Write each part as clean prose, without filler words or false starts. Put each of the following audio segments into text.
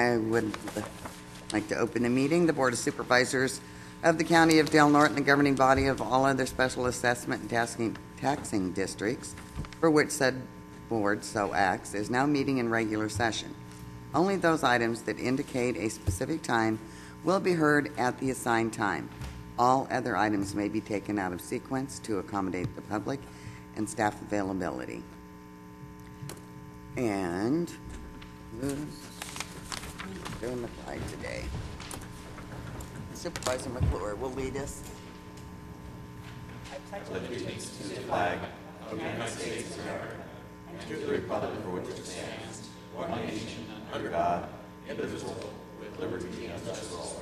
I would like to open the meeting. The Board of Supervisors of the County of Del Norte and the governing body of all other special assessment and taxing districts for which said board so acts is now meeting in regular session. Only those items that indicate a specific time will be heard at the assigned time. All other items may be taken out of sequence to accommodate the public and staff availability. And who's doing the flag today? Supervisor McClure will lead us. Allegiance to the flag of the United States of America and to the republic for which it stands, one nation, under God, indivisible, with liberty and justice for all.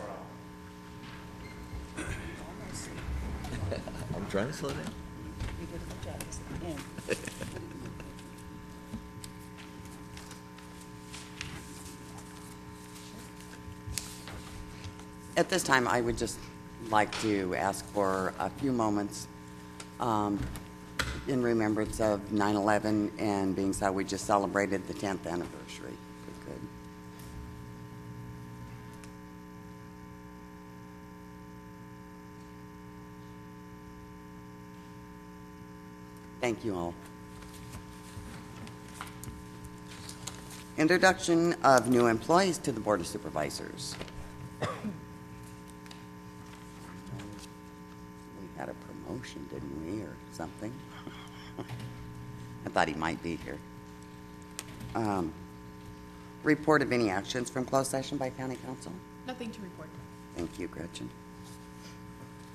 I'm trying to slow down. You did a good job. This is the end. At this time, I would just like to ask for a few moments in remembrance of 9/11, and being so we just celebrated the 10th anniversary. If we could. Thank you all. Introduction of new employees to the Board of Supervisors. We had a promotion, didn't we, or something? I thought he might be here. Report of any actions from closed session by County Council? Nothing to report. Thank you, Gretchen.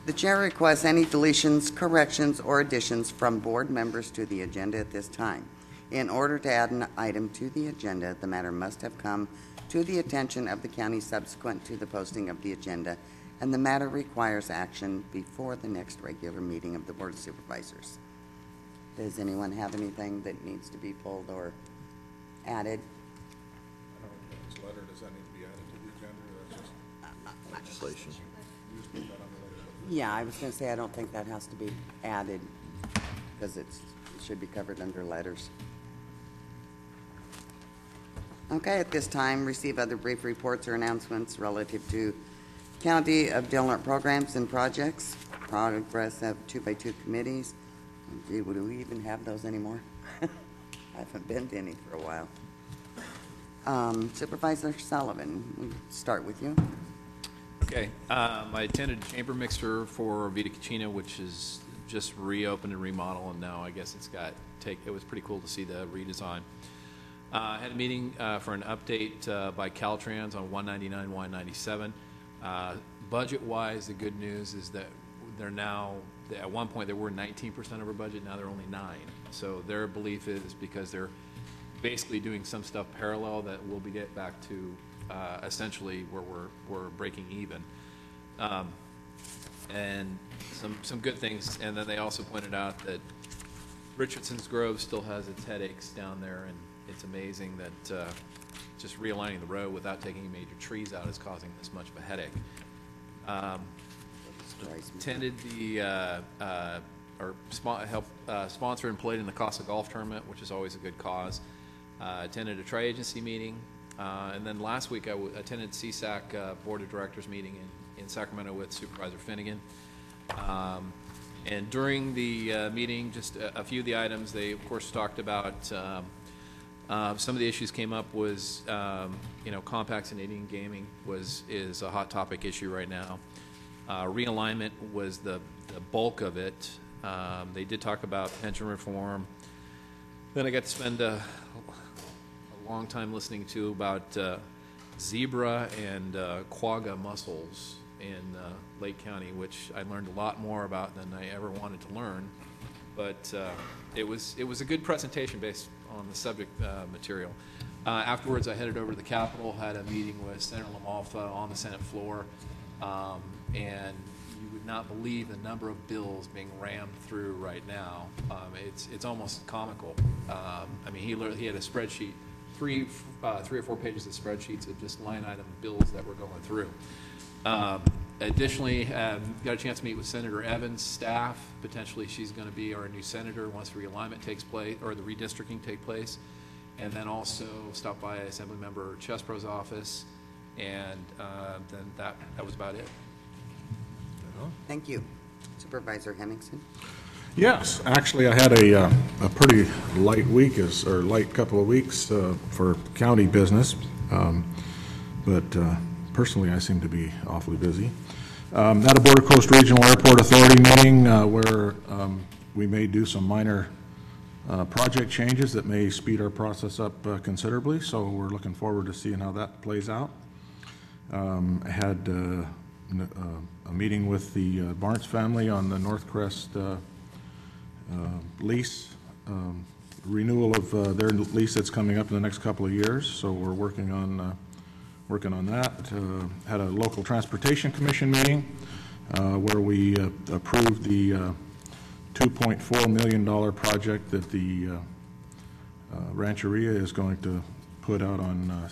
The chair requests any deletions, corrections, or additions from board members to the agenda at this time. In order to add an item to the agenda, the matter must have come to the attention of the county subsequent to the posting of the agenda, and the matter requires action before the next regular meeting of the Board of Supervisors. Does anyone have anything that needs to be pulled or added? I don't know if this letter, does that need to be added to the agenda, or that's just Legislation. you just put that on the letter? Yeah, I was going to say I don't think that has to be added because it should be covered under letters. Okay, at this time, receive other brief reports or announcements relative to County of Del Norte programs and projects, progress of 2x2 committees. Gee, do we even have those anymore? I haven't been to any for a while. Supervisor Sullivan, we'll start with you. Okay, I attended a chamber mixer for Vita Cucina, which is just reopened and remodeled, and now I guess it was pretty cool to see the redesign. Had a meeting for an update by Caltrans on 199, 197. Budget-wise, the good news is that they're now, at one point they were 19% of our budget, now they're only 9%. So their belief is because they're basically doing some stuff parallel that we'll be get back to essentially where we're breaking even. And some good things. And then they also pointed out that Richardson's Grove still has its headaches down there, and it's amazing that just realigning the road without taking major trees out is causing this much of a headache. Attended the help sponsor and played in the Casa Golf Tournament, which is always a good cause. Attended a tri-agency meeting, and then last week I attended CSAC Board of Directors meeting in Sacramento with Supervisor Finnegan. And during the meeting, just a few of the items, they of course talked about some of the issues came up was, compacts and Indian gaming is a hot topic issue right now. Realignment was the bulk of it. They did talk about pension reform. Then I got to spend a long time listening to about zebra and quagga mussels in Lake County, which I learned a lot more about than I ever wanted to learn. But it was a good presentation based on the subject material. Afterwards, I headed over to the Capitol, had a meeting with Senator LaMalfa on the Senate floor, and you would not believe the number of bills being rammed through right now. It's almost comical. He had a spreadsheet, three or four pages of spreadsheets of just line item bills that were going through. Additionally, got a chance to meet with Senator Evans' staff. Potentially, she's going to be our new senator once the realignment takes place, or the redistricting take place. And then also stop by Assemblymember Chesbrough's office And then that was about it. Thank you. Supervisor Henningsen? Yes, actually, I had a pretty light week, or light couple of weeks for county business, but personally, I seem to be awfully busy. At a Border Coast Regional Airport Authority meeting where we may do some minor project changes that may speed our process up considerably, so we're looking forward to seeing how that plays out. I had a meeting with the Barnes family on the Northcrest lease, renewal of their lease that's coming up in the next couple of years, so we're working on that. Had a local transportation commission meeting where we approved the $2.4 million project that the Rancheria is going to put out on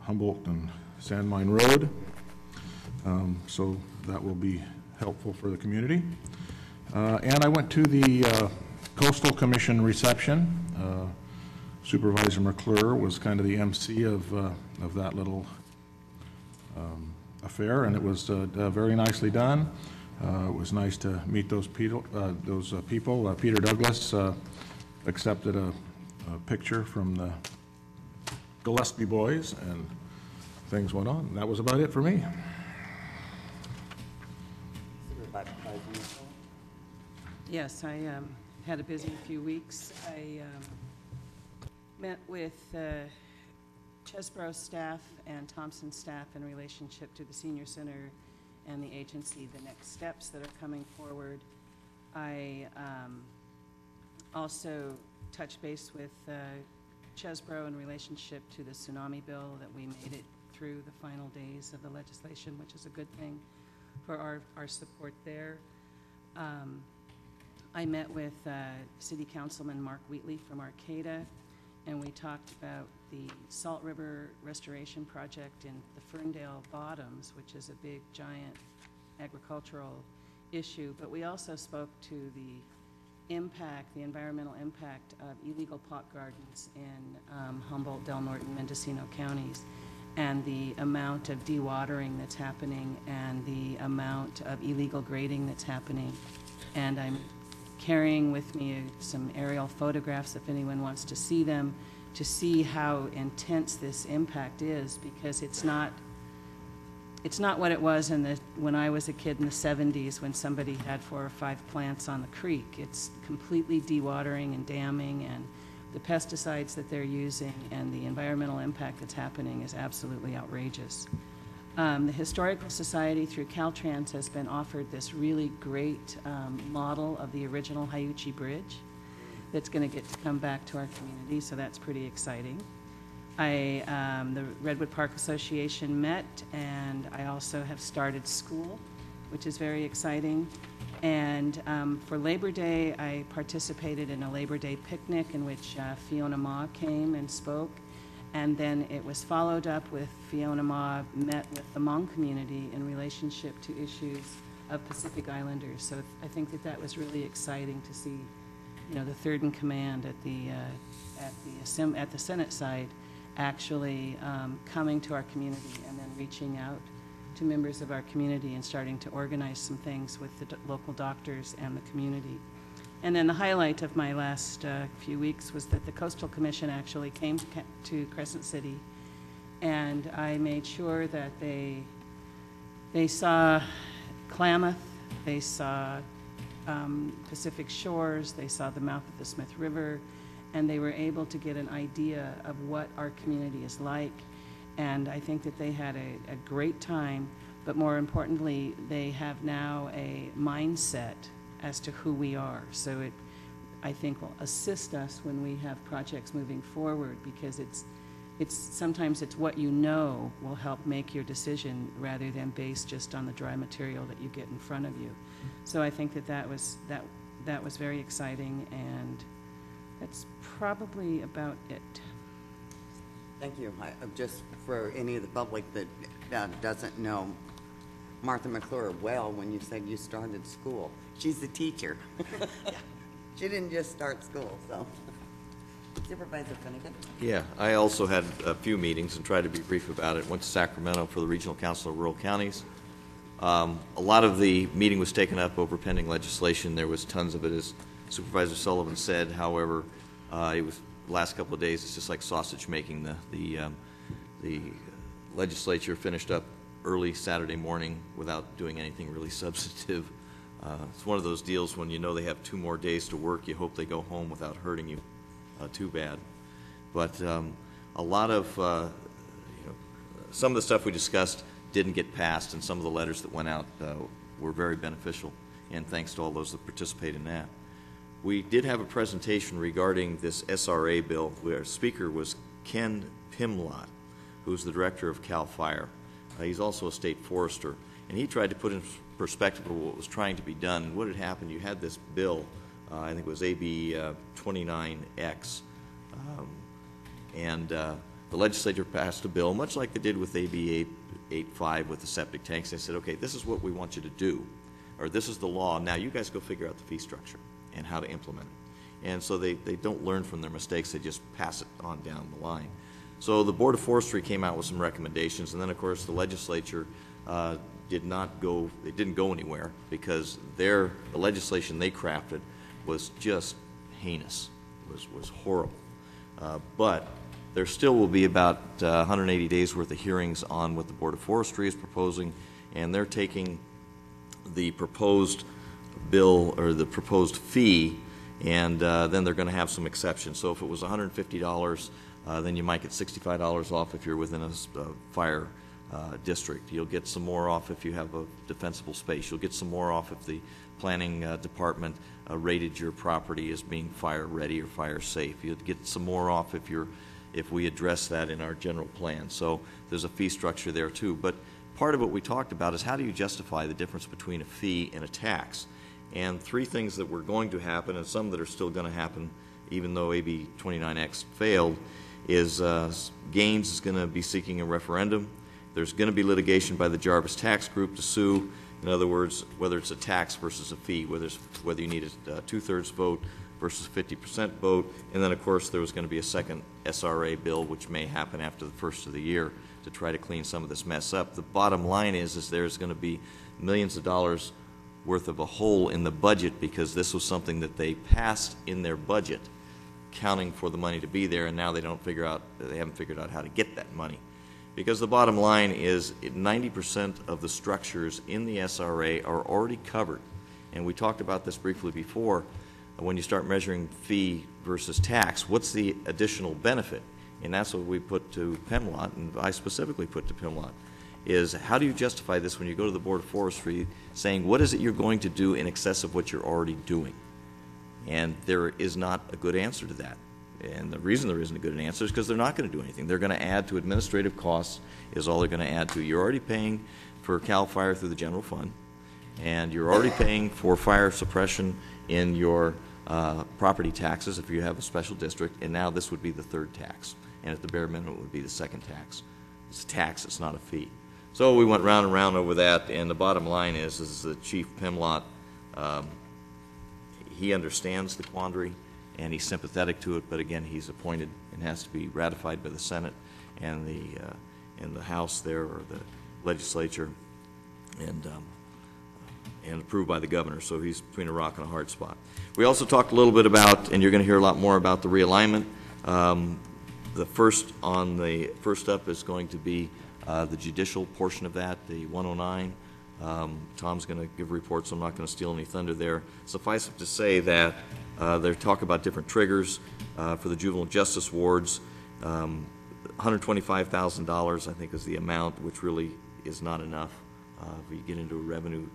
Humboldt and Sand Mine Road. So that will be helpful for the community. And I went to the Coastal Commission reception. Supervisor McClure was kind of the MC of that little affair, and it was very nicely done. It was nice to meet those people. Peter Douglas accepted a picture from the Gillespie boys, and things went on. That was about it for me. Yes, I had a busy few weeks. I met with Chesbrough staff and Thompson staff in relationship to the Senior Center and the agency, the next steps that are coming forward. I also touched base with Chesbrough in relationship to the tsunami bill, that we made it through the final days of the legislation, which is a good thing for our support there. I met with City Councilman Mark Wheatley from Arcata, and we talked about the Salt River Restoration Project in the Ferndale Bottoms, which is a big, giant agricultural issue. But we also spoke to the impact, the environmental impact of illegal pot gardens in Humboldt, Del Norte, and Mendocino counties, and the amount of dewatering that's happening and the amount of illegal grading that's happening. And I'm carrying with me some aerial photographs if anyone wants to see them, to see how intense this impact is, because it's not what it was when I was a kid in the 70s, when somebody had 4 or 5 plants on the creek. It's completely dewatering and damming, and the pesticides that they're using and the environmental impact that's happening is absolutely outrageous. The Historical Society through Caltrans has been offered this really great model of the original Hyuchi Bridge that's going to get to come back to our community, so that's pretty exciting. The Redwood Park Association met, and I also have started school, which is very exciting. And for Labor Day, I participated in a Labor Day picnic in which Fiona Ma came and spoke. And then it was followed up with Fiona Ma met with the Hmong community in relationship to issues of Pacific Islanders. So I think that was really exciting to see, you know, the third in command at the Senate side actually coming to our community and then reaching out to members of our community and starting to organize some things with the local doctors and the community. And then the highlight of my last few weeks was that the Coastal Commission actually came to Crescent City, and I made sure that they saw Klamath, they saw Pacific Shores, they saw the mouth of the Smith River, and they were able to get an idea of what our community is like. And I think that they had a great time, but more importantly, they have now a mindset as to who we are. So it, I think, will assist us when we have projects moving forward, because sometimes it's what you know will help make your decision rather than based just on the dry material that you get in front of you. So I think that was very exciting, and that's probably about it. Thank you. Just for any of the public that doesn't know Martha McClure well, when you said you started school, she's a teacher. She didn't just start school, so. Supervisor Finnegan? Yeah, I also had a few meetings and tried to be brief about it. Went to Sacramento for the Regional Council of Rural Counties. A lot of the meeting was taken up over pending legislation. There was tons of it, as Supervisor Sullivan said. However, it was the last couple of days. It's just like sausage making. The legislature finished up early Saturday morning without doing anything really substantive. It's one of those deals when you know they have 2 more days to work. You hope they go home without hurting you too bad. But a lot of some of the stuff we discussed didn't get passed, and some of the letters that went out were very beneficial, and thanks to all those that participated in that. We did have a presentation regarding this SRA bill, where our speaker was Ken Pimlott, who's the director of CAL FIRE. He's also a state forester, and he tried to put in perspective of what was trying to be done. And what had happened, you had this bill, I think it was AB 29X, and the legislature passed a bill, much like they did with AB 85 with the septic tanks. They said, okay, this is what we want you to do, or this is the law. Now you guys go figure out the fee structure and how to implement it. And so they don't learn from their mistakes. They just pass it on down the line. So the Board of Forestry came out with some recommendations, and then, of course, the legislature didn't go anywhere because the legislation they crafted was just heinous, was horrible. But there still will be about 180 days worth of hearings on what the Board of Forestry is proposing, and they're taking the proposed bill or the proposed fee, and then they're going to have some exceptions. So if it was $150, then you might get $65 off if you're within a fire district. You'll get some more off if you have a defensible space. You'll get some more off if the planning department rated your property as being fire ready or fire safe. You'll get some more off if we address that in our general plan. So there's a fee structure there too. But part of what we talked about is how do you justify the difference between a fee and a tax? And 3 things that were going to happen, and some that are still going to happen even though AB 29X failed, is Gaines is going to be seeking a referendum. There's going to be litigation by the Jarvis Tax Group to sue. In other words, whether it's a tax versus a fee, whether you need a 2/3 vote versus 50% vote. And then, of course, there was going to be a second SRA bill, which may happen after the first of the year, to try to clean some of this mess up. The bottom line is there's going to be millions of dollars worth of a hole in the budget because this was something that they passed in their budget, counting for the money to be there, and now they haven't figured out how to get that money. Because the bottom line is 90% of the structures in the SRA are already covered. And we talked about this briefly before. When you start measuring fee versus tax, what's the additional benefit? And that's what we put to Pimlott, and I specifically put to Pimlott, is how do you justify this when you go to the Board of Forestry saying, what is it you're going to do in excess of what you're already doing? And there is not a good answer to that. And the reason there isn't a good answer is because they're not going to do anything. They're going to add to administrative costs is all they're going to add to. You're already paying for CAL FIRE through the general fund, and you're already paying for fire suppression in your property taxes if you have a special district, and now this would be the 3rd tax. And at the bare minimum, it would be the 2nd tax. It's a tax, it's not a fee. So we went round and round over that, and the bottom line is the Chief Pimlott, he understands the quandary, and he's sympathetic to it, but again, he's appointed and has to be ratified by the Senate and the House there, or the legislature, and approved by the governor, so he's between a rock and a hard spot. We also talked a little bit about, and you're going to hear a lot more about the realignment. The first up is going to be the judicial portion of that, the 109. Tom's going to give reports, so I'm not going to steal any thunder there. Suffice it to say that they talk about different triggers for the juvenile justice wards. $125,000, I think, is the amount, which really is not enough if you get into a revenue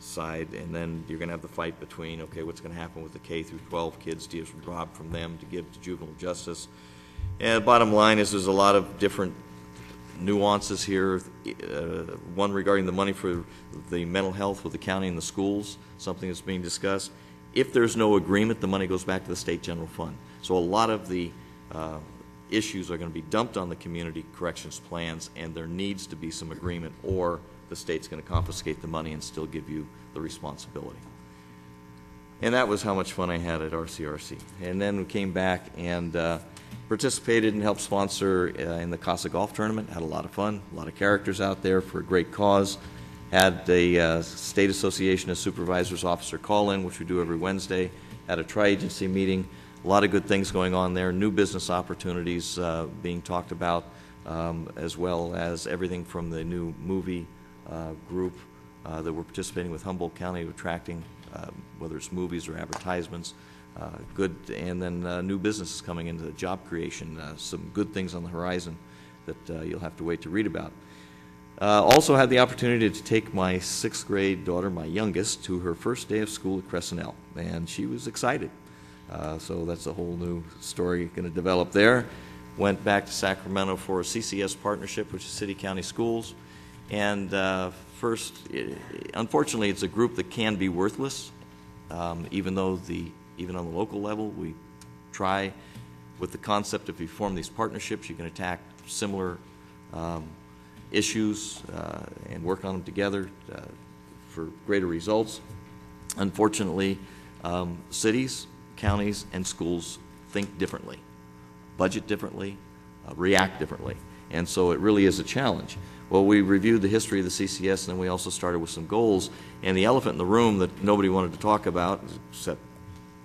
side. And then you're going to have the fight between, okay, what's going to happen with the K through 12 kids? Do you rob from them to give to juvenile justice? And the bottom line is there's a lot of different nuances here. One regarding the money for the mental health with the county and the schools, something that's being discussed. If there's no agreement, the money goes back to the state general fund. So a lot of the issues are going to be dumped on the community corrections plans, and there needs to be some agreement, or the state's going to confiscate the money and still give you the responsibility. And that was how much fun I had at RCRC. And then we came back and participated and helped sponsor in the Casa Golf Tournament. Had a lot of fun, a lot of characters out there for a great cause. Had a State Association of Supervisors officer call-in, which we do every Wednesday. Had a tri-agency meeting. A lot of good things going on there. New business opportunities being talked about, as well as everything from the new movie group that we're participating with Humboldt County, attracting whether it's movies or advertisements. Good, and then new businesses coming into job creation. Some good things on the horizon that you'll have to wait to read about. Also had the opportunity to take my 6th grade daughter, my youngest, to her first day of school at Crescent, and she was excited. So that's a whole new story going to develop there. Went back to Sacramento for a CCS partnership, which is City County Schools. And unfortunately, it's a group that can be worthless, even on the local level, we try with the concept if you form these partnerships, you can attack similar issues and work on them together for greater results. Unfortunately, cities, counties, and schools think differently, budget differently, react differently, and so it really is a challenge. Well, we reviewed the history of the CCS, and then we also started with some goals, and the elephant in the room that nobody wanted to talk about, except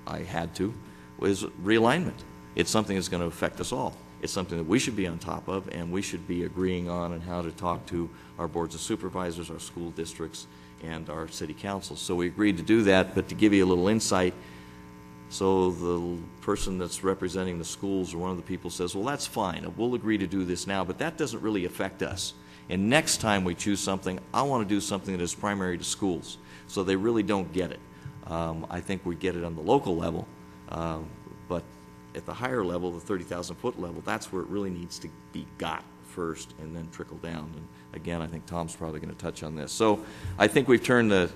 I had to, was realignment. It's something that's going to affect us all. It's something that we should be on top of, and we should be agreeing on and how to talk to our boards of supervisors, our school districts, and our city councils. So we agreed to do that, but to give you a little insight, so the person that's representing the schools or one of the people says, well, that's fine, we'll agree to do this now, but that doesn't really affect us. And next time we choose something, I want to do something that is primary to schools, so they really don't get it. I think we get it on the local level, but at the higher level, the 30,000-foot level, that's where it really needs to be got first and then trickle down. And again, I think Tom's probably going to touch on this. So I think we've turned the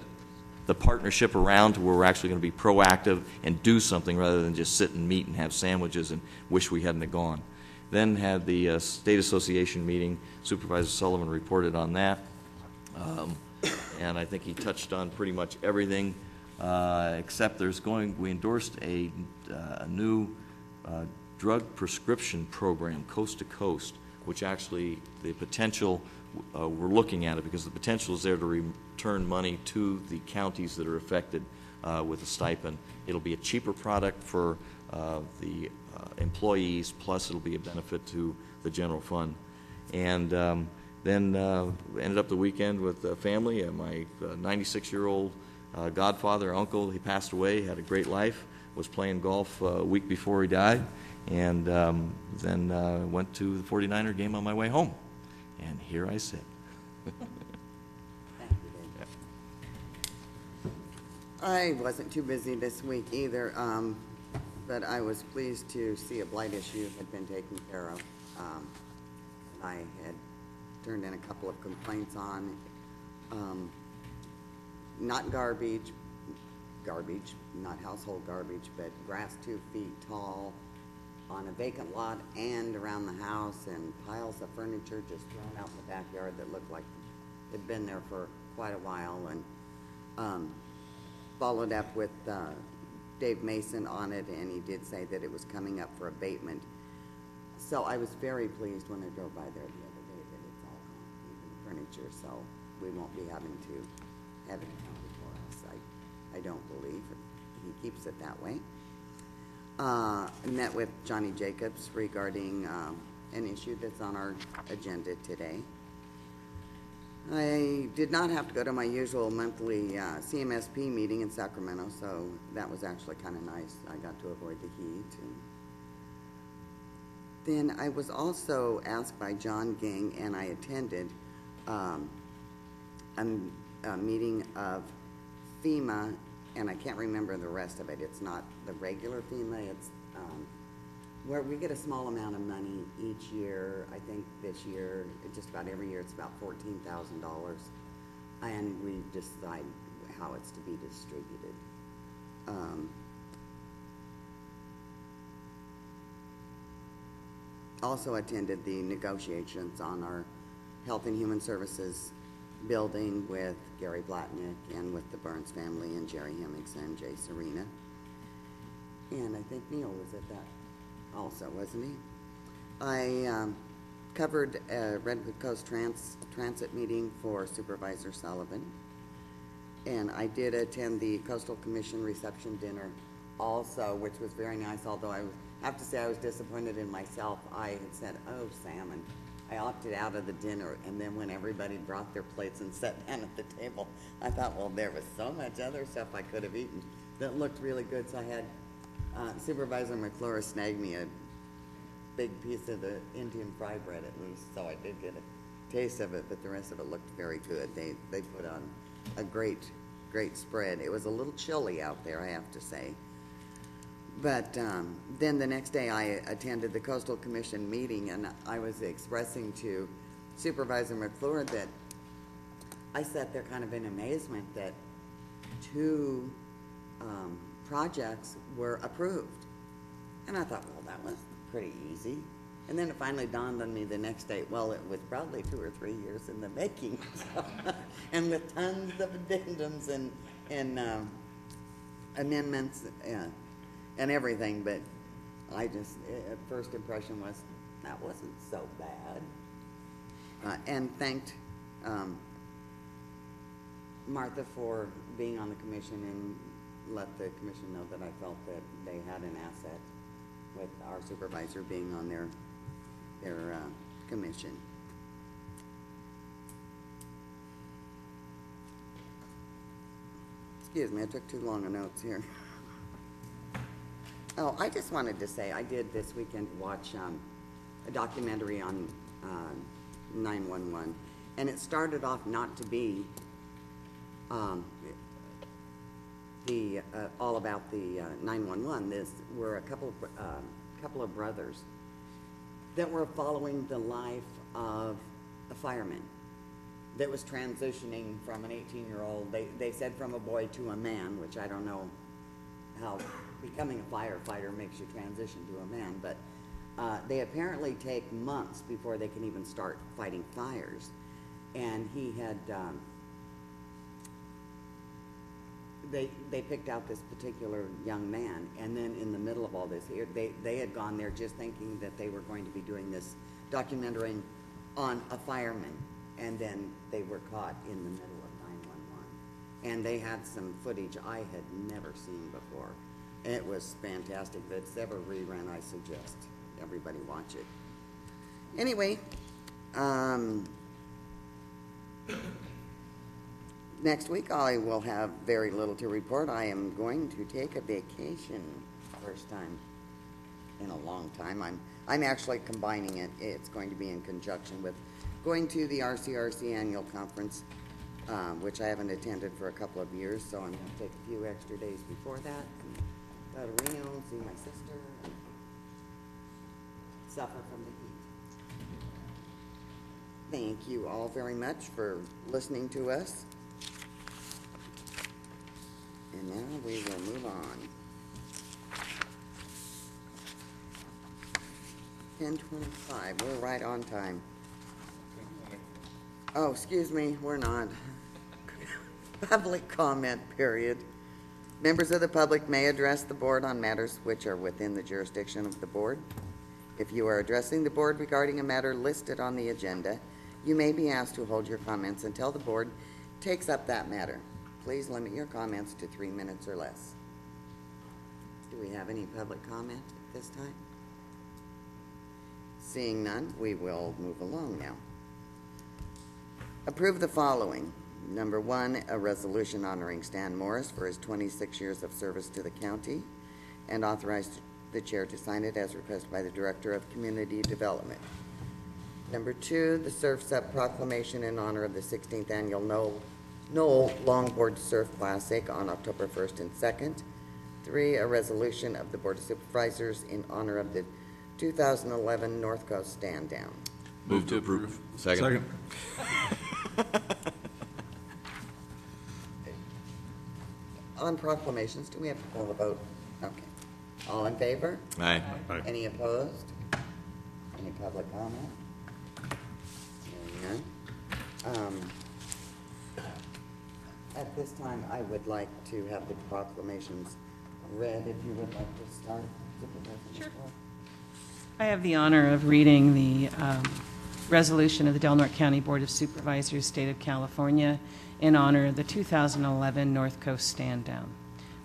partnership around to where we're actually going to be proactive and do something rather than just sit and meet and have sandwiches and wish we hadn't have gone. Then had the State Association meeting. Supervisor Sullivan reported on that. And I think he touched on pretty much everything, except we endorsed a new drug prescription program, Coast to Coast, which actually the potential, we're looking at it because the potential is there to return money to the counties that are affected with a stipend. It'll be a cheaper product for the employees, plus it'll be a benefit to the general fund. And then ended up the weekend with family. My 96-year-old godfather, uncle, he passed away, had a great life, was playing golf a week before he died, and then went to the 49er game on my way home. And here I sit. Thank you, Dave. I wasn't too busy this week either, but I was pleased to see a blight issue had been taken care of. I had turned in a couple of complaints on, not garbage, not household garbage, but grass 2 feet tall on a vacant lot and around the house, and piles of furniture just thrown out in the backyard that looked like it had been there for quite a while, and followed up with Dave Mason on it, and he did say that it was coming up for abatement. So I was very pleased when I drove by there the other day that it's all gone, even the furniture, so we won't be having to have it accounted for us. I don't believe he keeps it that way. I met with Johnny Jacobs regarding an issue that's on our agenda today. I did not have to go to my usual monthly CMSP meeting in Sacramento, so that was actually kind of nice. I got to avoid the heat. And then I was also asked by John Ging, and I attended a meeting of FEMA, and I can't remember the rest of it. It's not the regular FEMA. It's where we get a small amount of money each year. I think this year, just about every year, it's about $14,000, and we decide how it's to be distributed. Also attended the negotiations on our Health and Human Services building with Gary Blatnick and with the Burns family and Jerry Hemmings and Jay Serena. And I think Neil was at that also, wasn't he? I covered a Redwood Coast Transit meeting for Supervisor Sullivan. And I did attend the Coastal Commission reception dinner also, which was very nice, although I have to say I was disappointed in myself. I had said, oh, salmon. I opted out of the dinner, and then when everybody brought their plates and sat down at the table, I thought, well, there was so much other stuff I could have eaten that looked really good. So I had Supervisor McClure snag me a big piece of the Indian fry bread at least, so I did get a taste of it, but the rest of it looked very good. They put on a great spread. It was a little chilly out there, I have to say. But then the next day I attended the Coastal Commission meeting, and I was expressing to Supervisor McClure that I sat there kind of in amazement that 2 projects were approved. And I thought, well, that was pretty easy. And then it finally dawned on me the next day, well, it was probably 2 or 3 years in the making. And with tons of addendums and amendments and everything, but I just, first impression was, that wasn't so bad. And thanked Martha for being on the commission and let the commission know that I felt that they had an asset with our supervisor being on their commission. Excuse me, I took too long of notes here. Oh, I just wanted to say, I did this weekend watch a documentary on 911, and it started off not to be all about the 911. This were a couple of brothers that were following the life of a fireman that was transitioning from an 18-year-old, they said from a boy to a man, which I don't know how becoming a firefighter makes you transition to a man, but they apparently take months before they can even start fighting fires. And he had, they picked out this particular young man, and then in the middle of all this, they had gone there just thinking that they were going to be doing this documentary on a fireman, and then they were caught in the middle of 911. And they had some footage I had never seen before. It was fantastic. If it's ever rerun, I suggest everybody watch it. Anyway, next week I will have very little to report. I am going to take a vacation, first time in a long time. I'm actually combining it. It's going to be in conjunction with going to the RCRC annual conference, which I haven't attended for a couple of years, so I'm going to take a few extra days before that and go to Reno, see my sister, and suffer from the heat. Thank you all very much for listening to us. And now we will move on. 10:25, we're right on time. Oh, excuse me, we're not. Public comment period. Members of the public may address the board on matters which are within the jurisdiction of the board. If you are addressing the board regarding a matter listed on the agenda, you may be asked to hold your comments until the board takes up that matter. Please limit your comments to 3 minutes or less. Do we have any public comment at this time? Seeing none, we will move along now. Approve the following. Number 1, a resolution honoring Stan Morris for his 26 years of service to the county, and authorize the chair to sign it as requested by the Director of Community Development. Number 2, the Surf's Up proclamation in honor of the 16th annual Knoll Longboard Surf Classic on October 1st and 2nd. 3, a resolution of the Board of Supervisors in honor of the 2011 North Coast Stand Down. Move to approve. Second. On proclamations, do we have to call the vote? Okay. All in favor? Aye. Any opposed? Any public comment? Hearing none. At this time, I would like to have the proclamations read, if you would like to start. Sure. I have the honor of reading the resolution of the Del Norte County Board of Supervisors, State of California, in honor of the 2011 North Coast Stand Down.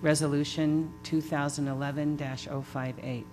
Resolution 2011-058.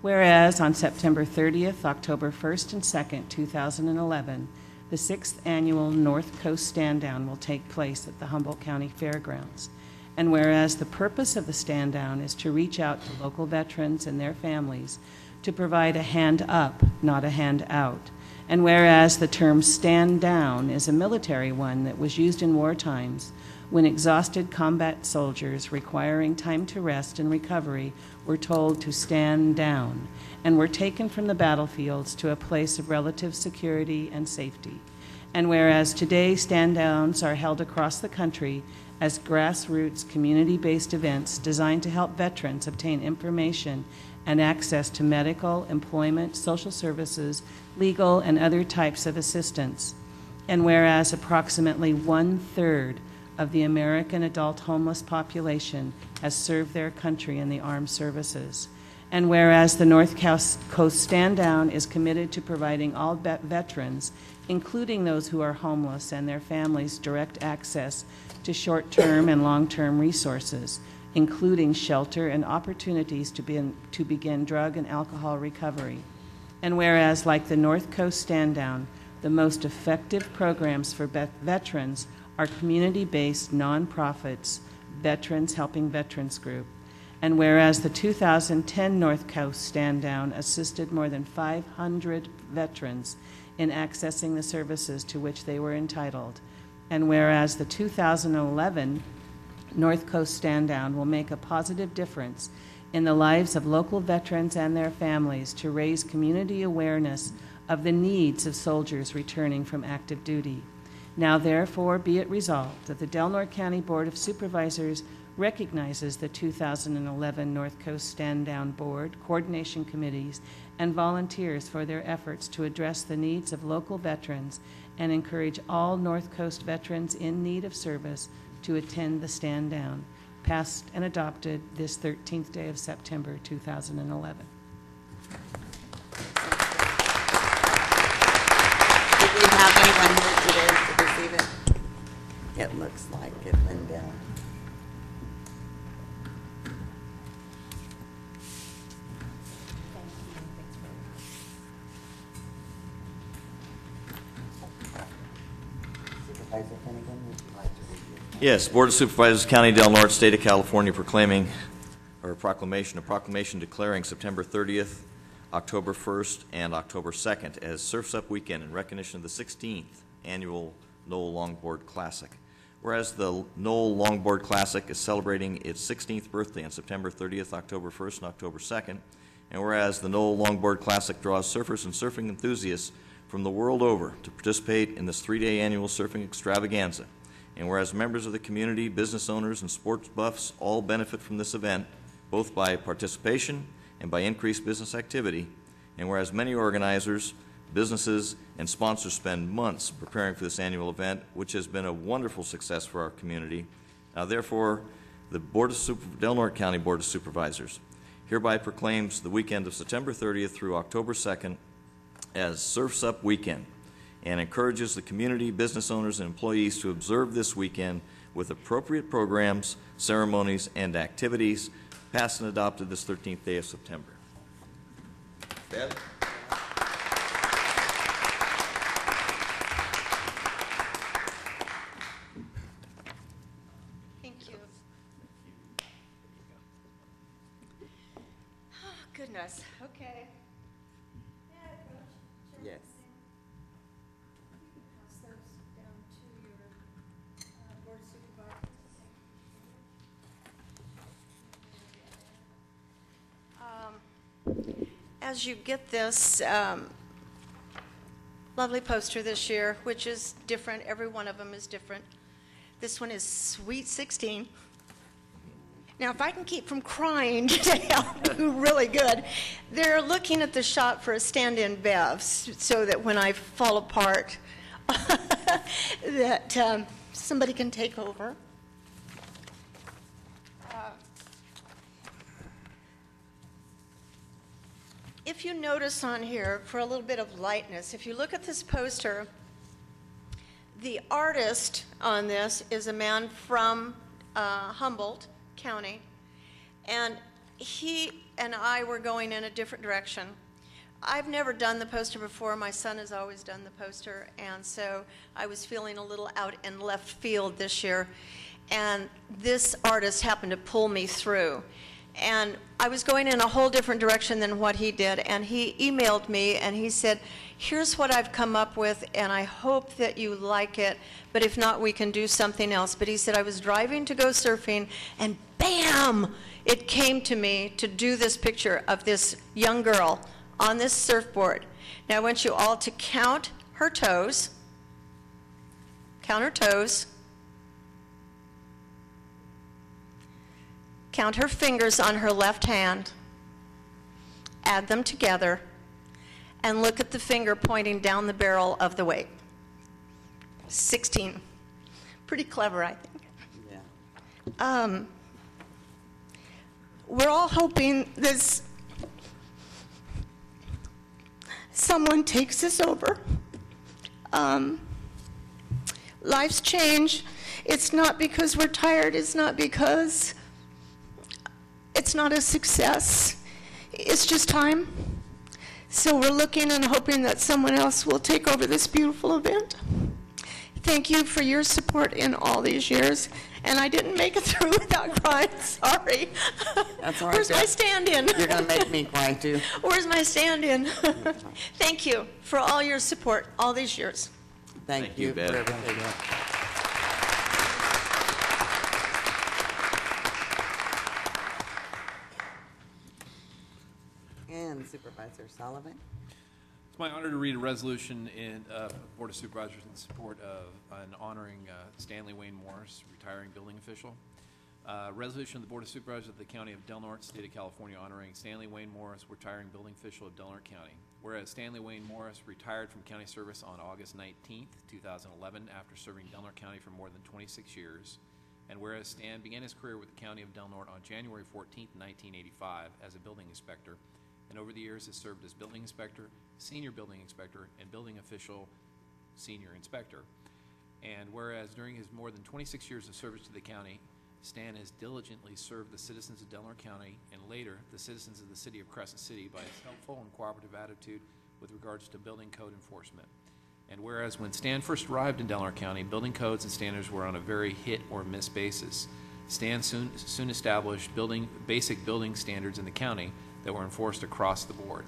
Whereas on September 30th, October 1st, and 2nd, 2011, the 6th Annual North Coast Stand Down will take place at the Humboldt County Fairgrounds. And whereas the purpose of the stand down is to reach out to local veterans and their families to provide a hand up, not a hand out. And whereas the term stand down is a military one that was used in war times when exhausted combat soldiers requiring time to rest and recovery were told to stand down and were taken from the battlefields to a place of relative security and safety. And whereas today stand downs are held across the country as grassroots community-based events designed to help veterans obtain information and access to medical, employment, social services, legal, and other types of assistance. And whereas approximately 1/3 of the American adult homeless population has served their country in the armed services. And whereas the North Coast Stand Down is committed to providing all veterans, including those who are homeless and their families, direct access to short-term and long-term resources, including shelter and opportunities to begin drug and alcohol recovery. And whereas, like the North Coast Stand Down, the most effective programs for veterans are community-based nonprofits, Veterans Helping Veterans Group. And whereas the 2010 North Coast Stand Down assisted more than 500 veterans in accessing the services to which they were entitled. And whereas the 2011 North Coast Stand Down will make a positive difference in the lives of local veterans and their families to raise community awareness of the needs of soldiers returning from active duty. Now therefore be it resolved that the Del Norte County Board of Supervisors recognizes the 2011 North Coast Stand Down Board, coordination committees, and volunteers for their efforts to address the needs of local veterans and encourage all North Coast veterans in need of service to attend the stand down, passed and adopted this 13th day of September 2011. Did we have anyone here today to receive it? It looks like it, Linda. Supervisor Finnegan, would you like to review? Yes, Board of Supervisors, County Del Norte, State of California, a proclamation declaring September 30th, October 1st, and October 2nd as Surf's Up Weekend in recognition of the 16th Annual Knoll Longboard Classic. Whereas the Knoll Longboard Classic is celebrating its 16th birthday on September 30th, October 1st, and October 2nd, and whereas the Knoll Longboard Classic draws surfers and surfing enthusiasts from the world over to participate in this 3-day annual surfing extravaganza, and whereas members of the community, business owners, and sports buffs all benefit from this event, both by participation and by increased business activity, and whereas many organizers, businesses, and sponsors spend months preparing for this annual event, which has been a wonderful success for our community. Now, therefore, the Del Norte County Board of Supervisors hereby proclaims the weekend of September 30th through October 2nd as Surf's Up Weekend, and encourages the community, business owners, and employees to observe this weekend with appropriate programs, ceremonies, and activities, passed and adopted this 13th day of September. Deb? Thank you. Oh, goodness. Okay. Yes. Pass those down to your board supervisor. As you get this lovely poster this year, which is different, every one of them is different. This one is Sweet 16. Now, if I can keep from crying today, I'll do really good. They're looking at the shop for a stand-in Bev so that when I fall apart, that somebody can take over. If you notice on here, for a little bit of lightness, if you look at this poster, the artist on this is a man from Humboldt County, and he and I were going in a different direction. I've never done the poster before. My son has always done the poster, and so I was feeling a little out in left field this year, and this artist happened to pull me through. And I was going in a whole different direction than what he did, and he emailed me and he said, here's what I've come up with, and I hope that you like it, but if not, we can do something else. But he said, I was driving to go surfing, and bam, it came to me to do this picture of this young girl on this surfboard. Now I want you all to count her toes, count her fingers on her left hand, add them together, and look at the finger pointing down the barrel of the wake. 16. Pretty clever, I think. Yeah. We're all hoping this someone takes this over. Life's change. It's not because we're tired. It's not because it's not a success. It's just time. So we're looking and hoping that someone else will take over this beautiful event. Thank you for your support in all these years. And I didn't make it through without crying. Sorry. That's all right. Where's my stand-in? You're going to make me cry, too. Where's my stand-in? Thank you for all your support all these years. Thank you, Bev. for everything. And Supervisor Sullivan. It's my honor to read a resolution in Board of Supervisors in support of and honoring Stanley Wayne Morris, retiring building official. Resolution of the Board of Supervisors of the County of Del Norte, State of California, honoring Stanley Wayne Morris, retiring building official of Del Norte County. Whereas Stanley Wayne Morris retired from county service on August 19th, 2011, after serving Del Norte County for more than 26 years. And whereas Stan began his career with the County of Del Norte on January 14th, 1985, as a building inspector, and over the years has served as building inspector, senior building inspector, and building official senior inspector. And whereas during his more than 26 years of service to the county, Stan has diligently served the citizens of Del Norte County and later the citizens of the city of Crescent City by his helpful and cooperative attitude with regards to building code enforcement. And whereas when Stan first arrived in Del Norte County, building codes and standards were on a very hit or miss basis. Stan soon established basic building standards in the county that were enforced across the board.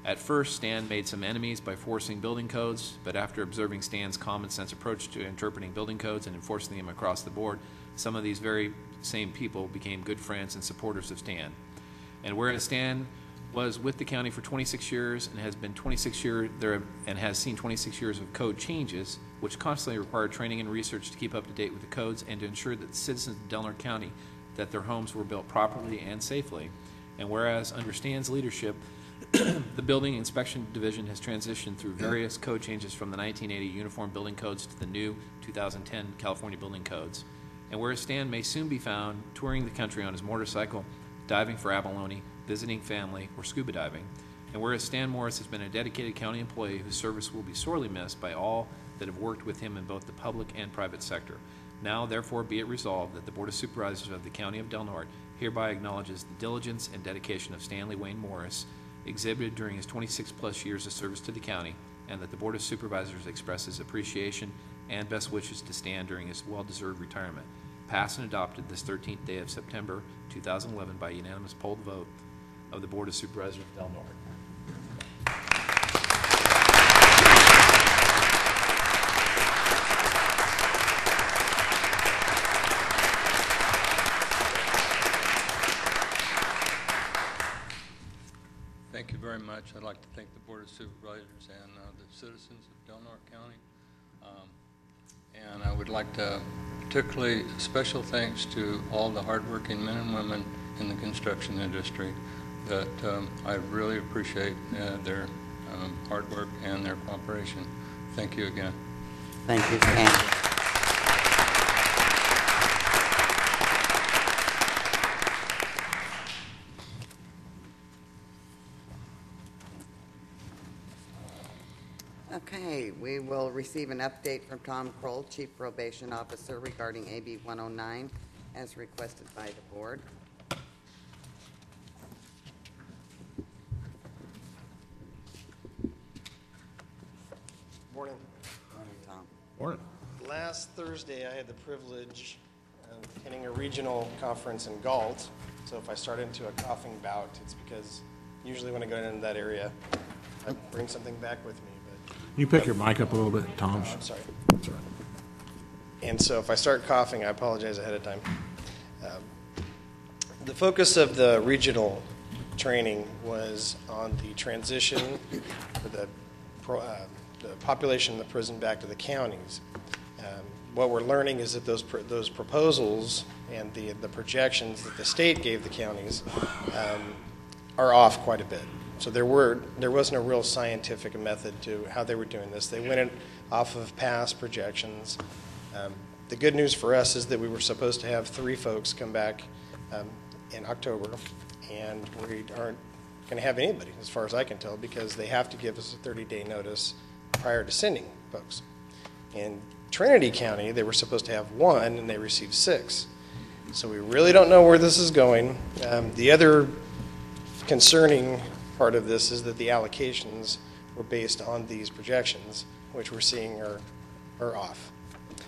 At first, Stan made some enemies by forcing building codes, but after observing Stan's common sense approach to interpreting building codes and enforcing them across the board, some of these very same people became good friends and supporters of Stan. And whereas Stan was with the county for 26 years and has been 26 years there and has seen 26 years of code changes, which constantly required training and research to keep up to date with the codes and to ensure that the citizens of Del Norte County that their homes were built properly and safely. And whereas under Stan's leadership, the Building Inspection Division has transitioned through various code changes from the 1980 Uniform Building Codes to the new 2010 California Building Codes. And whereas Stan may soon be found touring the country on his motorcycle, diving for abalone, visiting family, or scuba diving. And whereas Stan Morris has been a dedicated county employee whose service will be sorely missed by all that have worked with him in both the public and private sector. Now, therefore, be it resolved that the Board of Supervisors of the County of Del Norte hereby acknowledges the diligence and dedication of Stanley Wayne Morris exhibited during his 26-plus years of service to the county, and that the Board of Supervisors expresses appreciation and best wishes to Stan during his well-deserved retirement. Passed and adopted this 13th day of September 2011 by unanimous polled vote of the Board of Supervisors of Del Norte. Thank you very much. I'd like to thank the Board of Supervisors and the citizens of Del Norte County. And I would like to particularly special thanks to all the hardworking men and women in the construction industry that I really appreciate their hard work and their cooperation. Thank you again. Thank you, Stan. righty, we will receive an update from Tom Kroll, Chief Probation Officer, regarding AB 109, as requested by the board. Morning. Morning, Tom. Morning. Last Thursday, I had the privilege of attending a regional conference in Galt. So if I start into a coughing bout, it's because usually when I go into that area, I bring something back with me. But You pick your mic up a little bit, Tom. I'm sorry. That's all right. And so if I start coughing, I apologize ahead of time. The focus of the regional training was on the transition for the population in the prison back to the counties. What we're learning is that those proposals and the projections that the state gave the counties are off quite a bit. So there wasn't a real scientific method to how they were doing this. They went off of past projections. The good news for us is that we were supposed to have 3 folks come back in October, and we aren't going to have anybody, as far as I can tell, because they have to give us a 30-day notice prior to sending folks. In Trinity County, they were supposed to have 1, and they received 6. So we really don't know where this is going. The other concerning part of this is that the allocations were based on these projections, which we're seeing are off.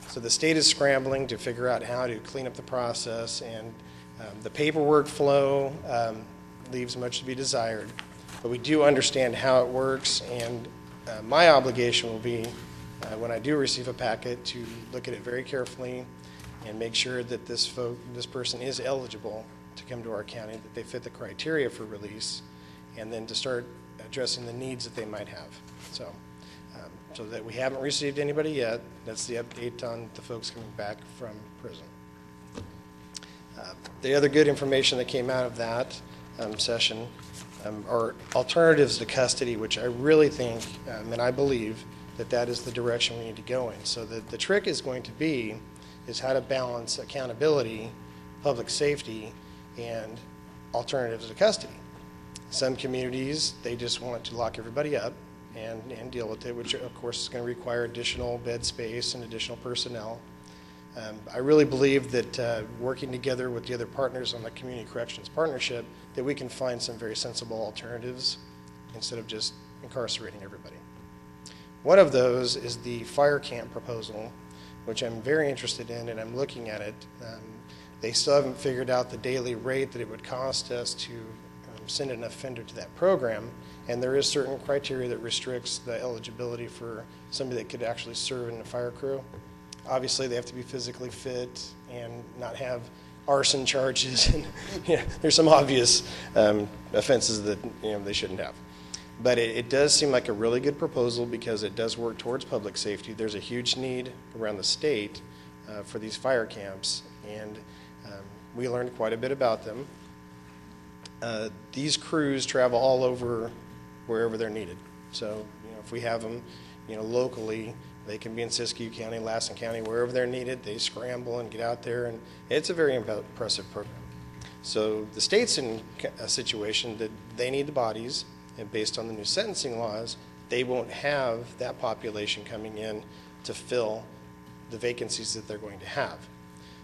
So the state is scrambling to figure out how to clean up the process, and the paperwork flow leaves much to be desired. But we do understand how it works, and my obligation will be, when I do receive a packet, to look at it very carefully and make sure that this person is eligible to come to our county, that they fit the criteria for release, and then to start addressing the needs that they might have. So that we haven't received anybody yet. That's the update on the folks coming back from prison. The other good information that came out of that session are alternatives to custody, which I really think, and I believe, that is the direction we need to go in. So the trick is going to be is how to balance accountability, public safety, and alternatives to custody. Some communities, they just want to lock everybody up and deal with it, which of course is going to require additional bed space and additional personnel. I really believe that working together with the other partners on the Community Corrections Partnership, that we can find some very sensible alternatives instead of just incarcerating everybody. One of those is the fire camp proposal, which I'm very interested in, and I'm looking at it. They still haven't figured out the daily rate that it would cost us to send an offender to that program, and there is certain criteria that restricts the eligibility for somebody that could actually serve in the fire crew. Obviously, they have to be physically fit and not have arson charges, and there's some obvious offenses that they shouldn't have. But it does seem like a really good proposal because it does work towards public safety. There's a huge need around the state for these fire camps, and we learned quite a bit about them. These crews travel all over wherever they're needed. So, if we have them, locally, they can be in Siskiyou County, Lassen County, wherever they're needed. They scramble and get out there, and it's a very impressive program. So the state's in a situation that they need the bodies, and based on the new sentencing laws, they won't have that population coming in to fill the vacancies that they're going to have.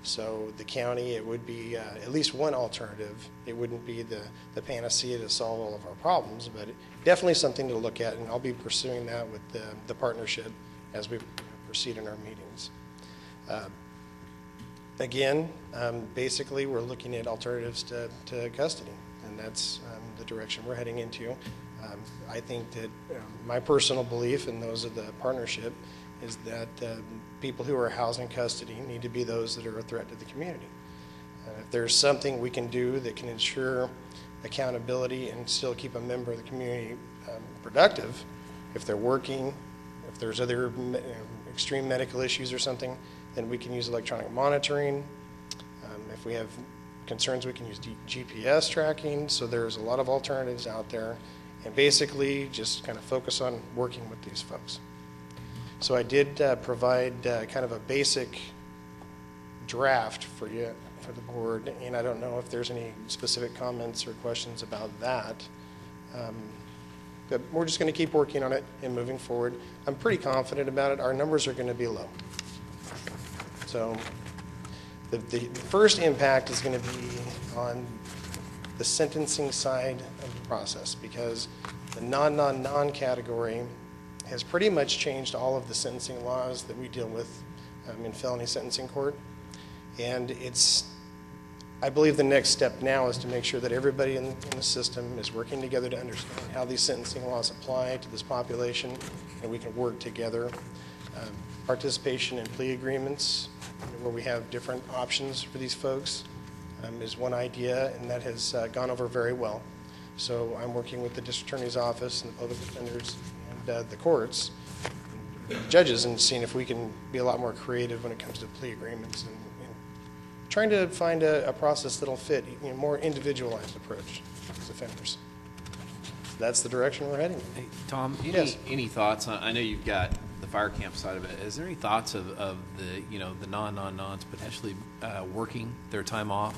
So the county, it would be at least one alternative. It wouldn't be the panacea to solve all of our problems, but definitely something to look at, and I'll be pursuing that with the partnership as we proceed in our meetings. Again, basically we're looking at alternatives to custody, and that's the direction we're heading into. I think that my personal belief, and those of the partnership, is that people who are housed in custody need to be those that are a threat to the community. If there's something we can do that can ensure accountability and still keep a member of the community productive, if they're working, if there's other extreme medical issues or something, then we can use electronic monitoring. If we have concerns, we can use GPS tracking. So there's a lot of alternatives out there, and basically just kind of focus on working with these folks. So I did provide kind of a basic draft for you, for the board, and I don't know if there's any specific comments or questions about that. But we're just going to keep working on it and moving forward. I'm pretty confident about it. Our numbers are going to be low. So the first impact is going to be on the sentencing side of the process, because the non category has pretty much changed all of the sentencing laws that we deal with in felony sentencing court. And I believe the next step now is to make sure that everybody in the system is working together to understand how these sentencing laws apply to this population, and we can work together. Participation in plea agreements, where we have different options for these folks, is one idea, and that has gone over very well. So I'm working with the district attorney's office and the public defenders and the courts, judges, and seeing if we can be a lot more creative when it comes to plea agreements, and trying to find a process that'll fit, more individualized approach to these offenders. That's the direction we're heading. Hey, Tom, Yes. any thoughts on, I know you've got the fire camp side of it. Is there any thoughts of the, the non-nons potentially working their time off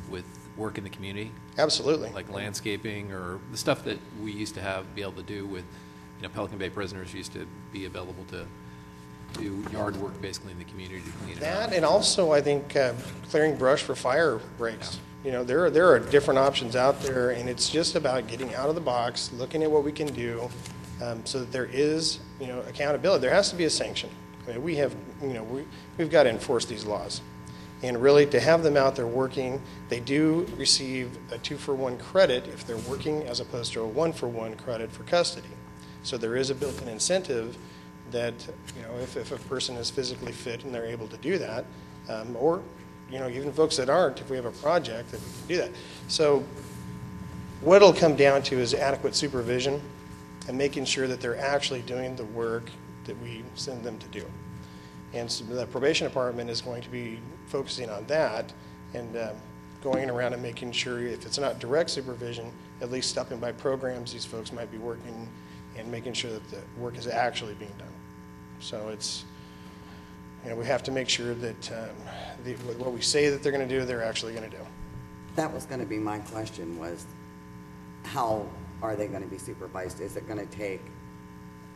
with work in the community? Absolutely. Like landscaping or the stuff that we used to be able to do with, Pelican Bay prisoners used to be available to do yard work basically in the community to clean it up. That, and also I think clearing brush for fire breaks. There are different options out there, and it's just about getting out of the box, looking at what we can do, so that there is, accountability. There has to be a sanction. I mean, we've got to enforce these laws. And really, to have them out there working, they do receive a 2-for-1 credit if they're working, as opposed to a 1-for-1 credit for custody. So there is a built-in incentive that, if a person is physically fit and they're able to do that, or, even folks that aren't, if we have a project, that we can do that. So what it'll come down to is adequate supervision and making sure that they're actually doing the work that we send them to do. And so the probation department is going to be focusing on that and going around and making sure, if it's not direct supervision, at least stopping by programs these folks might be working and making sure that the work is actually being done. So it's, we have to make sure that what we say that they're going to do, they're actually going to do. That was going to be my question, was how are they going to be supervised? Is it going to take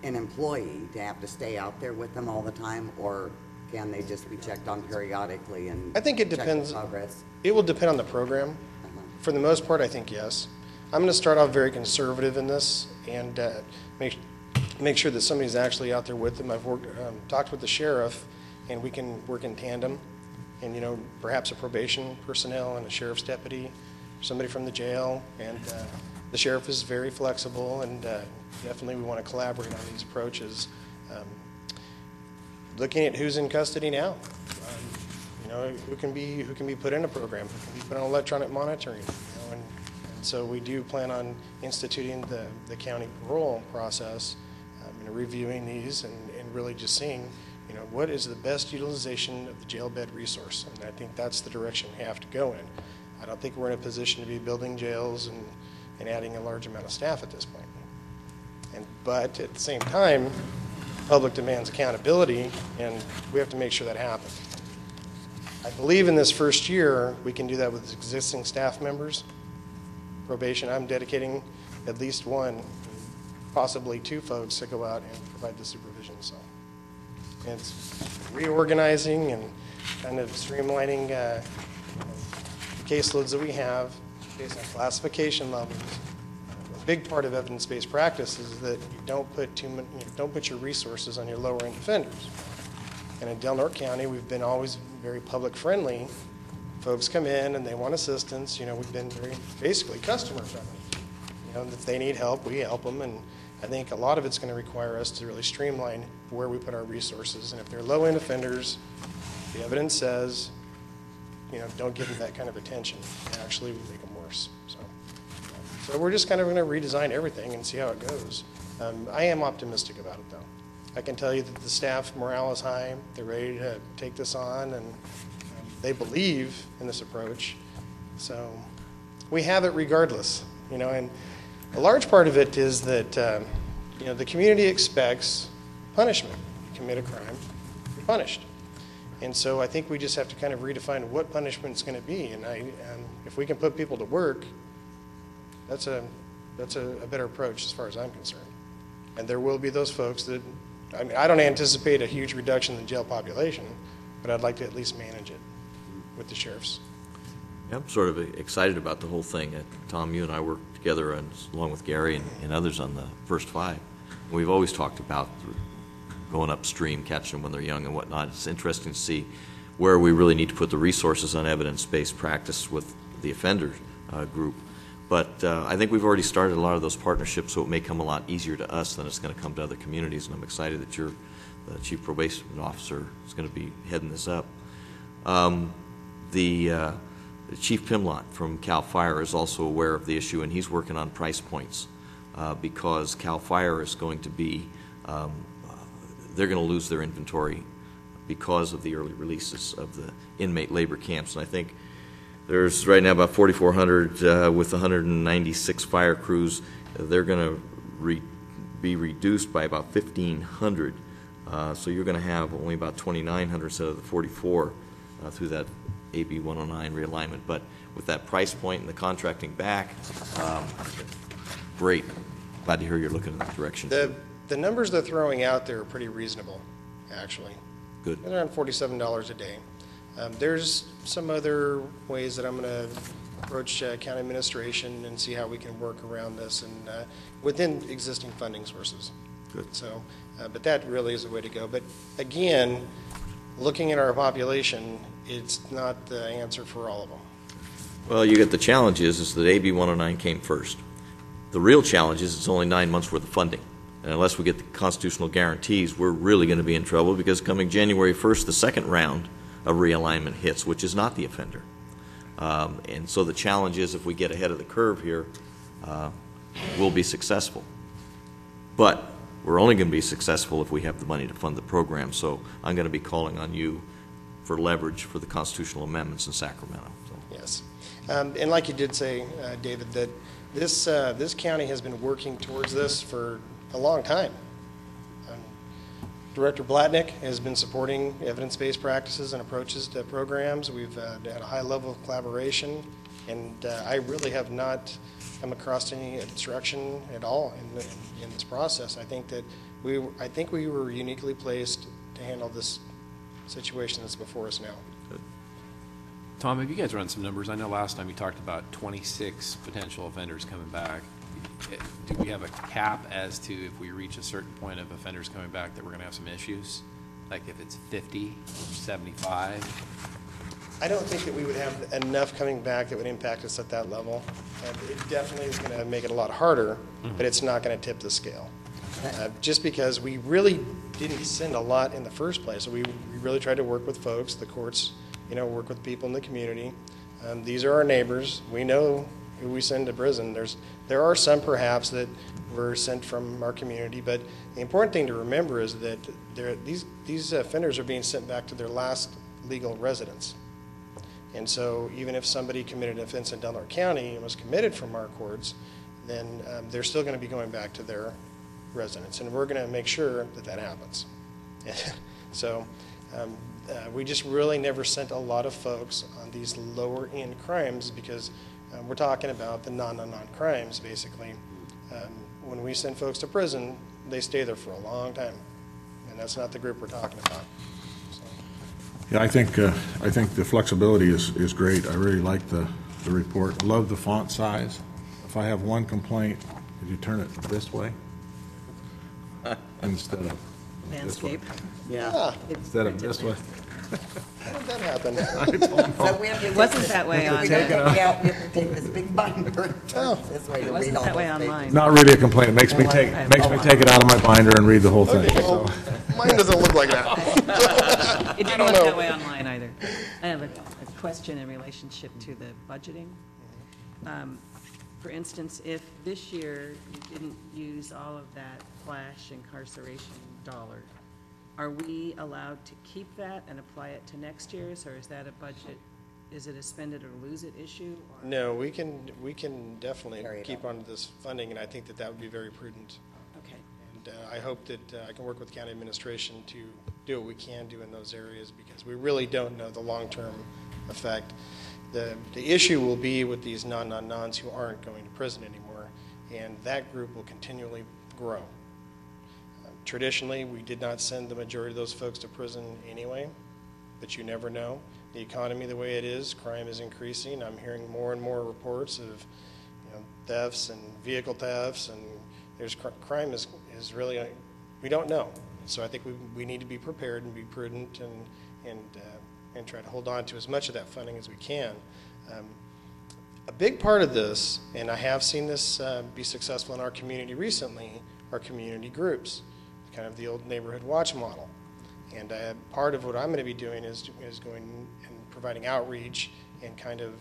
an employee to have to stay out there with them all the time, or can they just be checked on periodically and I think it check the depends. progress? It will depend on the program. For the most part, I think yes. I'm going to start off very conservative in this and make sure that somebody's actually out there with them. I've talked with the sheriff, and we can work in tandem. And perhaps a probation personnel and a sheriff's deputy, somebody from the jail, and the sheriff is very flexible, and definitely we want to collaborate on these approaches. Looking at who's in custody now, who can be put in a program, who can be put on electronic monitoring, and so we do plan on instituting the county parole process, and reviewing these and really just seeing, what is the best utilization of the jail bed resource, and I think that's the direction we have to go in. I don't think we're in a position to be building jails and adding a large amount of staff at this point. But at the same time, public demands accountability, and we have to make sure that happens. I believe in this first year, we can do that with existing staff members. Probation, I'm dedicating at least one, possibly 2 folks to go out and provide the supervision. So it's reorganizing and kind of streamlining the caseloads that we have based on classification levels. A big part of evidence-based practice is that you don't put your resources on your lower-end offenders. And in Del Norte County, we've been always very public-friendly. Folks come in and they want assistance. We've been very basically customer-friendly. If they need help, we help them. And I think a lot of it's going to require us to really streamline where we put our resources. And if they're low-end offenders, the evidence says, don't give them that kind of attention. Actually, we make them worse. So we're just kind of going to redesign everything and see how it goes. I am optimistic about it, though. I can tell you that the staff morale is high. They're ready to take this on, and they believe in this approach. So we have it regardless, and a large part of it is that, the community expects punishment. You commit a crime, you're punished. And so I think we just have to kind of redefine what punishment is going to be. And if we can put people to work, that's a That's a better approach as far as I'm concerned. And there will be those folks that, I mean, I don't anticipate a huge reduction in the jail population, but I'd like to at least manage it with the sheriffs. Yeah, I'm sort of excited about the whole thing. Tom, you and I worked together, along with Gary and others, on the first 5. We've always talked about going upstream, catching them when they're young and whatnot. It's interesting to see where we really need to put the resources on evidence-based practice with the offender group. But I think we've already started a lot of those partnerships, so it may come a lot easier to us than it's going to come to other communities, and I'm excited that the Chief Probation Officer is going to be heading this up. The Chief Pimlott from CAL FIRE is also aware of the issue, and he's working on price points because CAL FIRE is going to be, they're going to lose their inventory because of the early releases of the inmate labor camps. And I think there's right now about 4,400 with 196 fire crews. They're going to be reduced by about 1,500. So you're going to have only about 2,900 instead of the 44 through that AB 109 realignment. But with that price point and the contracting back, great. Glad to hear you're looking in that direction. The numbers they're throwing out there are pretty reasonable, actually. Good. They're around $47 a day. There's some other ways that I'm going to approach county administration and see how we can work around this and within existing funding sources. Good. So, but that really is the way to go. But again, looking at our population, it's not the answer for all of them. Well, you get the challenge is that AB 109 came first. The real challenge is it's only 9 months worth of funding. And unless we get the constitutional guarantees, we're really going to be in trouble because coming January 1st, the second round of realignment hits, which is not the offender. And so the challenge is if we get ahead of the curve here, we'll be successful. But we're only going to be successful if we have the money to fund the program. So I'm going to be calling on you for leverage for the constitutional amendments in Sacramento. So. Yes. And like you did say, David, that this county has been working towards this for a long time. Director Blatnick has been supporting evidence-based practices and approaches to programs. We've had a high level of collaboration, and I really have not come across any obstruction at all in this process. I think that we were uniquely placed to handle this situation that's before us now. Tom, have you guys run some numbers? I know last time you talked about 26 potential offenders coming back. Do we have a cap as to if we reach a certain point of offenders coming back that we're going to have some issues? Like if it's 50 or 75? I don't think that we would have enough coming back that would impact us at that level. It definitely is going to make it a lot harder, but it's not going to tip the scale. Just because we really didn't send a lot in the first place. So we really tried to work with folks, the courts, work with people in the community. These are our neighbors. We know who we send to prison. There are some perhaps that were sent from our community, but the important thing to remember is that these offenders are being sent back to their last legal residence. And so even if somebody committed an offense in Delaware County and was committed from our courts, then they're still going to be going back to their residence, and we're going to make sure that that happens. So we just really never sent a lot of folks on these lower end crimes because we're talking about the non crimes, basically. When we send folks to prison, they stay there for a long time, and that's not the group we're talking about. So. Yeah, I think the flexibility is great. I really like the report. Love the font size. If I have one complaint, could you turn it this way instead of this way? Landscape. Yeah. Instead of this way. How did that happen? So we have to It wasn't that way on we the, have to take this big binder and turn it this way to it read wasn't all that way those pages. online. Not really a complaint. It makes me take it out of my binder and read the whole thing. Okay, well, mine doesn't look like that. It didn't look that way online either. I have a question in relationship to the budgeting. For instance, if this year you didn't use all of that flash incarceration dollar, are we allowed to keep that and apply it to next year's, or is that a budget, is it a spend it or lose it issue? Or? No, we can definitely Carry it keep on. on to this funding, and I think that would be very prudent. Okay. And I hope that I can work with county administration to do what we can do in those areas because we really don't know the long-term effect. The issue will be with these non-nons who aren't going to prison anymore. and that group will continually grow. Traditionally, we did not send the majority of those folks to prison anyway, but you never know. The economy the way it is, crime is increasing. I'm hearing more and more reports of thefts and vehicle thefts, and crime is really, we don't know. So I think we need to be prepared and be prudent and try to hold on to as much of that funding as we can. A big part of this, and I have seen this be successful in our community recently, are community groups, kind of the old neighborhood watch model. And part of what I'm going to be doing is going and providing outreach and kind of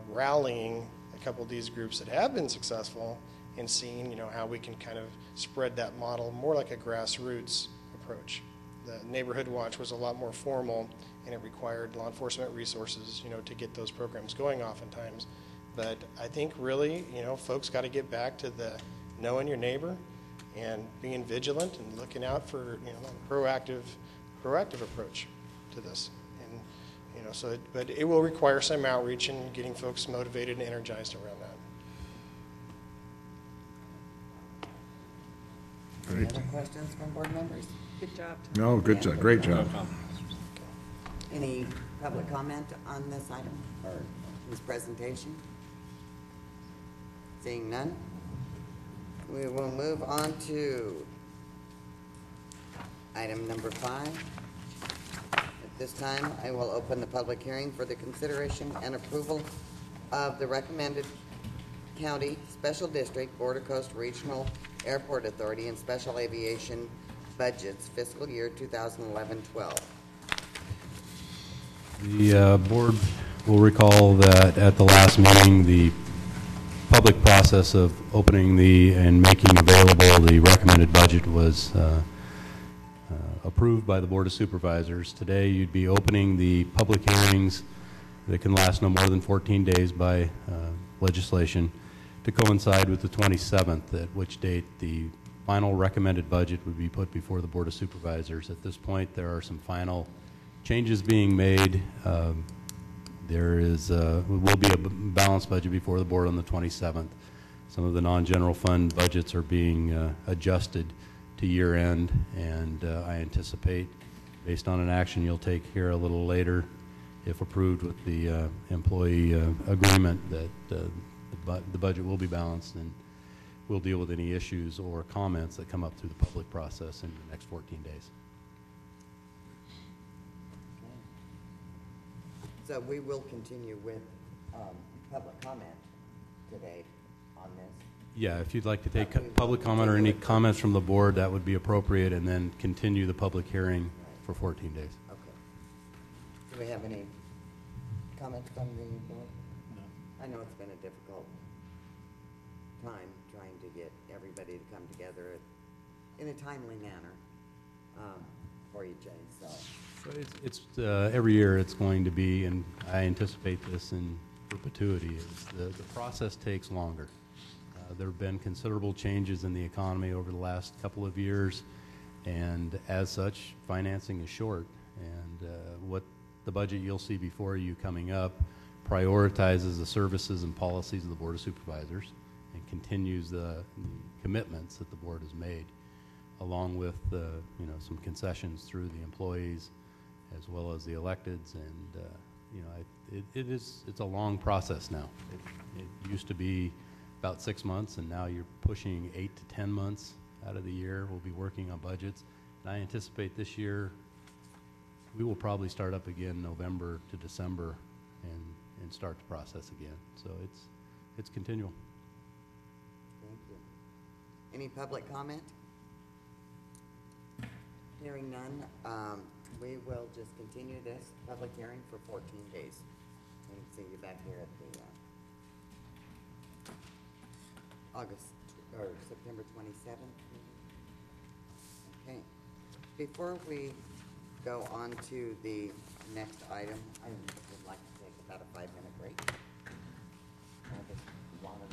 rallying a couple of these groups that have been successful and seeing how we can kind of spread that model more like a grassroots approach. The neighborhood watch was a lot more formal, and it required law enforcement resources to get those programs going oftentimes. But I think really folks got to get back to the knowing your neighbor and being vigilant and looking out for a proactive approach to this. And but it will require some outreach and getting folks motivated and energized around that. Any other questions from board members? Good job. No, good job, great job. Any public comment on this item or this presentation? Seeing none, we will move on to item number 5. At this time, I will open the public hearing for the consideration and approval of the recommended county, special district, Border Coast Regional Airport Authority, and special aviation budgets fiscal year 2011-12. The board will recall that at the last meeting, the public process of opening and making available the recommended budget was approved by the Board of Supervisors. Today, you'd be opening the public hearings that can last no more than 14 days by legislation to coincide with the 27th, at which date the final recommended budget would be put before the Board of Supervisors. At this point, there are some final changes being made. There will be a balanced budget before the board on the 27th. Some of the non-general fund budgets are being adjusted to year end, and I anticipate, based on an action you'll take here a little later, if approved with the employee agreement, that the budget will be balanced, and we'll deal with any issues or comments that come up through the public process in the next 14 days. So we will continue with public comment today on this. Yeah, if you'd like to take public comment or any comments from the board, that would be appropriate, and then continue the public hearing for 14 days. Okay. Do we have any comments from the board? No. I know it's been a difficult time trying to get everybody to come together in a timely manner for you, Jay. So it's every year it's going to be, and I anticipate this in perpetuity, is the process takes longer. There have been considerable changes in the economy over the last couple of years, and as such, financing is short. And what the budget you'll see before you coming up prioritizes the services and policies of the Board of Supervisors and continues the commitments that the board has made, along with some concessions through the employees as well as the electeds. And it's a long process now. It used to be about 6 months, and now you're pushing 8 to 10 months out of the year. We'll be working on budgets, and I anticipate this year we will probably start up again November to December and start the process again. So it's continual. thank you. Any public comment? Hearing none, we will just continue this public hearing for 14 days. And see you back here at the September 27th. Okay. Before we go on to the next item, I would like to take about a 5-minute break. I just wanted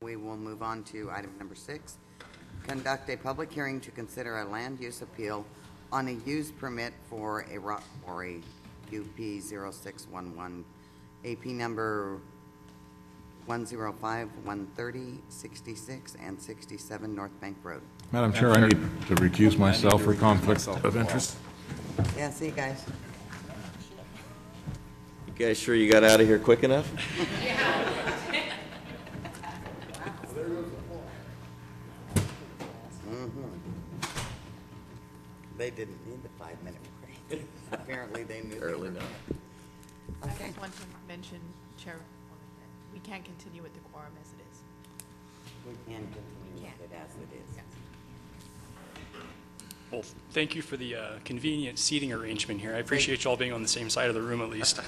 we will move on to item number 6. Conduct a public hearing to consider a land use appeal on a use permit for a rock quarry, UP 0611, AP number 105, 130, 66, and 67 North Bank Road. Madam Chair, I need to recuse myself for conflict of interest. Yeah, see you guys. You guys sure you got out of here quick enough? They didn't need the 5-minute break. Apparently, they knew. Apparently not. I Okay. just want to mention, Chairwoman, that we can't continue with the quorum as it is. We can continue with it as it is. Well, thank you for the convenient seating arrangement here. I appreciate you all being on the same side of the room at least.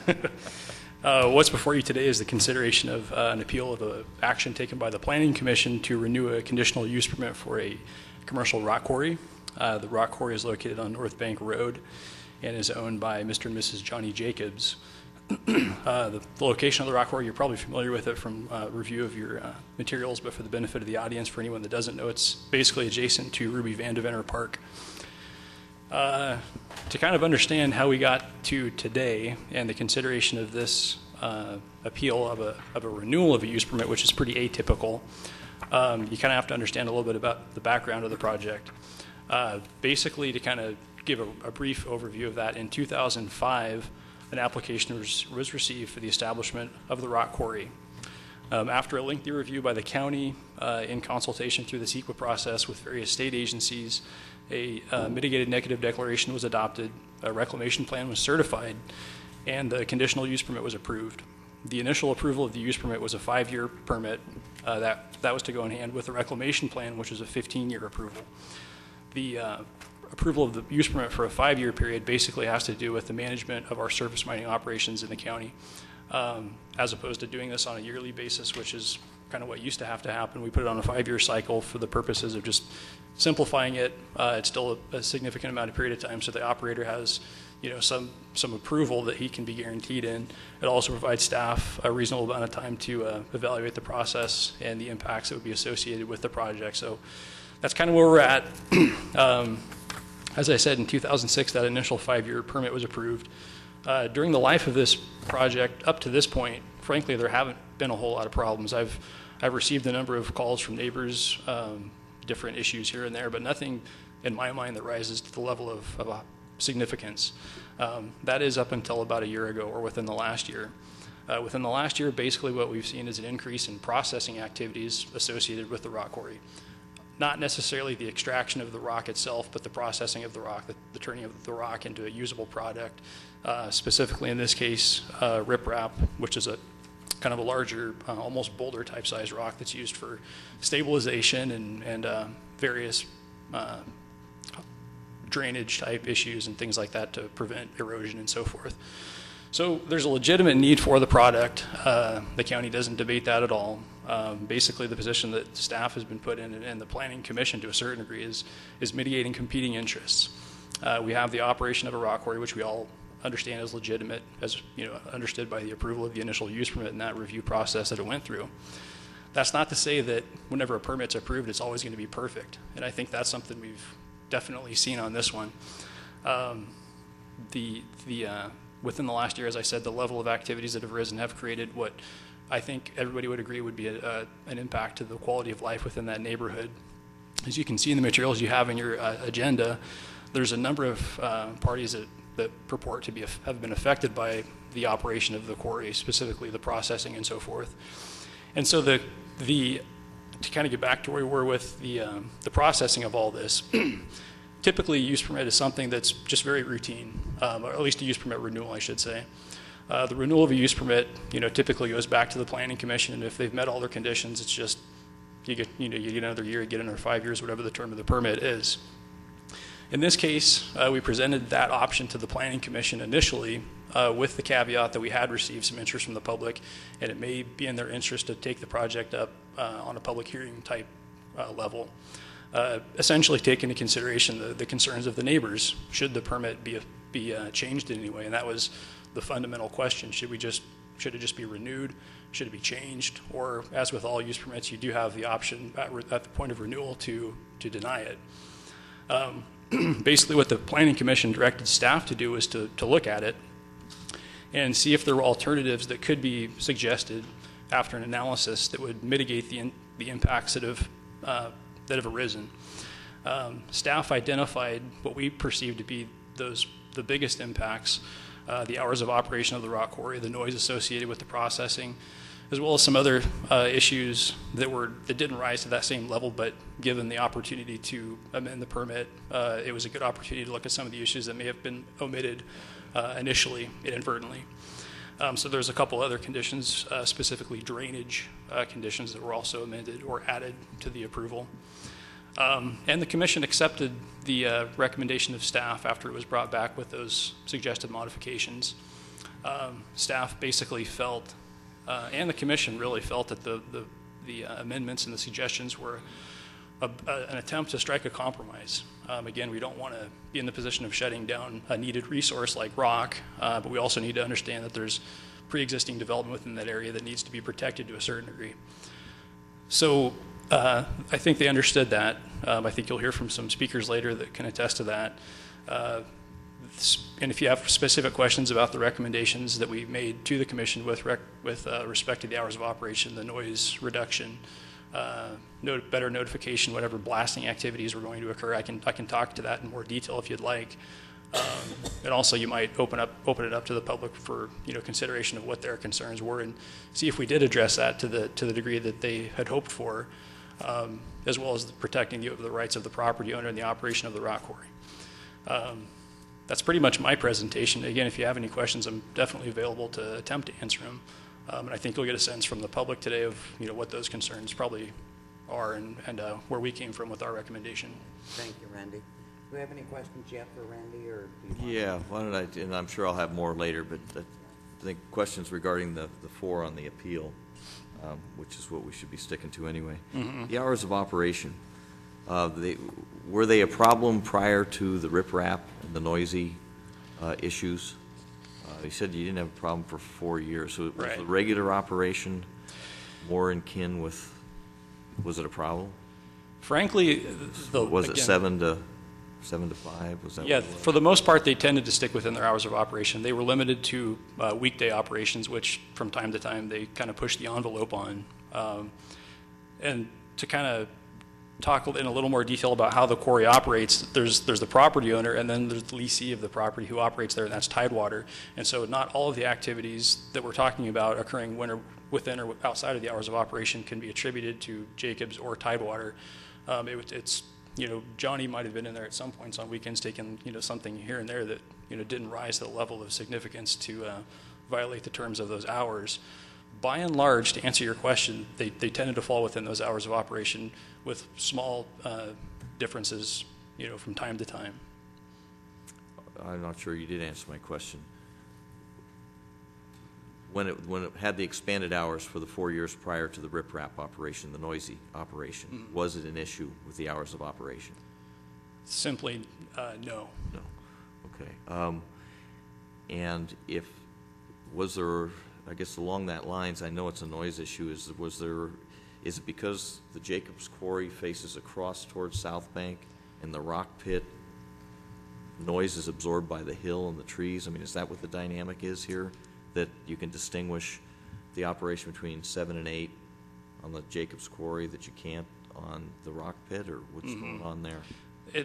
What's before you today is the consideration of an appeal of an action taken by the Planning Commission to renew a conditional use permit for a commercial rock quarry. The rock quarry is located on North Bank Road and is owned by Mr. and Mrs. Johnny Jacobs. The location of the rock quarry, you're probably familiar with it from review of your materials, but for the benefit of the audience, for anyone that doesn't know, it's basically adjacent to Ruby Van Deventer Park. To kind of understand how we got to today and the consideration of this appeal of a renewal of a use permit, which is pretty atypical, you kind of have to understand a little bit about the background of the project. Basically, to kind of give a brief overview of that, in 2005, an application was received for the establishment of the rock quarry. After a lengthy review by the county in consultation through the CEQA process with various state agencies, a mitigated negative declaration was adopted, a reclamation plan was certified, and the conditional use permit was approved. The initial approval of the use permit was a 5-year permit. That was to go in hand with the reclamation plan, which was a 15-year approval. The approval of the use permit for a 5-year period basically has to do with the management of our surface mining operations in the county, as opposed to doing this on a yearly basis, which is kind of what used to happen. We put it on a 5-year cycle for the purposes of just simplifying it. It's still a significant amount of period of time, so the operator has, some approval that he can be guaranteed in. It also provides staff a reasonable amount of time to evaluate the process and the impacts that would be associated with the project. So that's kind of where we're at. As I said, in 2006, that initial 5-year permit was approved. During the life of this project, up to this point, frankly, there haven't been a whole lot of problems. I've received a number of calls from neighbors, different issues here and there, but nothing in my mind that rises to the level of significance. That is up until about a year ago, or within the last year. Within the last year, basically what we've seen is an increase in processing activities associated with the rock quarry. Not necessarily the extraction of the rock itself, but the processing of the rock, the turning of the rock into a usable product. Specifically in this case, riprap, which is a kind of a larger, almost boulder type size rock that's used for stabilization and various drainage type issues and things like that to prevent erosion and so forth. So there's a legitimate need for the product. The county doesn't debate that at all. Basically, the position that staff has been put in and the Planning Commission to a certain degree is mitigating competing interests. We have the operation of a rock quarry, which we all understand is legitimate, as understood by the approval of the initial use permit and that review process that it went through. That's not to say that whenever a permit's approved, it's always going to be perfect, and I think that's something we've definitely seen on this one. Within the last year, as I said, the level of activities that have risen have created what I think everybody would agree would be an impact to the quality of life within that neighborhood. As you can see in the materials you have in your agenda, there's a number of parties that purport to have been affected by the operation of the quarry, specifically the processing and so forth. And so to kind of get back to where we were with the processing of all this, typically, a use permit is something that's just very routine, or at least a use permit renewal, I should say. The renewal of a use permit, typically goes back to the Planning Commission, and if they've met all their conditions, it's just you get another year, you get another 5 years, whatever the term of the permit is. In this case, we presented that option to the Planning Commission initially, with the caveat that we had received some interest from the public, and it may be in their interest to take the project up on a public hearing type level. Essentially take into consideration the concerns of the neighbors, should the permit be changed in any way, and that was the fundamental question. Should it just be renewed? should it be changed? Or, as with all use permits, you do have the option at the point of renewal to deny it. Basically, what the Planning Commission directed staff to do was to look at it and see if there were alternatives that could be suggested after an analysis that would mitigate the impacts that have arisen. Staff identified what we perceived to be the biggest impacts, the hours of operation of the rock quarry, the noise associated with the processing, as well as some other issues that didn't rise to that same level, but given the opportunity to amend the permit, it was a good opportunity to look at some of the issues that may have been omitted initially, inadvertently. So there's a couple other conditions, specifically drainage conditions, that were also amended or added to the approval. And the commission accepted the recommendation of staff after it was brought back with those suggested modifications. Staff basically felt, and the commission really felt, that the amendments and the suggestions were an attempt to strike a compromise. Again, we don't want to be in the position of shutting down a needed resource like rock, but we also need to understand that there's pre-existing development within that area that needs to be protected to a certain degree. So I think they understood that. I think you'll hear from some speakers later that can attest to that. And if you have specific questions about the recommendations that we made to the commission with respect to the hours of operation, the noise reduction, better notification, whatever blasting activities were going to occur, I can talk to that in more detail if you'd like. And also, you might open it up to the public for consideration of what their concerns were, and see if we did address that to the degree that they had hoped for, as well as protecting the rights of the property owner and the operation of the rock quarry. That's pretty much my presentation. Again, if you have any questions, I'm definitely available to attempt to answer them. And I think you'll get a sense from the public today of what those concerns probably are and where we came from with our recommendation. Thank you, Randy. Do we have any questions yet for Randy, or do you want Yeah, why don't I, and I'm sure I'll have more later, but I think questions regarding the 4 on the appeal, which is what we should be sticking to anyway. Mm-hmm. The hours of operation, were they a problem prior to the riprap and the noisy issues? You said you didn't have a problem for 4 years, so was Right. the regular operation more in kin with, was it a problem? Frankly, Was it again, 7 to 5? Was that Yeah, what it was? for the most part, they tended to stick within their hours of operation. They were limited to weekday operations, which from time to time they kind of pushed the envelope on. And to kind of talk in a little more detail about how the quarry operates, there's the property owner, and then there's the leasee of the property who operates there, and that's Tidewater. And so not all of the activities that we're talking about occurring within or outside of the hours of operation can be attributed to Jacobs or Tidewater. It's Johnny might have been in there at some points on weekends taking something here and there that didn't rise to the level of significance to violate the terms of those hours. By and large, to answer your question, they tended to fall within those hours of operation with small differences, from time to time. I'm not sure you did answer my question. When it had the expanded hours for the 4 years prior to the riprap operation, the noisy operation, Mm-hmm. was it an issue with the hours of operation? Simply, no. No. Okay. And was there, I guess along that lines, I know it's a noise issue, is it because the Jacobs Quarry faces across towards South Bank and the rock pit, noise is absorbed by the hill and the trees? I mean, is that what the dynamic is here? That you can distinguish the operation between 7 and 8 on the Jacobs Quarry that you can't on the rock pit, or what's going on there?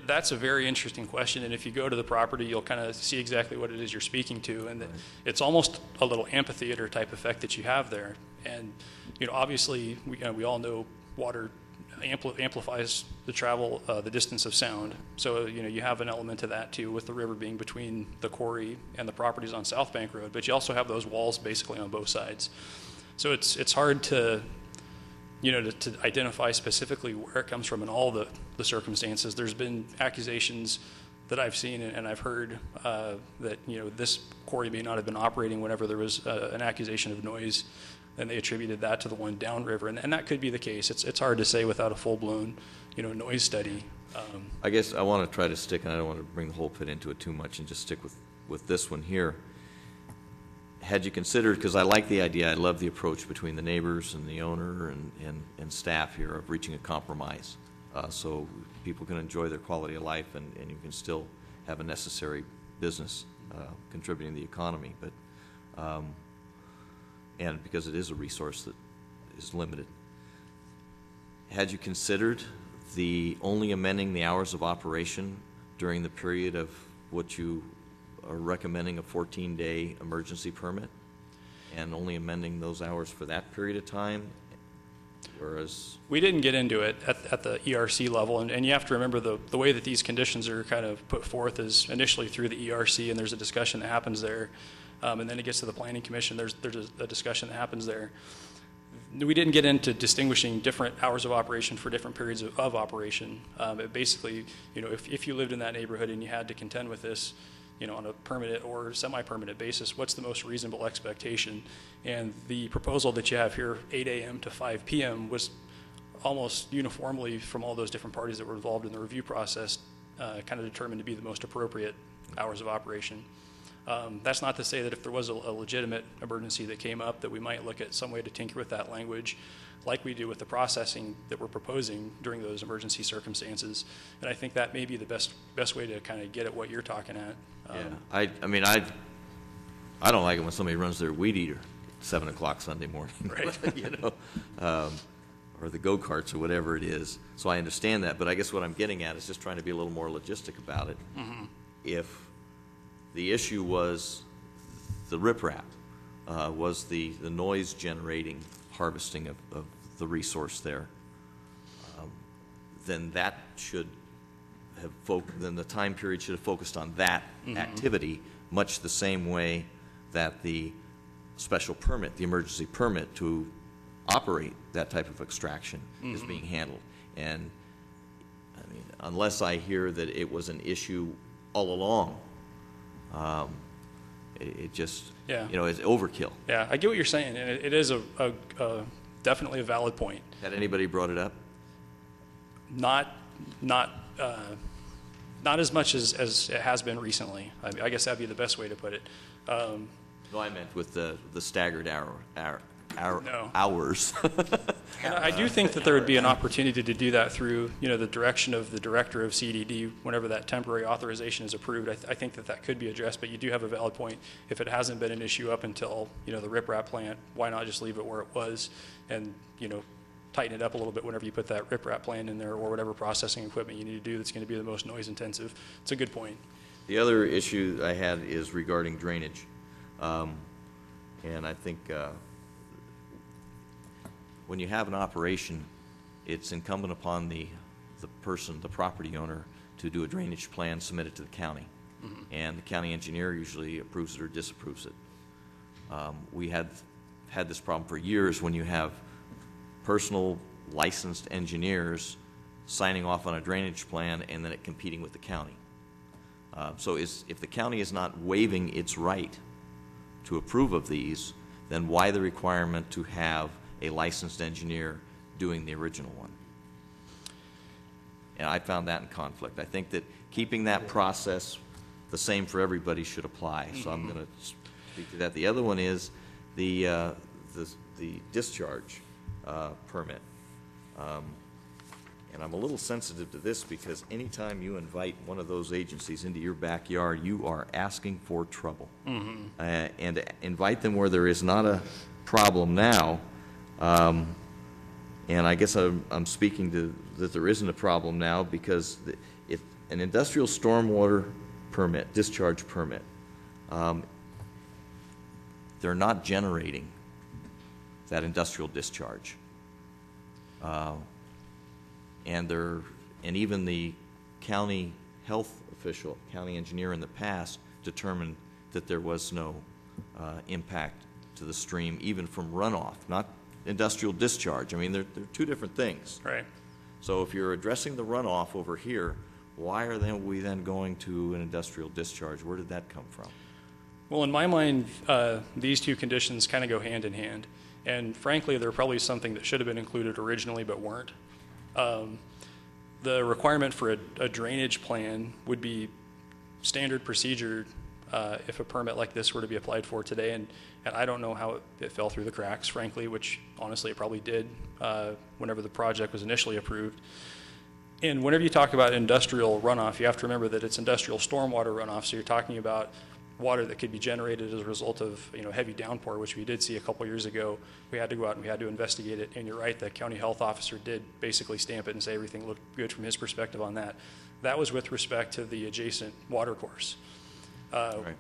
That's a very interesting question, and if you go to the property, you'll kind of see exactly what it is you're speaking to, and it's almost a little amphitheater type effect that you have there. And obviously, we all know water amplifies the travel, the distance of sound. So you have an element to that too, with the river being between the quarry and the properties on South Bank Road. But you also have those walls basically on both sides. So it's hard to to identify specifically where it comes from in all the circumstances. There's been accusations that I've seen and I've heard that this quarry may not have been operating whenever there was an accusation of noise, and they attributed that to the one downriver, and that could be the case. It's hard to say without a full-blown noise study. I guess I want to try to stick, and I don't want to bring the whole pit into it too much, and just stick with this one here. had you considered, because I like the idea, I love the approach between the neighbors and the owner and staff here of reaching a compromise, so people can enjoy their quality of life and you can still have a necessary business contributing to the economy, but and because it is a resource that is limited. Had you considered the only amending the hours of operation during the period of what you are recommending, a 14-day emergency permit, and only amending those hours for that period of time, whereas... We didn't get into it at the ERC level, and you have to remember the way that these conditions are kind of put forth is initially through the ERC, and there's a discussion that happens there, and then it gets to the Planning Commission, there's a discussion that happens there. We didn't get into distinguishing different hours of operation for different periods of operation. It basically, if you lived in that neighborhood and you had to contend with this, on a permanent or semi-permanent basis, what's the most reasonable expectation? And the proposal that you have here, 8 a.m. to 5 p.m., was almost uniformly from all those different parties that were involved in the review process, kind of determined to be the most appropriate hours of operation. That's not to say that if there was a legitimate emergency that came up that we might look at some way to tinker with that language like we do with the processing that we're proposing during those emergency circumstances. And I think that may be the best way to kind of get at what you're talking at. I mean, I don't like it when somebody runs their weed eater at 7 o'clock Sunday morning. Right. Or the go-karts or whatever it is. So I understand that, but I guess what I'm getting at is just trying to be a little more logistic about it. Mm-hmm. If the issue was the riprap, was the noise generating harvesting of the resource there, then that should have then the time period should have focused on that activity, much the same way that the special permit, the emergency permit to operate that type of extraction is being handled. And I mean, unless I hear that it was an issue all along, it just, it's overkill. Yeah, I get what you're saying, and it is definitely a valid point. Had anybody brought it up? Not as much as it has been recently. I guess that'd be the best way to put it. No, I meant with the staggered No. hours. And I do think that there would be an opportunity to do that through, the direction of the director of CDD whenever that temporary authorization is approved. I think that could be addressed, but you do have a valid point. If it hasn't been an issue up until, the riprap plant, why not just leave it where it was and, tighten it up a little bit whenever you put that riprap plant in there or whatever processing equipment you need to do that's going to be the most noise intensive. It's a good point. The other issue I had is regarding drainage. And I think when you have an operation, it's incumbent upon the property owner, to do a drainage plan, submit it to the county. Mm-hmm. And the county engineer usually approves it or disapproves it. We had this problem for years when you have personal licensed engineers signing off on a drainage plan and then it competing with the county. So if the county is not waiving its right to approve of these, then why the requirement to have a licensed engineer doing the original one? And I found that in conflict. I think that keeping that process the same for everybody should apply. So I'm going to speak to that. The other one is the discharge permit. And I'm a little sensitive to this because anytime you invite one of those agencies into your backyard, you are asking for trouble. And invite them where there is not a problem now. And I guess I'm speaking to that there isn't a problem now because if an industrial stormwater permit, discharge permit, they're not generating that industrial discharge. And even the county health official, county engineer in the past determined that there was no impact to the stream, even from runoff, not industrial discharge. I mean, they're two different things. Right. So if you're addressing the runoff over here, why are we then going to an industrial discharge? Where did that come from? Well, in my mind, these two conditions kind of go hand in hand. And frankly, they're probably something that should have been included originally but weren't. The requirement for a drainage plan would be standard procedure if a permit like this were to be applied for today, and I don't know how it fell through the cracks, frankly, which honestly it probably did whenever the project was initially approved. And whenever you talk about industrial runoff, you have to remember that it's industrial stormwater runoff, so you're talking about water that could be generated as a result of heavy downpour, which we did see a couple years ago. We had to go out and we had to investigate it, and you're right, the county health officer did basically stamp it and say everything looked good from his perspective on that. That was with respect to the adjacent water course. Right.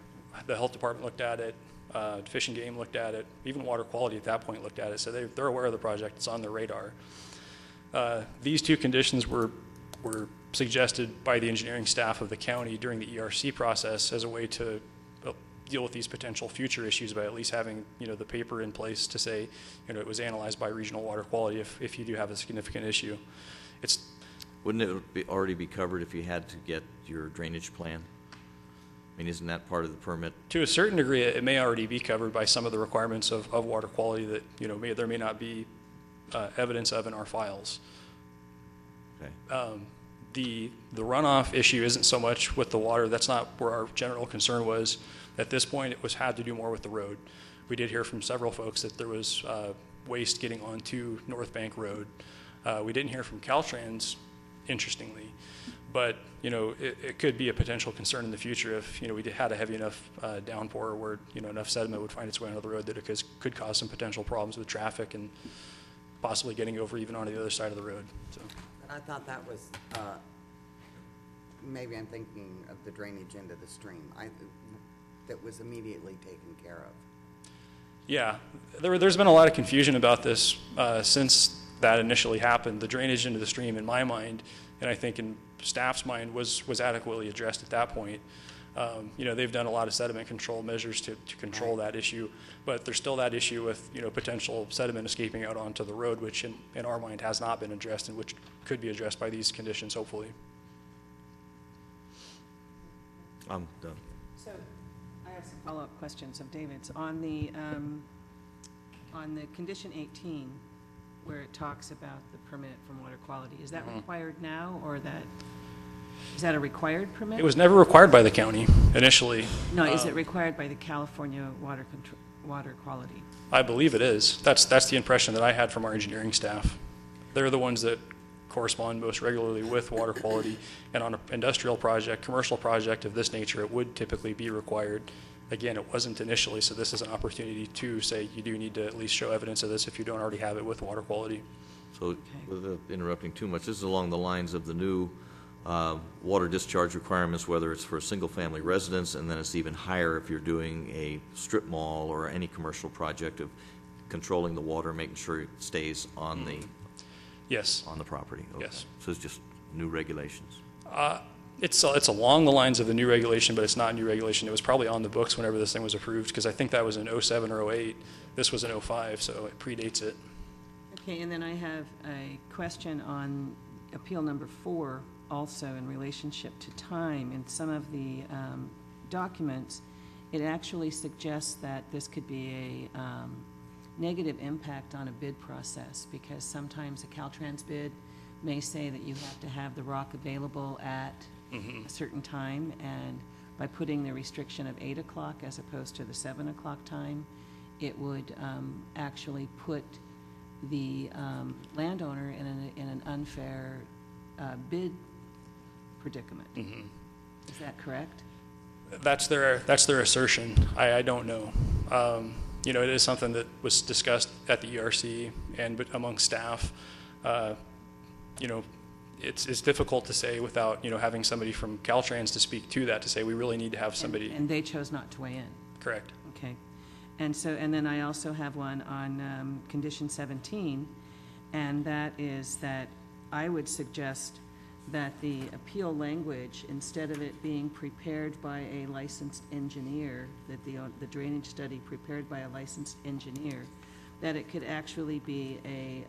The health department looked at it, Fish and Game looked at it, even water quality at that point looked at it, so they're aware of the project, it's on their radar. These two conditions were suggested by the engineering staff of the county during the ERC process as a way to deal with these potential future issues by at least having the paper in place to say it was analyzed by regional water quality if you do have a significant issue. Wouldn't it already be covered if you had to get your drainage plan? I mean, isn't that part of the permit? To a certain degree, it may already be covered by some of the requirements of water quality that there may not be evidence of in our files. Okay. The runoff issue isn't so much with the water. That's not where our general concern was. At this point, it had to do more with the road. We did hear from several folks that there was waste getting onto North Bank Road. We didn't hear from Caltrans, interestingly, but it could be a potential concern in the future if we had a heavy enough downpour where enough sediment would find its way onto the road that it could cause some potential problems with traffic and possibly getting over even onto the other side of the road. So. But I thought that was, maybe I'm thinking of the drainage into the stream. That was immediately taken care of. Yeah, there's been a lot of confusion about this since that initially happened. The drainage into the stream, in my mind, and I think in staff's mind, was adequately addressed at that point. They've done a lot of sediment control measures to control that issue, but there's still that issue with potential sediment escaping out onto the road, which in our mind has not been addressed and which could be addressed by these conditions, hopefully. I'm done. So I have some follow-up questions of David's. On the condition 18, where it talks about the permit from water quality, is that required now, or is that a required permit? It was never required by the county initially. No, is it required by the California water quality? I believe it is. That's the impression that I had from our engineering staff. They're the ones that correspond most regularly with water quality, and on an industrial project, commercial project of this nature, it would typically be required. Again, it wasn't initially, so this is an opportunity to say you do need to at least show evidence of this if you don't already have it with water quality. So, without interrupting too much, this is along the lines of the new water discharge requirements, whether it's for a single-family residence, and then it's even higher if you're doing a strip mall or any commercial project of controlling the water, making sure it stays on the property. Okay. Yes. So it's just new regulations. It's along the lines of the new regulation, but it's not new regulation. It was probably on the books whenever this thing was approved, because I think that was in 07 or 08. This was in 05, so it predates it. Okay, and then I have a question on appeal number 4, also in relationship to time. In some of the documents, it actually suggests that this could be a negative impact on a bid process, because sometimes a Caltrans bid may say that you have to have the rock available at a certain time, and by putting the restriction of 8 o'clock as opposed to the 7 o'clock time, it would actually put the landowner in an unfair bid predicament. Is that correct? That's their assertion. I don't know. It is something that was discussed at the ERC and among staff. It's difficult to say without having somebody from Caltrans to speak to that, to say we really need to have somebody. And they chose not to weigh in. Correct. Okay. And then I also have one on condition 17, and that is that I would suggest that the appeal language, instead of it being prepared by a licensed engineer, that the drainage study prepared by a licensed engineer, that it could actually be a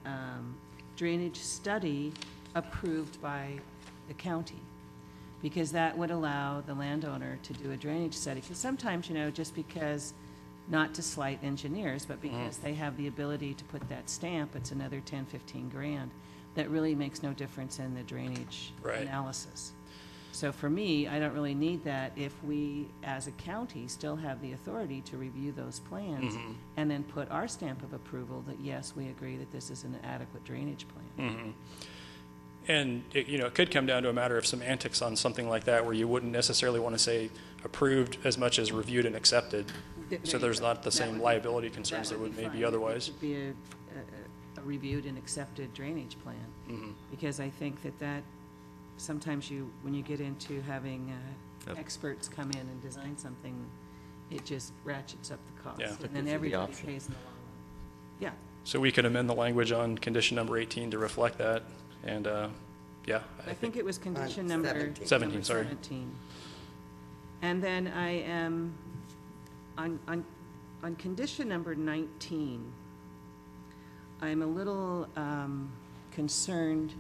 drainage study approved by the county, because that would allow the landowner to do a drainage study. Because sometimes, just because, not to slight engineers, but because they have the ability to put that stamp, it's another 10, 15 grand. That really makes no difference in the drainage analysis. So for me, I don't really need that if we, as a county, still have the authority to review those plans and then put our stamp of approval that, yes, we agree that this is an adequate drainage plan. And it could come down to a matter of semantics on something like that, where you wouldn't necessarily want to say approved as much as reviewed and accepted, so there's not the same liability concerns there would maybe otherwise. It would be a reviewed and accepted drainage plan, because I think that sometimes when you get into having experts come in and design something, it just ratchets up the cost. Yeah. And then everybody pays in the long run. Yeah. So we could amend the language on condition number 18 to reflect that, and yeah. I think it was condition number 17, sorry. 17. And then I am, on condition number 19, I'm a little concerned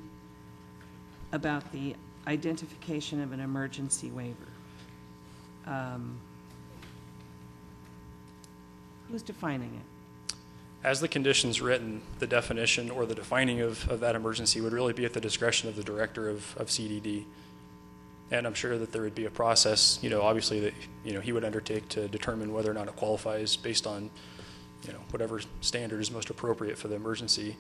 about the identification of an emergency waiver. Who's defining it? As the condition's written, the definition or the defining of that emergency would really be at the discretion of the director of CDD. And I'm sure that there would be a process, obviously that, he would undertake to determine whether or not it qualifies based on, whatever standard is most appropriate for the emergency.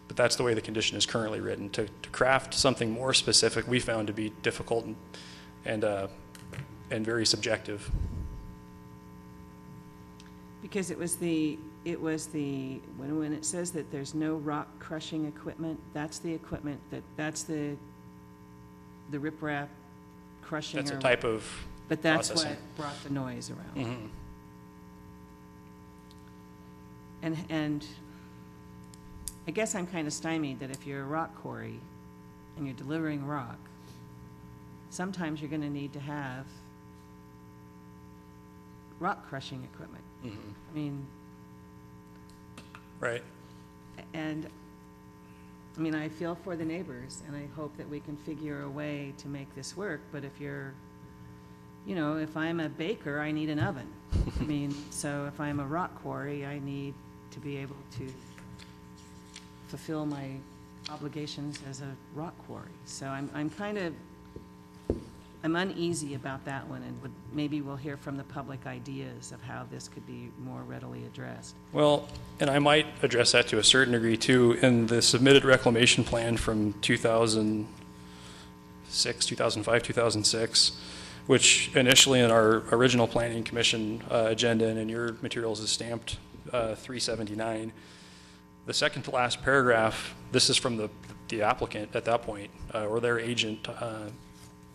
But that's the way the condition is currently written. To craft something more specific, we found to be difficult and very subjective. Because when it says that there's no rock crushing equipment, that's the equipment that's the riprap crushing. That's a type of But that's processing. what brought the noise around. And I guess I'm kind of stymied that if you're a rock quarry and you're delivering rock, sometimes you're going to need to have rock crushing equipment. I mean, Right. and I mean, I feel for the neighbors, and I hope that we can figure a way to make this work. But if you're, if I'm a baker, I need an oven. I mean, so if I'm a rock quarry, I need to be able to fulfill my obligations as a rock quarry. So I'm uneasy about that one, and maybe we'll hear from the public ideas of how this could be more readily addressed. Well, and I might address that to a certain degree too. In the submitted reclamation plan from 2006, 2005, 2006, which initially in our original planning commission agenda and in your materials is stamped 379. The second to last paragraph, this is from the applicant at that point, or their agent,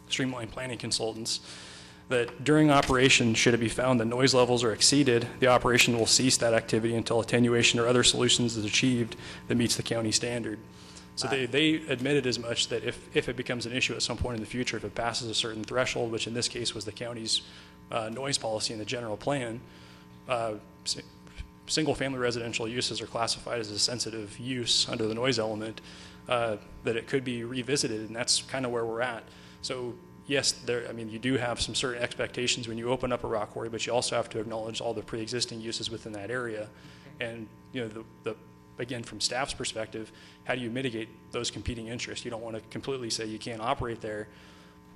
Streamline Planning Consultants, that during operation, should it be found that noise levels are exceeded, the operation will cease that activity until attenuation or other solutions is achieved that meets the county standard. So they admitted as much that if it becomes an issue at some point in the future, if it passes a certain threshold, which in this case was the county's noise policy in the general plan, single-family residential uses are classified as a sensitive use under the noise element, that it could be revisited, and that's kind of where we're at. So yes, you do have some certain expectations when you open up a rock quarry, but you also have to acknowledge all the pre-existing uses within that area. And again, from staff's perspective, how do you mitigate those competing interests? You don't want to completely say you can't operate there.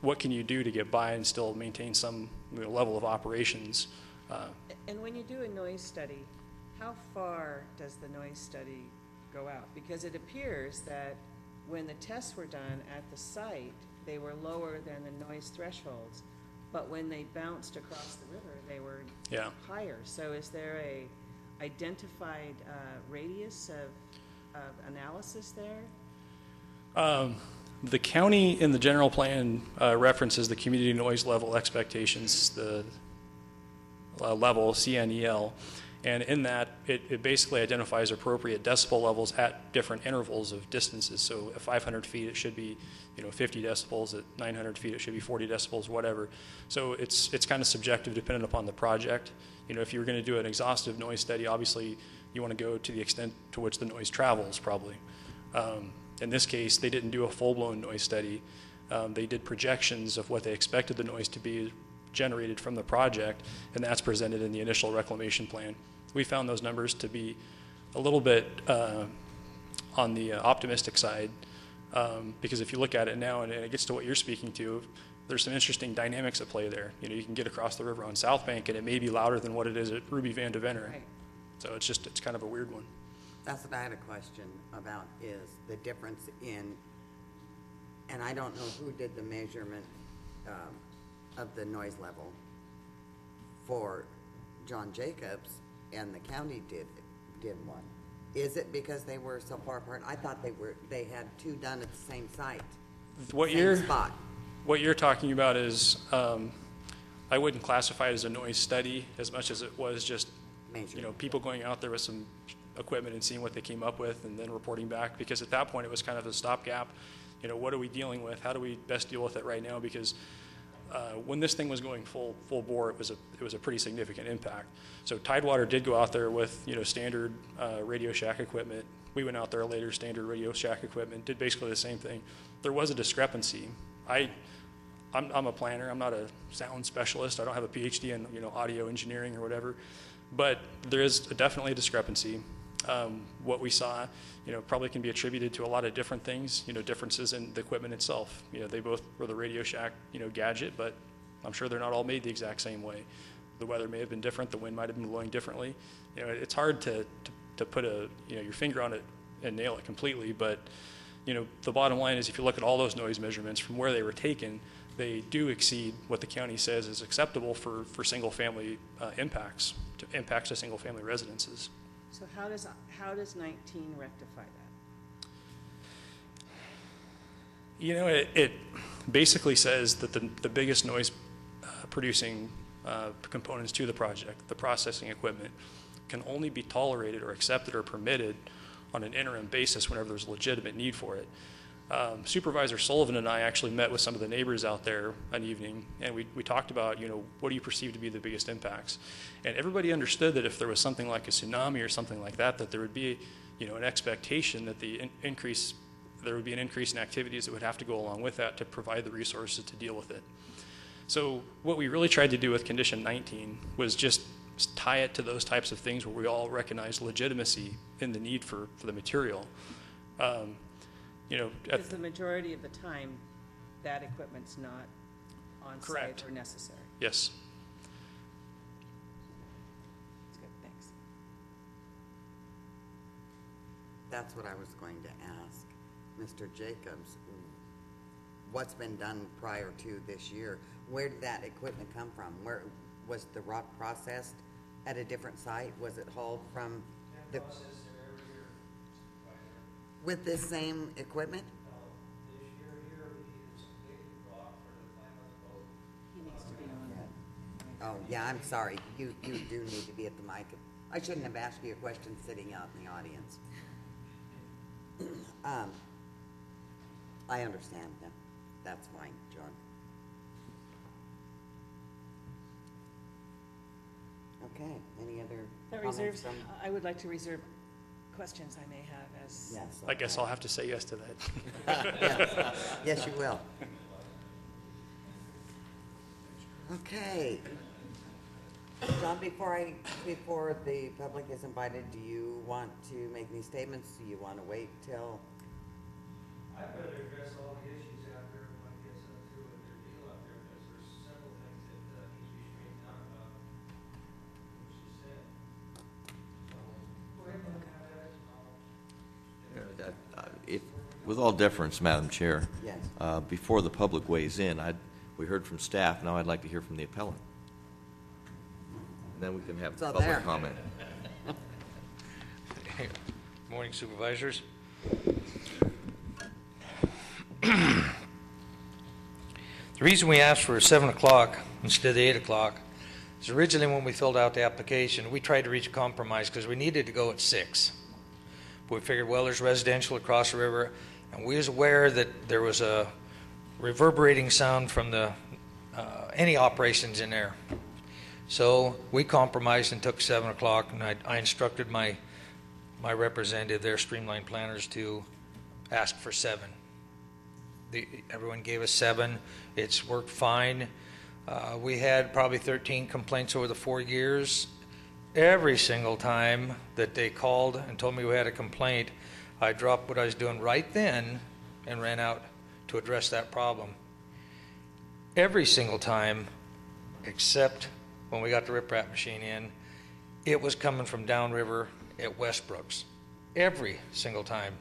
What can you do to get by and still maintain some level of operations? And when you do a noise study, how far does the noise study go out? Because it appears that when the tests were done at the site, they were lower than the noise thresholds, but when they bounced across the river, they were higher. So is there a identified radius of analysis there? The county in the general plan references the community noise level expectations, the level, CNEL, and in that, it basically identifies appropriate decibel levels at different intervals of distances. So at 500 feet, it should be 50 decibels. At 900 feet, it should be 40 decibels, whatever. So it's kind of subjective dependent upon the project. If you were going to do an exhaustive noise study, obviously you want to go to the extent to which the noise travels, probably. In this case, they didn't do a full-blown noise study. They did projections of what they expected the noise to be generated from the project, and that's presented in the initial reclamation plan. We found those numbers to be a little bit on the optimistic side, because if you look at it now, and it gets to what you're speaking to, there's some interesting dynamics at play there. You know, you can get across the river on South Bank and it may be louder than what it is at Ruby Van de Venner. Right. So it's kind of a weird one. That's what I had a question about, is the difference in, and I don't know who did the measurement of the noise level for John Jacobs, and the county did one. Is it because they were so far apart? I thought they had two done at the same site, same spot. What you're talking about is, I wouldn't classify it as a noise study as much as it was just, you know, people going out there with some equipment and seeing what they came up with and then reporting back, because at that point it was kind of a stopgap. You know, what are we dealing with? How do we best deal with it right now? Because when this thing was going full bore, it was a pretty significant impact. So Tidewater did go out there with, you know, standard Radio Shack equipment. We went out there later, standard Radio Shack equipment, did basically the same thing. There was a discrepancy. I'm a planner. I'm not a sound specialist. I don't have a PhD in, you know, audio engineering or whatever, but there is definitely a discrepancy. What we saw, you know, probably can be attributed to a lot of different things, you know, differences in the equipment itself. You know, they both were the Radio Shack, you know, gadget, but I'm sure they're not all made the exact same way. The weather may have been different. The wind might have been blowing differently. You know, it's hard to put your finger on it and nail it completely, but, you know, the bottom line is if you look at all those noise measurements from where they were taken, they do exceed what the county says is acceptable for single-family impacts to single-family residences. So how does 19 rectify that? You know, it basically says that the biggest noise producing components to the project, the processing equipment, can only be tolerated or accepted or permitted on an interim basis whenever there's a legitimate need for it. Supervisor Sullivan and I actually met with some of the neighbors out there an evening, and we talked about, you know, what do you perceive to be the biggest impacts? And everybody understood that if there was something like a tsunami or something like that, that there would be, you know, an expectation that there would be an increase in activities that would have to go along with that to provide the resources to deal with it. So what we really tried to do with Condition 19 was just tie it to those types of things where we all recognize legitimacy in the need for the material. You know, because the majority of the time, that equipment's not on correct. site or necessary. Yes. That's good, thanks. That's what I was going to ask Mr. Jacobs. What's been done prior to this year? Where did that equipment come from? Where was the rock processed at a different site? Was it hauled from the... With this same equipment? He needs to be on that. Oh, yeah, I'm sorry. You do need to be at the mic. I shouldn't have asked you a question sitting out in the audience. I understand that. That's fine, John. Okay, any other That comments reserves, from? I would like to reserve questions I may have as. Yes. I guess I'll have to say yes to that. Yes. Yes, you will. Okay. John, before the public is invited, do you want to make any statements? Do you want to wait till? I'd rather address all the issues after everyone gets through with their deal out there, because there's several things that need to be straightened out about what she said. So, go ahead and have that. With all deference, Madam Chair. Yes. Before the public weighs in, we heard from staff. Now I'd like to hear from the appellant. And then we can have So public there. comment. Morning, Supervisors. The reason we asked for 7 o'clock instead of 8 o'clock is originally when we filled out the application, we tried to reach a compromise because we needed to go at 6. But we figured, well, there's residential across the river, and we was aware that there was a reverberating sound from the any operations in there. So we compromised and took 7 o'clock, and I instructed my representative there, Streamline Planners, to ask for 7. Everyone gave us 7. It's worked fine. We had probably 13 complaints over the 4 years. Every single time that they called and told me we had a complaint, I dropped what I was doing right then and ran out to address that problem. every single time, except when we got the riprap machine in, it was coming from downriver at Westbrooks. Every single time.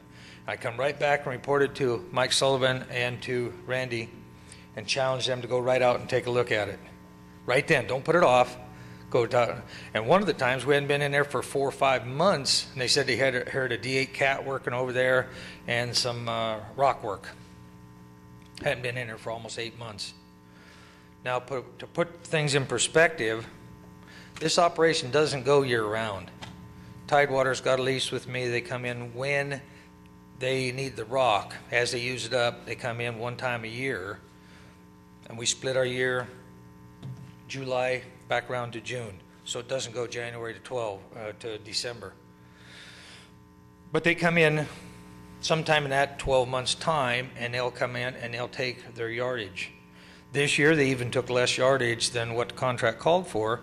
I come right back and reported to Mike Sullivan and to Randy and challenged them to go right out and take a look at it. Right then, don't put it off. Go down. And one of the times we hadn't been in there for 4 or 5 months, and they said they had heard a D8 cat working over there and some rock work. Hadn't been in there for almost 8 months. Now, to put things in perspective, this operation doesn't go year-round. Tidewater's got a lease with me. They come in when they need the rock. As they use it up, they come in one time a year, and we split our year July back around to June. So it doesn't go January to December. But they come in sometime in that 12 months' time, and they'll come in and they'll take their yardage. This year, they even took less yardage than what the contract called for.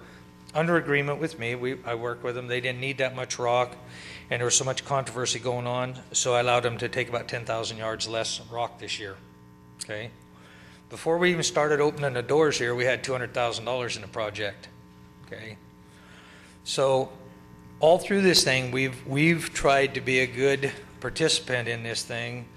Under agreement with me, I worked with them. They didn't need that much rock, and there was so much controversy going on, so I allowed them to take about 10,000 yards less rock this year. Okay? Before we even started opening the doors here, we had $200,000 in the project. Okay? So all through this thing, we've tried to be a good participant in this thing.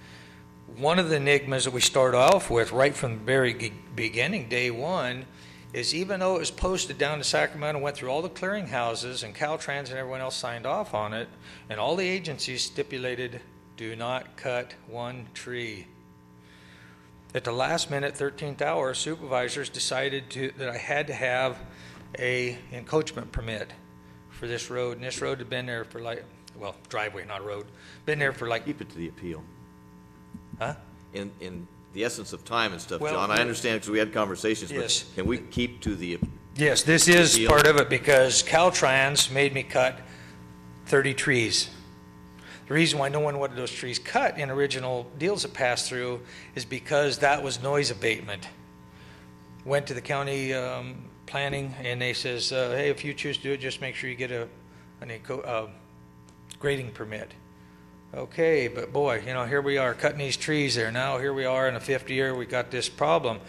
One of the enigmas that we started off with right from the very beginning, day one, is even though it was posted down to Sacramento, went through all the clearinghouses, and Caltrans and everyone else signed off on it, and all the agencies stipulated, do not cut one tree. At the last minute, 13th hour, supervisors decided that I had to have a encroachment permit for this road, and this road had been there for driveway, not road, been there for Keep it to the appeal. Huh? In the essence of time and stuff, Well, John, I understand because we had conversations, yes. but can we keep to the Yes, this is appeal? part of it because Caltrans made me cut 30 trees. The reason why no one wanted those trees cut in original deals that passed through is because that was noise abatement. Went to the county planning, and they says, hey, if you choose to do it, just make sure you get a grading permit. Okay, but boy, here we are cutting these trees there. Now here we are in the 5th year, we got this problem.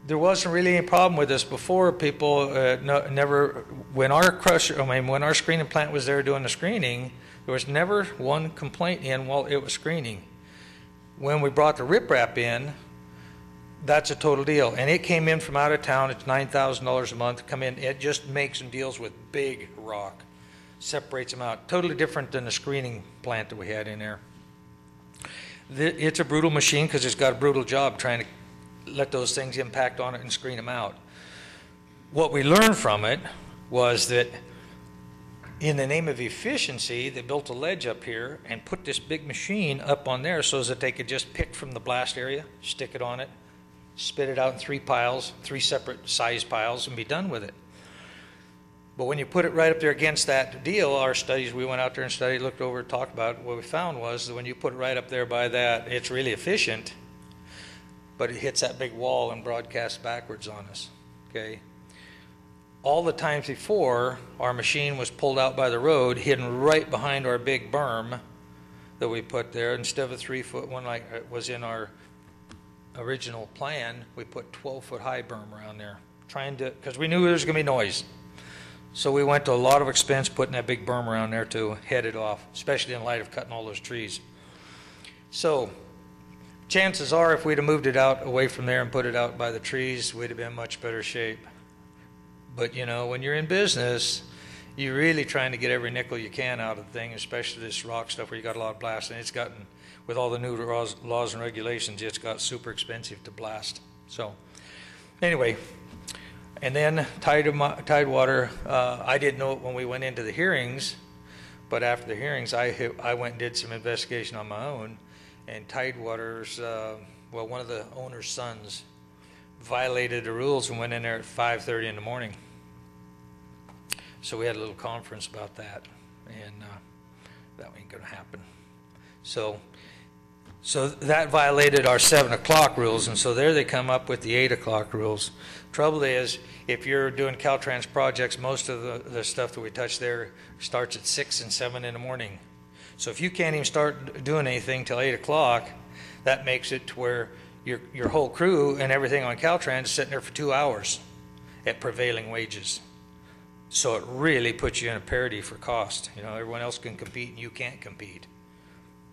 There wasn't really any problem with this before. People never, when our screening plant was there doing the screening, there was never one complaint in while it was screening. When we brought the riprap in, that's a total deal. And it came in from out of town. It's $9,000 a month. Come in. It just makes and deals with big rock. Separates them out. Totally different than the screening plant that we had in there. It's a brutal machine because it's got a brutal job trying to let those things impact on it and screen them out. What we learned from it was that in the name of efficiency, they built a ledge up here and put this big machine up on there so that they could just pick from the blast area, stick it on it, spit it out in 3 piles, 3 separate size piles, and be done with it. But when you put it right up there against that deal, our studies, we went out there and studied, looked over, talked about it. What we found was that when you put it right up there by that, it's really efficient, but it hits that big wall and broadcasts backwards on us. Okay. All the times before, our machine was pulled out by the road, hidden right behind our big berm that we put there. Instead of a 3-foot one like it was in our original plan, we put 12-foot high berm around there, because we knew there was going to be noise. So we went to a lot of expense putting that big berm around there to head it off, especially in light of cutting all those trees. So chances are if we'd have moved it out away from there and put it out by the trees, we'd have been in much better shape. But, when you're in business, you're really trying to get every nickel you can out of the thing, especially this rock stuff where you got a lot of blast. And it's gotten, with all the new laws and regulations, it's got super expensive to blast. So anyway, and then Tidewater, I didn't know it when we went into the hearings, but after the hearings, I went and did some investigation on my own, and Tidewater's, one of the owner's sons violated the rules and went in there at 5:30 in the morning. So we had a little conference about that, and that ain't going to happen. So that violated our 7 o'clock rules, and so there they come up with the 8 o'clock rules. Trouble is, if you're doing Caltrans projects, most of the stuff that we touch there starts at 6 and 7 in the morning. So if you can't even start doing anything till 8 o'clock, that makes it to where your whole crew and everything on Caltrans is sitting there for 2 hours at prevailing wages. So it really puts you in a parity for cost. You know, everyone else can compete and you can't compete.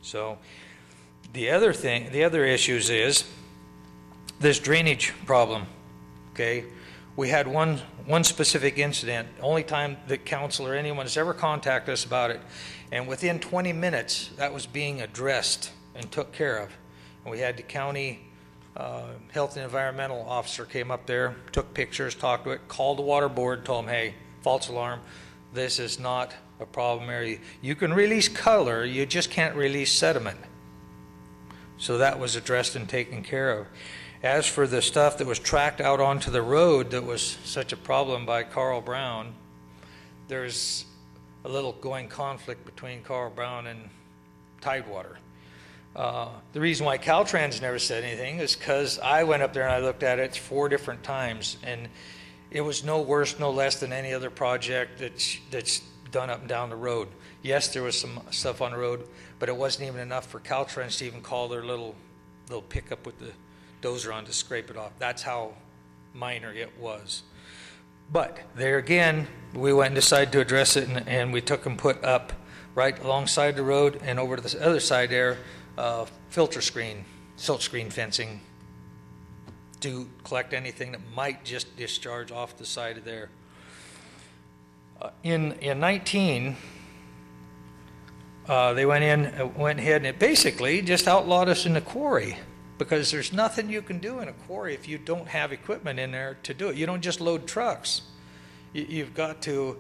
So the other issues is this drainage problem, okay? We had one specific incident, only time that council or anyone has ever contacted us about it, and within 20 minutes, that was being addressed and took care of. And we had the county health and environmental officer came up there, took pictures, talked to it, called the water board, told them, hey, false alarm, this is not a problem area. You can release color, you just can't release sediment. So that was addressed and taken care of. As for the stuff that was tracked out onto the road that was such a problem by Carl Brown, there's a little going conflict between Carl Brown and Tidewater. The reason why Caltrans never said anything is because I went up there and I looked at it 4 different times, and it was no worse, no less than any other project that's done up and down the road. Yes, there was some stuff on the road, but it wasn't even enough for Caltrans to even call their little pickup with the dozer on to scrape it off. That's how minor it was. But there again, we went and decided to address it, and we took and put up right alongside the road and over to the other side there, filter screen, silt screen fencing to collect anything that might just discharge off the side of there. In 19, they went ahead and it basically just outlawed us in the quarry, because there's nothing you can do in a quarry if you don't have equipment in there to do it. You don't just load trucks. You've got to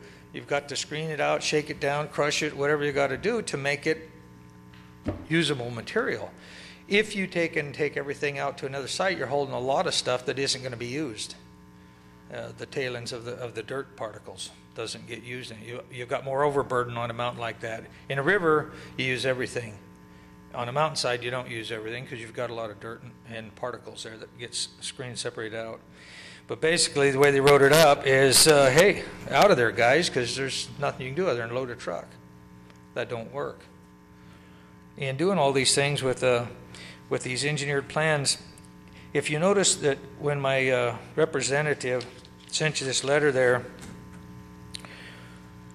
screen it out, shake it down, crush it, whatever you got to do to make it usable material. If you take everything out to another site, you're holding a lot of stuff that isn't going to be used. The tailings of the dirt particles doesn't get used. You've got more overburden on a mountain like that. In a river, you use everything. On a mountainside, you don't use everything because you've got a lot of dirt and particles there that gets screened, separated out. But basically, the way they wrote it up is, hey, out of there, guys, because there's nothing you can do other than load a truck. That don't work. And doing all these things with these engineered plans, if you notice that when my representative sent you this letter there,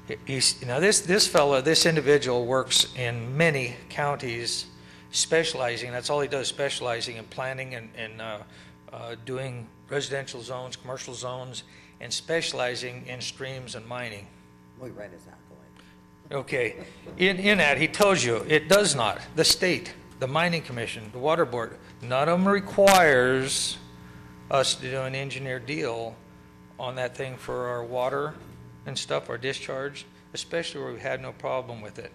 this individual works in many counties, specializing. That's all he does, specializing in planning and doing residential zones, commercial zones, and specializing in streams and mining. We read his accolade. Okay, in that he tells you it does not. The state, the mining commission, the water board, none of them requires us to do an engineered deal on that thing for our water and stuff, our discharge, especially where we had no problem with it.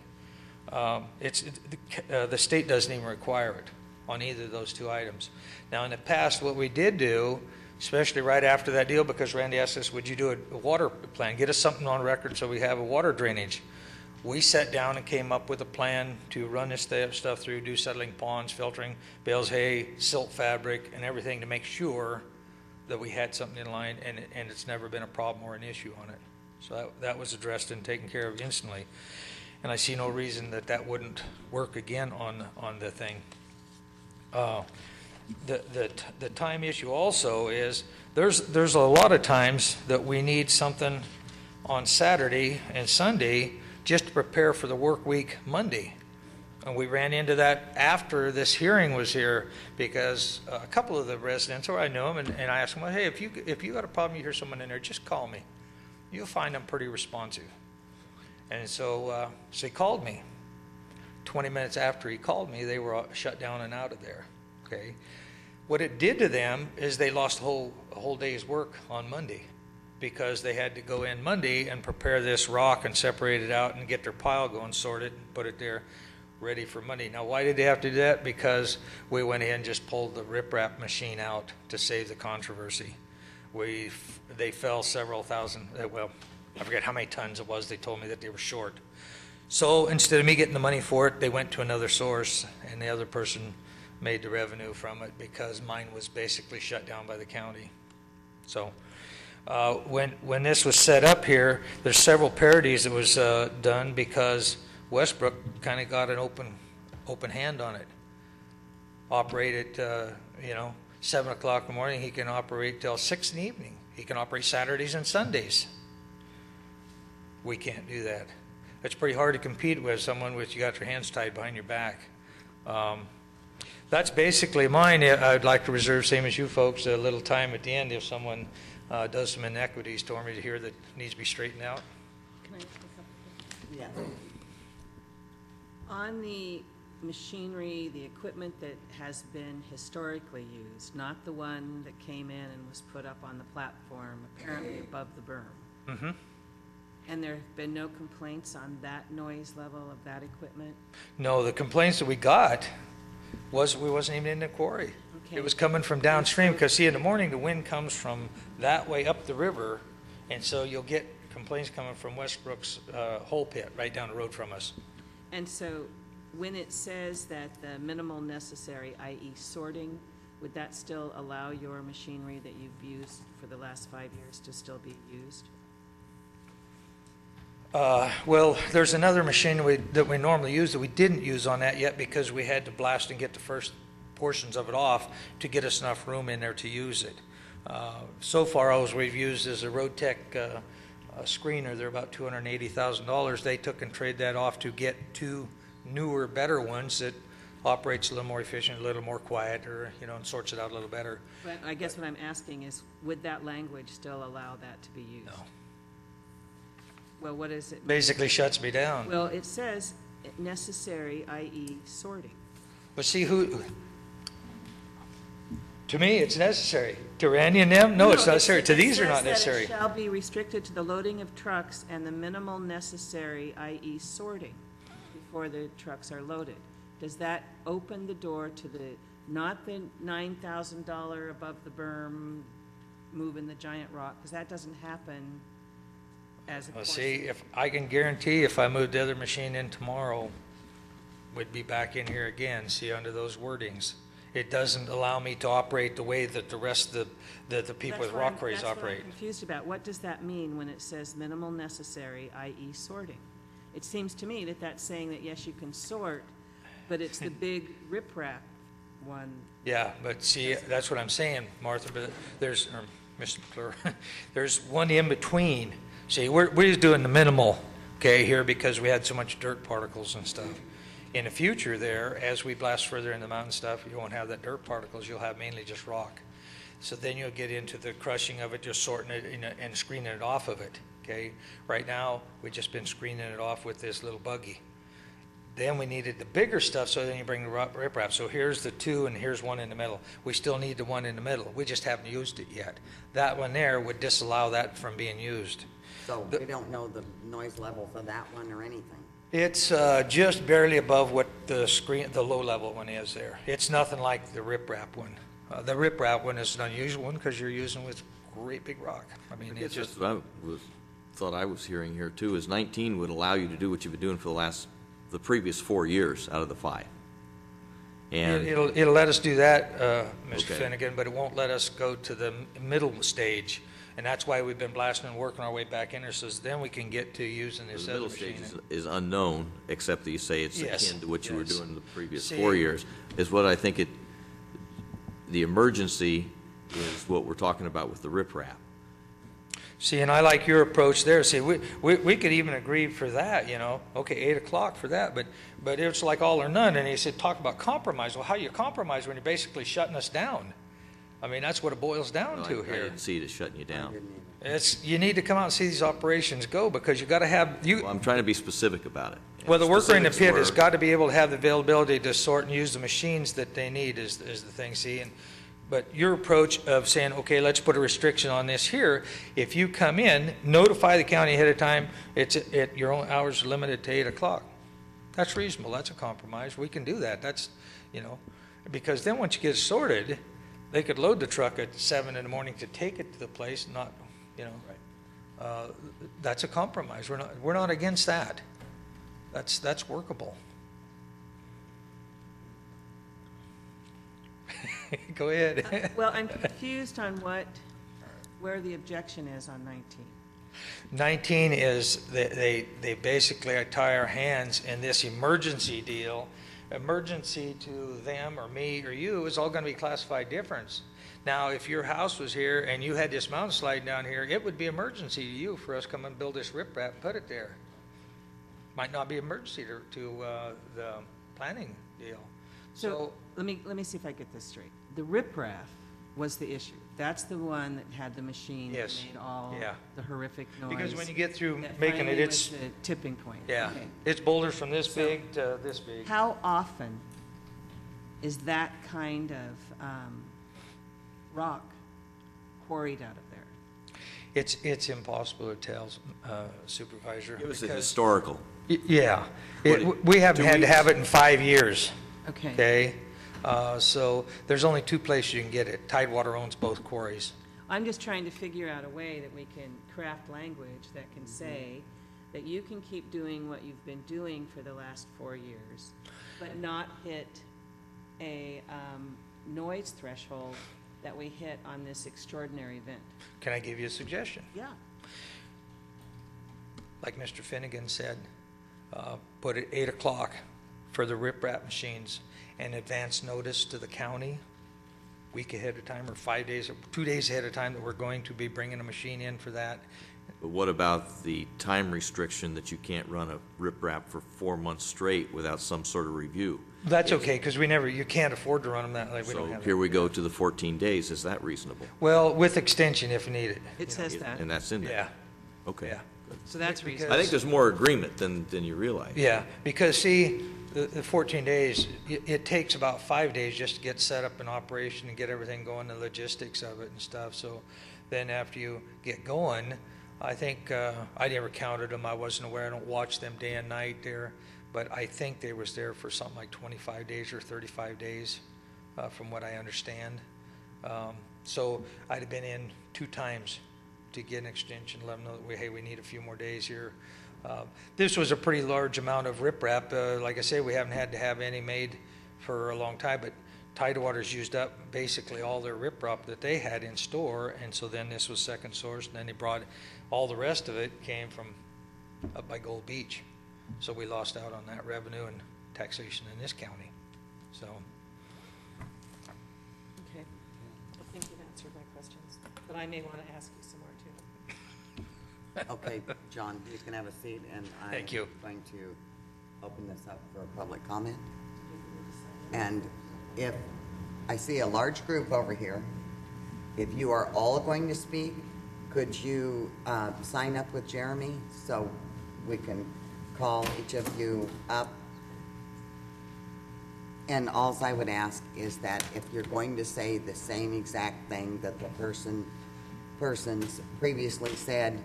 The state doesn't even require it on either of those 2 items. Now, in the past, what we did do, especially right after that deal, because Randy asked us, would you do a water plan? Get us something on record so we have a water drainage. We sat down and came up with a plan to run this stuff through, do settling ponds, filtering, bales, hay, silt fabric, and everything to make sure that we had something in line, and it's never been a problem or an issue on it. So that was addressed and taken care of instantly. And I see no reason that wouldn't work again on the thing. The time issue also is there's a lot of times that we need something on Saturday and Sunday just to prepare for the work week Monday. And we ran into that after this hearing was here, because a couple of the residents, or I knew them, and I asked them, well, hey, if you got a problem, you hear someone in there, just call me. You'll find I'm pretty responsive. And so he called me. 20 minutes after he called me, they were shut down and out of there. Okay. What it did to them is they lost a whole day's work on Monday, because they had to go in Monday and prepare this rock and separate it out and get their pile going, sort it, and put it there ready for Monday. Now, why did they have to do that? Because we went in and just pulled the riprap machine out to save the controversy. They fell several thousand, well, I forget how many tons it was. They told me that they were short. So instead of me getting the money for it, they went to another source, and the other person made the revenue from it, because mine was basically shut down by the county. So when this was set up here, there's several parodies that was done, because Westbrook kind of got an open hand on it. operate at, 7 o'clock in the morning. He can operate till 6 in the evening. He can operate Saturdays and Sundays. We can't do that. It's pretty hard to compete with someone with you got your hands tied behind your back. That's basically mine. I'd like to reserve, same as you folks, a little time at the end if someone does some inequities to me to hear that needs to be straightened out. Can I ask a couple Yeah. On the machinery, the equipment that has been historically used, not the one that came in and was put up on the platform, apparently above the berm. Mm-hmm. And there have been no complaints on that noise level of that equipment? No, the complaints that we got was we wasn't even in the quarry. Okay. It was coming from downstream, because see, in the morning, the wind comes from that way up the river, and so you'll get complaints coming from Westbrook's hole pit right down the road from us. And so when it says that the minimal necessary, i.e. sorting, would that still allow your machinery that you've used for the last 5 years to still be used? Well, there's another machine that we normally use that we didn't use on that yet because we had to blast and get the first portions of it off to get us enough room in there to use it. So far, all we've used is a Roadtech screener. They're about $280,000. They took and traded that off to get two newer, better ones that operates a little more efficient, a little more quiet, or, and sorts it out a little better. But I guess what I'm asking is, would that language still allow that to be used? No. Well, what is it? Basically shuts me down. Well, it says necessary, i.e. sorting. But see to me, it's necessary. To Randy and them, no, it's not necessary. To these, are not necessary. It says that it shall be restricted to the loading of trucks and the minimal necessary, i.e. sorting, before the trucks are loaded. Does that open the door to not the $9,000 above the berm, moving the giant rock, because that doesn't happen as a Well, course. see, if I can guarantee if I moved the other machine in tomorrow, we'd be back in here again, see, under those wordings. It doesn't allow me to operate the way that the rest of the people with rock quarries That's what operate. I'm confused about. What does that mean when it says minimal necessary, i.e. sorting? It seems to me that that's saying that, yes, you can sort, but it's the big riprap one. Yeah, but see, that's what I'm saying, Martha, but there's, or Mr. McClure, there's one in between. See, we're just doing the minimal, okay, here because we had so much dirt particles and stuff. In the future there, as we blast further in the mountain stuff, you won't have that dirt particles, you'll have mainly just rock. So then you'll get into the crushing of it, just sorting it and screening it off of it, okay? Right now, we've just been screening it off with this little buggy. Then we needed the bigger stuff, so then you bring the riprap. So here's the two, and here's one in the middle. We still need the one in the middle. We just haven't used it yet. That one there would disallow that from being used. So we don't know the noise level for that one or anything. It's just barely above what the low level one is there. It's nothing like the riprap one. The riprap one is an unusual one because you're using with great big rock. I mean, it's just. What I thought I was hearing here too is 19 would allow you to do what you've been doing for the previous 4 years out of the 5. And It'll let us do that, Mr. Okay. Finnegan, but it won't let us go to the middle stage. And that's why we've been blasting and working our way back in there, so then we can get to using this the other middle machine. stage is unknown, except that you say it's Yes, akin to what you were yes. doing the previous See- 4 years, is what I think the emergency is what we're talking about with the riprap. See, and I like your approach there. See, we could even agree for that, okay, 8 o'clock for that, but it's like all or none. And he said, talk about compromise. Well, how do you compromise when you're basically shutting us down? I mean, that's what it boils down No, to I here. didn't see it as shutting you down. You need to come out and see these operations go because you got to have Well, I'm trying to be specific about it. And Well, the worker in the specifics pit has were- got to be able to have the availability to sort and use the machines that they need is the thing, see? But your approach of saying, okay, let's put a restriction on this here, if you come in, notify the county ahead of time, your own hours are limited to 8 o'clock. That's reasonable. That's a compromise. We can do that. That's, because then once you get it sorted, they could load the truck at 7 in the morning to take it to the place, not, that's a compromise. We're not against that. That's workable. Go ahead. Well, I'm confused on where the objection is on 19. 19 is they basically tie our hands in this emergency deal emergency to them or me or you is all going to be classified different. Now, if your house was here and you had this mountain slide down here, it would be emergency to you for us to come and build this riprap and put it there. Might not be emergency to the planning deal. So let me see if I get this straight. The riprap was the issue. That's the one that had the machine that Yes. made all Yeah. the horrific noise. Because when you get through that making finally it, was it's, the tipping point. yeah, Okay. it's boulders from this So- big to this big. How often is that kind of rock quarried out of there? It's impossible to tell, Supervisor. Give us a because- historical. Yeah. What, We haven't 2 had to weeks? have it in 5 years. Okay. Okay? So there's only 2 places you can get it. Tidewater owns both quarries. I'm just trying to figure out a way that we can craft language that can say that you can keep doing what you've been doing for the last 4 years, but not hit a noise threshold that we hit on this extraordinary event. Can I give you a suggestion? Yeah. Like Mr. Finnegan said, put it 8 o'clock for the riprap machines and advance notice to the county week ahead of time or 5 days or 2 days ahead of time that we're going to be bringing a machine in for that. But what about the time restriction that you can't run a riprap for 4 months straight without some sort of review? That's okay, because you can't afford to run them that late. We don't So have here that. we go to the 14 days. Is that reasonable? Well, with extension if needed. It says that. And that's in there? Yeah, Okay. yeah. So that's Because- reasonable. I think there's more agreement than you realize. Yeah, because see, the 14 days, it takes about 5 days just to get set up in operation and get everything going, the logistics of it and stuff. So then after you get going, I think, I never counted them, I wasn't aware, I don't watch them day and night there, but I think they was there for something like 25 days or 35 days, from what I understand. So I'd have been in 2 times to get an extension, let them know that hey, we need a few more days here. This was a pretty large amount of riprap. Like I say, we haven't had to have any made for a long time, but Tidewater's used up basically all their riprap that they had in store, and so then this was second source, and then they brought all the rest of it came from up by Gold Beach. So we lost out on that revenue and taxation in this county. So, Okay. I think you've answered my questions, but I may want to ask you some more too. Okay, John, you can have a seat, and I'm Thank you. going to open this up for public comment. And if I see a large group over here, if you are all going to speak, could you sign up with Jeremy so we can call each of you up? And all I would ask is that if you're going to say the same exact thing that the persons previously said,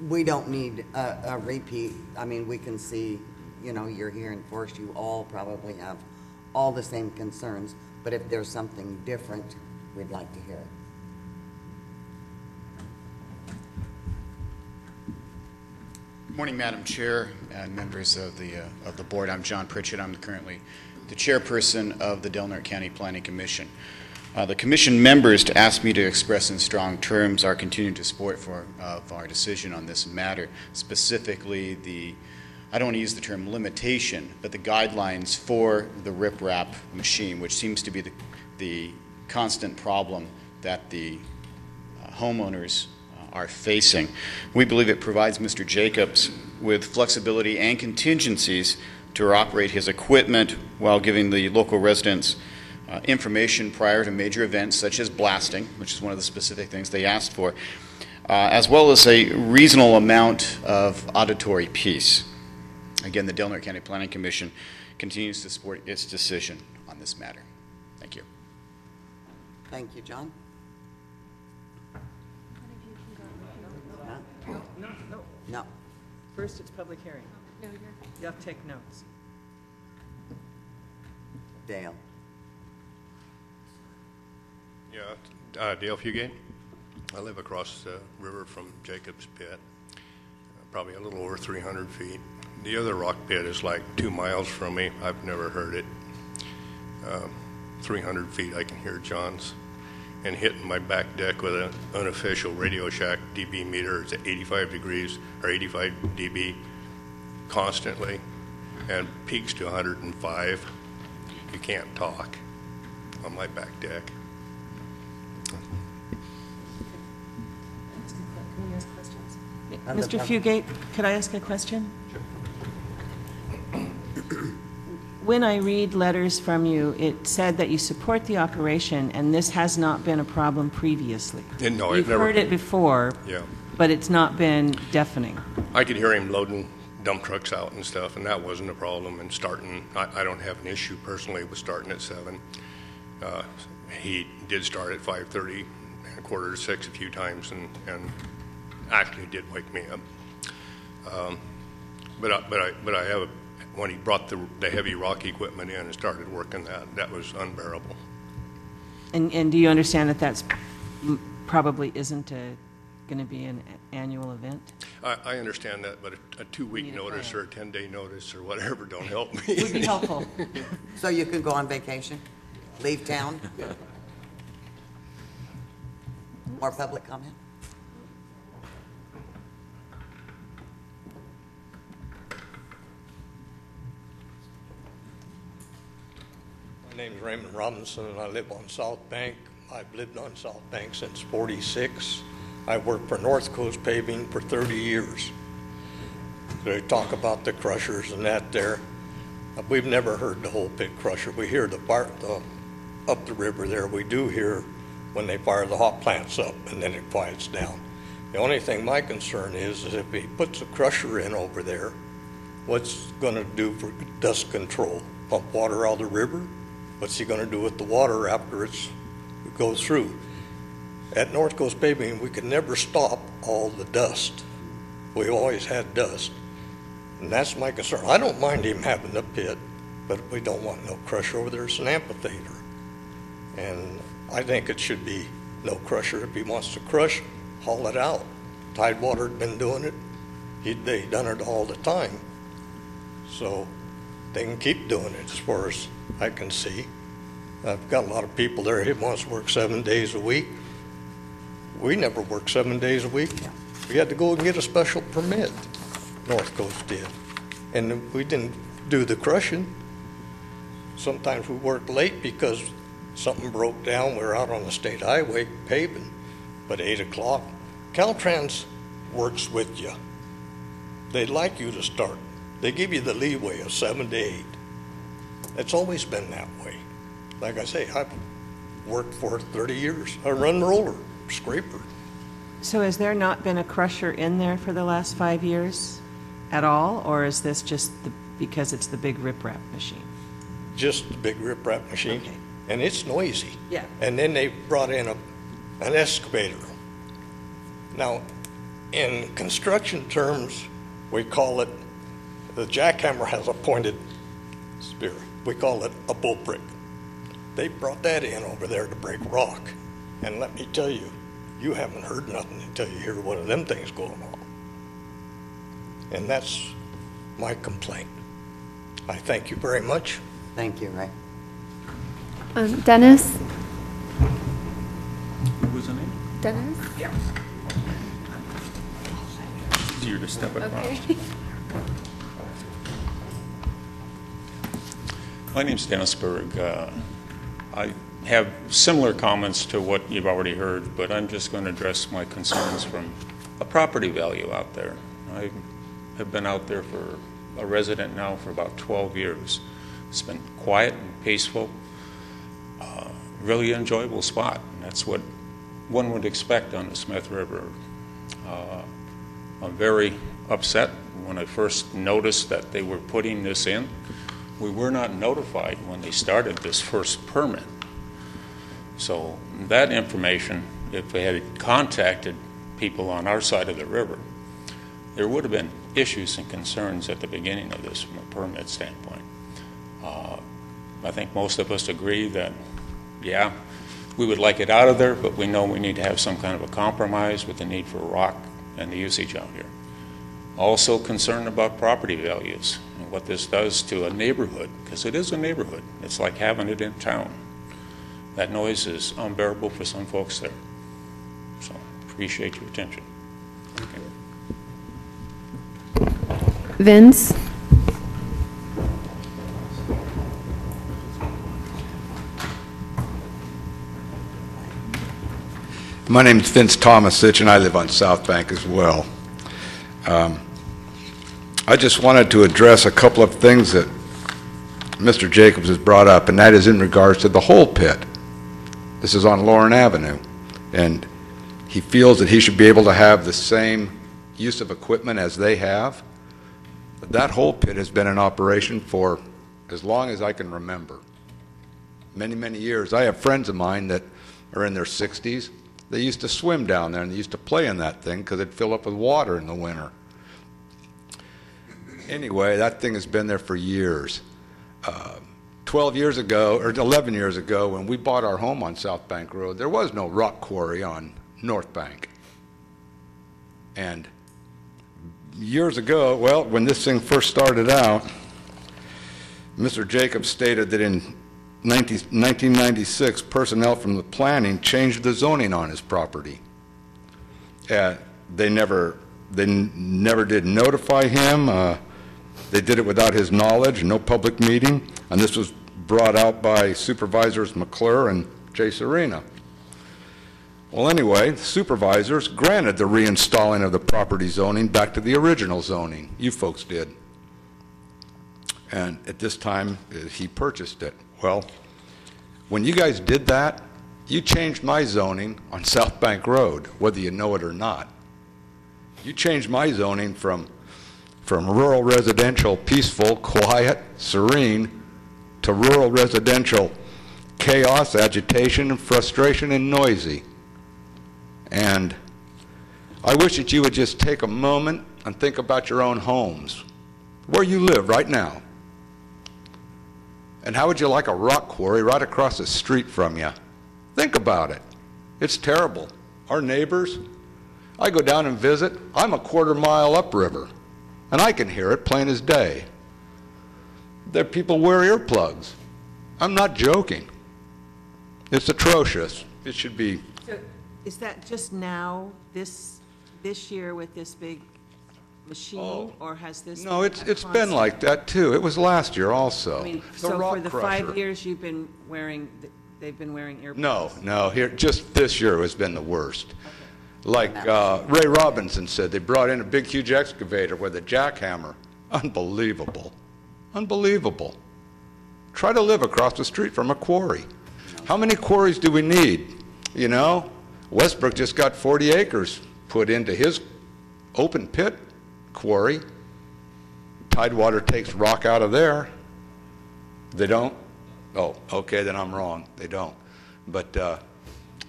we don't need a repeat. I mean, we can see, you're here in force. You all probably have all the same concerns, but if there's something different, we'd like to hear it. Good morning, Madam Chair and members of the board. I'm John Pritchett. I'm currently the chairperson of the Del Norte County Planning Commission. The commission members asked me to express in strong terms our continued support of our decision on this matter, specifically I don't want to use the term limitation, but the guidelines for the riprap machine, which seems to be the constant problem that the homeowners are facing. We believe it provides Mr. Jacobs with flexibility and contingencies to operate his equipment while giving the local residents information prior to major events such as blasting, which is one of the specific things they asked for, as well as a reasonable amount of auditory peace. Again, the Del Norte County Planning Commission continues to support its decision on this matter. Thank you. Thank you, John. No. First, it's public hearing. You have to take notes. Dale. Yeah, Dale Fugate. I live across the river from Jacob's Pit, probably a little over 300 feet. The other rock pit is like 2 miles from me. I've never heard it. 300 feet, I can hear John's. And hitting my back deck with an unofficial Radio Shack dB meter. It's at 85 degrees or 85 dB constantly. and peaks to 105. You can't talk on my back deck. Can we ask questions? Mr. Fugate, could I ask a question? When I read letters from you, it said that you support the operation, and this has not been a problem previously. No, You've heard it before, Yeah. but it's not been deafening. I could hear him loading dump trucks out and stuff, and that wasn't a problem. And starting, I don't have an issue personally with starting at 7. He did start at 5:30 and 5:45 a few times, and actually did wake me up. But I have when he brought the heavy rock equipment in and started working that was unbearable. And do you understand that that's probably isn't going to be an annual event? I understand that, but a 2-week notice or a 10-day notice or whatever don't help me. Would be helpful. So you can go on vacation, leave town? More public comment? My name's Raymond Robinson, and I live on South Bank. I've lived on South Bank since '46. I worked for North Coast Paving for 30 years. They talk about the crushers and that there. We've never heard the whole pit crusher. We hear up the river there. We do hear when they fire the hot plants up, and then it quiets down. The only thing my concern is if he puts a crusher in over there, what's going to do for dust control? Pump water out of the river? What's he going to do with the water after it goes through? At North Coast Paving, we could never stop all the dust. We always had dust. And that's my concern. I don't mind him having the pit, but we don't want no crusher over there. It's an amphitheater. And I think it should be no crusher. If he wants to crush, haul it out. Tidewater had been doing it. They done it all the time. So they can keep doing it as far as I can see. I've got a lot of people there. He wants to work 7 days a week. We never worked 7 days a week. We had to go and get a special permit. North Coast did. And we didn't do the crushing. Sometimes we worked late because something broke down. We were out on the state highway paving. But 8 o'clock, Caltrans works with you. They'd like you to start. They give you the leeway of 7 to 8. It's always been that way. Like I say, I've worked for 30 years. I run roller, scraper. So has there not been a crusher in there for the last 5 years at all, or is this just because it's the big riprap machine? Just the big riprap machine. Okay. And it's noisy. Yeah. And then they brought in an excavator. Now, in construction terms, we call it, the jackhammer has a pointed spear. We call it a bull brick. They brought that in over there to break rock. And let me tell you, you haven't heard nothing until you hear one of them things going on. And that's my complaint. I thank you very much. Thank you, Ray. Dennis? What was the name? Dennis? Yeah. Easier to step across. Okay. My name's Dennis Berg. I have similar comments to what you've already heard, but I'm just going to address my concerns from a property value out there. I have been out there for a resident now for about 12 years. It's been quiet and peaceful, really enjoyable spot. And that's what one would expect on the Smith River. I'm very upset when I first noticed that they were putting this in. We were not notified when they started this first permit. So that information, if they had contacted people on our side of the river, there would have been issues and concerns at the beginning of this from a permit standpoint. I think most of us agree that, yeah, we would like it out of there, but we know we need to have some kind of a compromise with the need for rock and the usage out here. Also concerned about property values and what this does to a neighborhood, because it is a neighborhood. It's like having it in town. That noise is unbearable for some folks there. So appreciate your attention. Vince? My name's Vince Tomasich, and I live on South Bank as well. I just wanted to address a couple of things that Mr. Jacobs has brought up, and that is in regards to the hole pit. This is on Lauren Avenue, and he feels that he should be able to have the same use of equipment as they have. But that hole pit has been in operation for as long as I can remember. Many, many years. I have friends of mine that are in their 60s. They used to swim down there, and they used to play in that thing because it'd fill up with water in the winter. Anyway, that thing has been there for years. 12 years ago, or 11 years ago, when we bought our home on South Bank Road, there was no rock quarry on North Bank. And years ago, well, when this thing first started out, Mr. Jacobs stated that in 1996, personnel from the planning changed the zoning on his property. They never did notify him. They did it without his knowledge, no public meeting, and this was brought out by Supervisors McClure and Jay Serena. Well, anyway, the supervisors granted the reinstalling of the property zoning back to the original zoning. You folks did. And at this time, he purchased it. Well, when you guys did that, you changed my zoning on South Bank Road, whether you know it or not. You changed my zoning from rural residential, peaceful, quiet, serene, to rural residential, chaos, agitation, and frustration, and noisy. And I wish that you would just take a moment and think about your own homes, where you live right now. And how would you like a rock quarry right across the street from you? Think about it. It's terrible. Our neighbors, I go down and visit. I'm a quarter-mile upriver, and I can hear it plain as day. There people wear earplugs. I'm not joking. It's atrocious. It should be. So is that just now, this year with this big machine, or has this? No, it's been like that too. It was last year also. I mean, The so rock for the crusher. 5 years you've been wearing, they've been wearing earplugs? No, here, just this year has been the worst. Okay. Like Ray Robinson said, they brought in a big, huge excavator with a jackhammer. Unbelievable. Unbelievable. Try to live across the street from a quarry. How many quarries do we need? You know, Westbrook just got 40 acres put into his open pit quarry. Tidewater takes rock out of there. They don't? Oh, okay, then I'm wrong. They don't. But,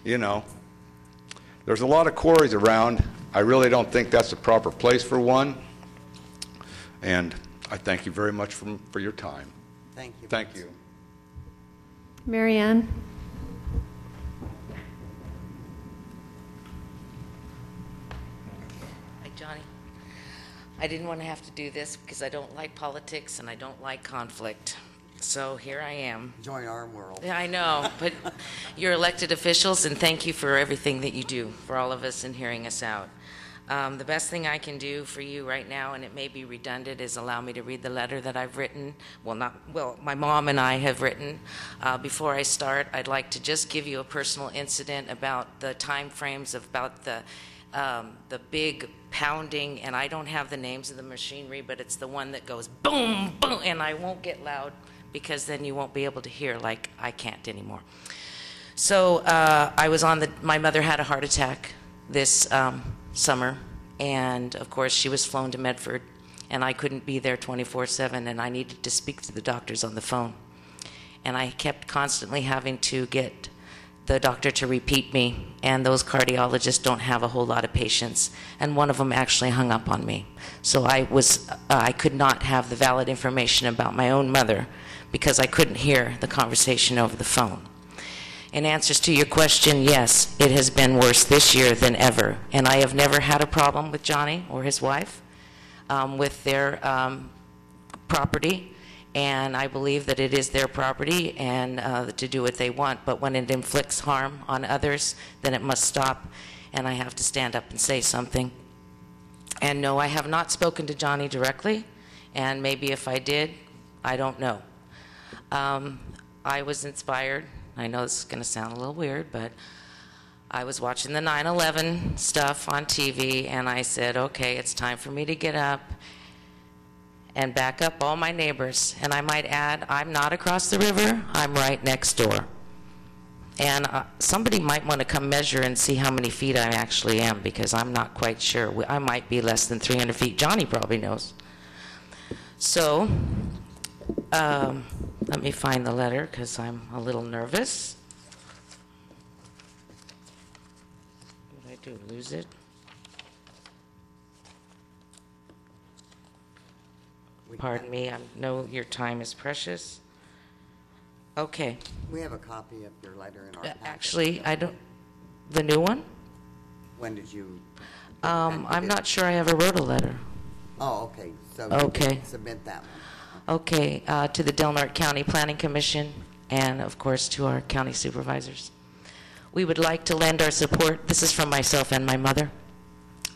you know, there's a lot of quarries around. I really don't think that's the proper place for one. And I thank you very much for your time. Thank you. Thank you. Marianne? Hi, Johnny. I didn't want to have to do this because I don't like politics and I don't like conflict. So here I am. Join our world. Yeah, I know, but you're elected officials, and thank you for everything that you do for all of us and hearing us out. The best thing I can do for you right now, and it may be redundant, is allow me to read the letter that I've written. Well, my mom and I have written. Before I start, I'd like to just give you a personal incident about the time frames about the big pounding, and I don't have the names of the machinery, but it's the one that goes boom, boom, and I won't get loud because then you won't be able to hear like I can't anymore. So I was my mother had a heart attack this summer, and of course she was flown to Medford, and I couldn't be there 24/7, and I needed to speak to the doctors on the phone. And I kept constantly having to get the doctor to repeat me, and those cardiologists don't have a whole lot of patience, and one of them actually hung up on me. So I could not have the valid information about my own mother because I couldn't hear the conversation over the phone. In answers to your question, yes, it has been worse this year than ever, and I have never had a problem with Johnny or his wife with their property, and I believe that it is their property and to do what they want, but when it inflicts harm on others, then it must stop, and I have to stand up and say something. And no, I have not spoken to Johnny directly, and maybe if I did, I don't know. I was inspired. I know this is going to sound a little weird, but I was watching the 9/11 stuff on TV, and I said, okay, it's time for me to get up and back up all my neighbors. And I might add, I'm not across the river, I'm right next door. And somebody might want to come measure and see how many feet I actually am, because I'm not quite sure. I might be less than 300 feet. Johnny probably knows. So, let me find the letter, because I'm a little nervous. What did I do, lose it? Pardon me, I know your time is precious. Okay. We have a copy of your letter in our packet. Actually, I don't, the new one? When did you? I'm not sure I ever wrote a letter. Oh, okay. So Okay. you can submit that one. Okay, to the Del Norte County Planning Commission, and of course to our county supervisors. We would like to lend our support, this is from myself and my mother.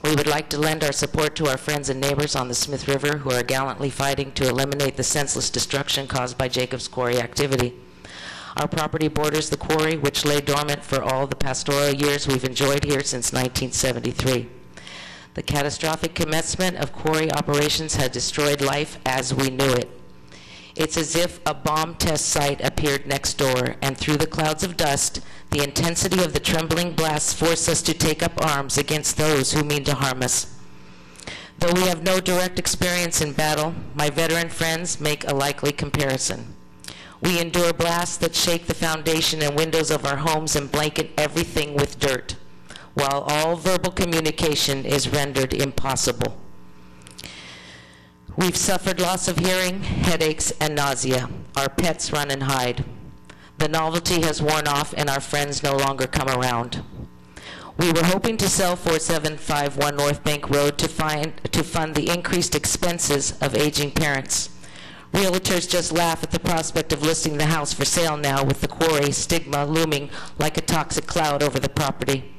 We would like to lend our support to our friends and neighbors on the Smith River who are gallantly fighting to eliminate the senseless destruction caused by Jacobs Quarry activity. Our property borders the quarry, which lay dormant for all the pastoral years we've enjoyed here since 1973. The catastrophic commencement of quarry operations had destroyed life as we knew it. It's as if a bomb test site appeared next door, and through the clouds of dust, the intensity of the trembling blasts force us to take up arms against those who mean to harm us. Though we have no direct experience in battle, my veteran friends make a likely comparison. We endure blasts that shake the foundation and windows of our homes and blanket everything with dirt, while all verbal communication is rendered impossible. We've suffered loss of hearing, headaches, and nausea. Our pets run and hide. The novelty has worn off, and our friends no longer come around. We were hoping to sell 4751 North Bank Road to fund the increased expenses of aging parents. Realtors just laugh at the prospect of listing the house for sale now, with the quarry stigma looming like a toxic cloud over the property.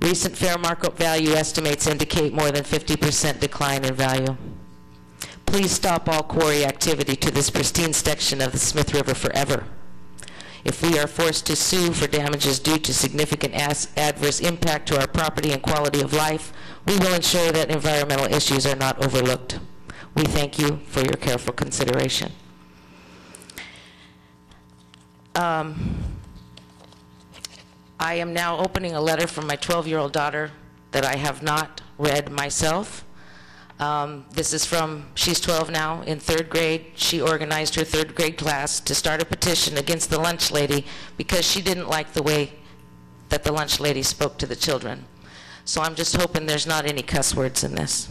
Recent fair market value estimates indicate more than 50% decline in value. Please stop all quarry activity to this pristine section of the Smith River forever. If we are forced to sue for damages due to significant adverse impact to our property and quality of life, we will ensure that environmental issues are not overlooked. We thank you for your careful consideration. I am now opening a letter from my 12-year-old daughter that I have not read myself. This is from, she's 12 now, in 3rd grade. She organized her 3rd grade class to start a petition against the lunch lady because she didn't like the way that the lunch lady spoke to the children. So I'm just hoping there's not any cuss words in this,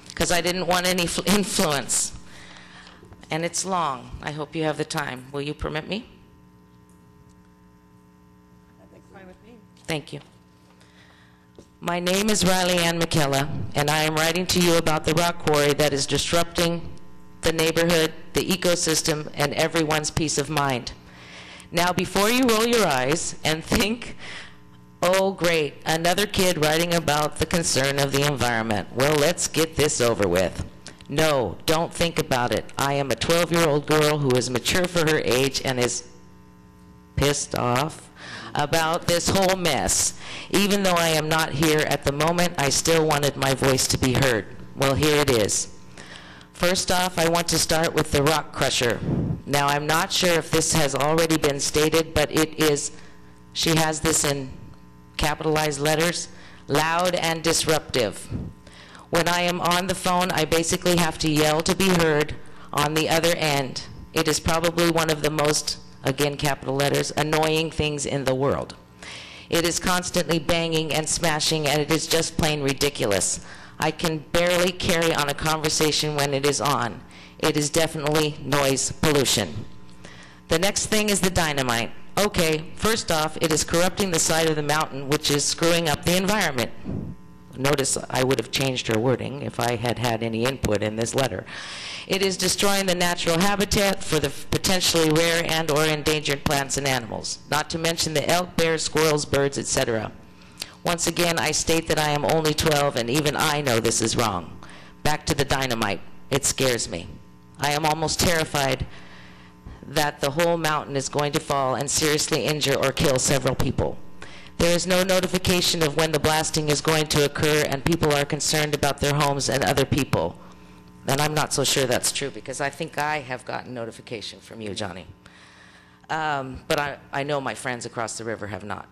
because I didn't want any influence. And it's long. I hope you have the time. Will you permit me? Fine with me. Thank you. My name is Riley Ann McKella, and I am writing to you about the rock quarry that is disrupting the neighborhood, the ecosystem, and everyone's peace of mind. Now, before you roll your eyes and think, oh, great, another kid writing about the concern of the environment. Well, let's get this over with. No, don't think about it. I am a 12-year-old girl who is mature for her age and is pissed off about this whole mess. Even though I am not here at the moment, I still wanted my voice to be heard. Well, here it is. First off, I want to start with the rock crusher. Now, I'm not sure if this has already been stated, but it is, she has this in capitalized letters, loud and disruptive. When I am on the phone, I basically have to yell to be heard on the other end. It is probably one of the most, again capital letters, annoying things in the world. It is constantly banging and smashing, and it is just plain ridiculous. I can barely carry on a conversation when it is on. It is definitely noise pollution. The next thing is the dynamite. Okay, first off, it is corrupting the side of the mountain, which is screwing up the environment. Notice I would have changed her wording if I had had any input in this letter. It is destroying the natural habitat for the potentially rare and or endangered plants and animals, not to mention the elk, bears, squirrels, birds, etc. Once again, I state that I am only 12, and even I know this is wrong. Back to the dynamite. It scares me. I am almost terrified that the whole mountain is going to fall and seriously injure or kill several people. There is no notification of when the blasting is going to occur, and people are concerned about their homes and other people. And I'm not so sure that's true, because I think I have gotten notification from you, Johnny. But I know my friends across the river have not.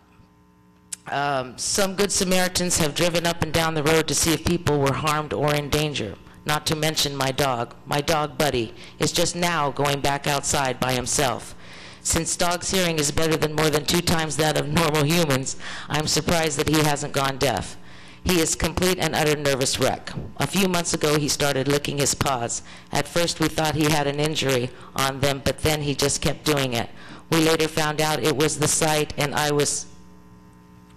Some good Samaritans have driven up and down the road to see if people were harmed or in danger. Not to mention my dog. My dog, Buddy, is just now going back outside by himself. Since dog's hearing is better than more than 2 times that of normal humans, I'm surprised that he hasn't gone deaf. He is complete and utter nervous wreck. A few months ago, he started licking his paws. At first, we thought he had an injury on them, but then he just kept doing it. We later found out it was the sight, and I was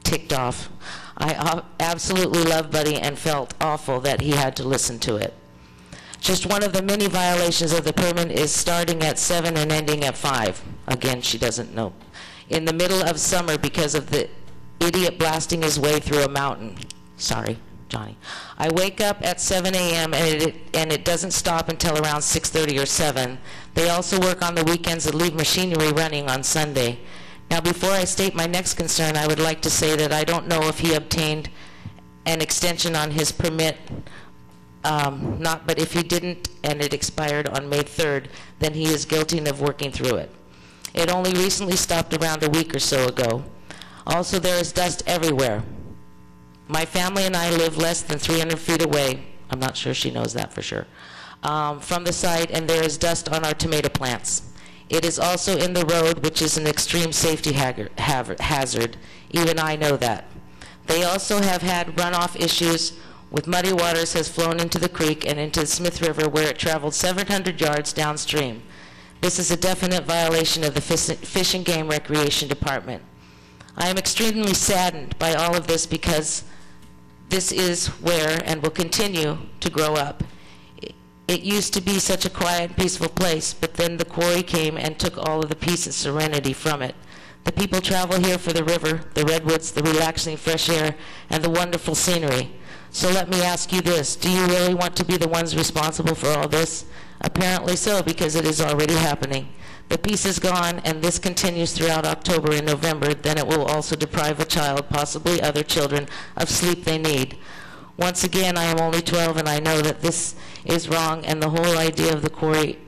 ticked off. I absolutely love Buddy and felt awful that he had to listen to it. Just one of the many violations of the permit is starting at 7 and ending at 5. Again, she doesn't know. In the middle of summer because of the idiot blasting his way through a mountain. Sorry, Johnny. I wake up at 7 a.m. and it doesn't stop until around 6:30 or 7. They also work on the weekends and leave machinery running on Sunday. Now, before I state my next concern, I would like to say that I don't know if he obtained an extension on his permit, but if he didn't and it expired on May 3rd, then he is guilty of working through it. It only recently stopped around a week or so ago. Also, there is dust everywhere. My family and I live less than 300 feet away. I'm not sure she knows that for sure. From the site, and there is dust on our tomato plants. It is also in the road, which is an extreme safety hazard. Even I know that. They also have had runoff issues with muddy waters has flown into the creek and into the Smith River, where it traveled 700 yards downstream. This is a definite violation of the Fish and Game Recreation Department. I am extremely saddened by all of this because this is where and will continue to grow up. It used to be such a quiet and peaceful place, but then the quarry came and took all of the peace and serenity from it. The people travel here for the river, the redwoods, the relaxing fresh air, and the wonderful scenery. So let me ask you this, do you really want to be the ones responsible for all this? Apparently so, because it is already happening. The peace is gone, and this continues throughout October and November, then it will also deprive a child, possibly other children, of sleep they need. Once again, I am only 12, and I know that this is wrong, and the whole idea of the quarry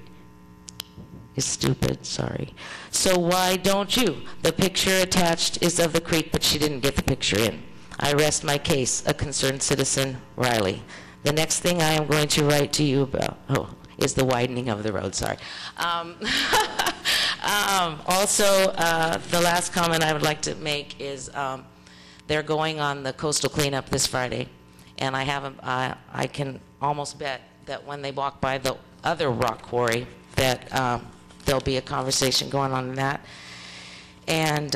is stupid, sorry. So why don't you? The picture attached is of the creek, but she didn't get the picture in. I rest my case, a concerned citizen, Riley. The next thing I am going to write to you about, is the widening of the road, sorry. Also, the last comment I would like to make is they're going on the coastal cleanup this Friday. And I can almost bet that when they walk by the other rock quarry, that there'll be a conversation going on in that. And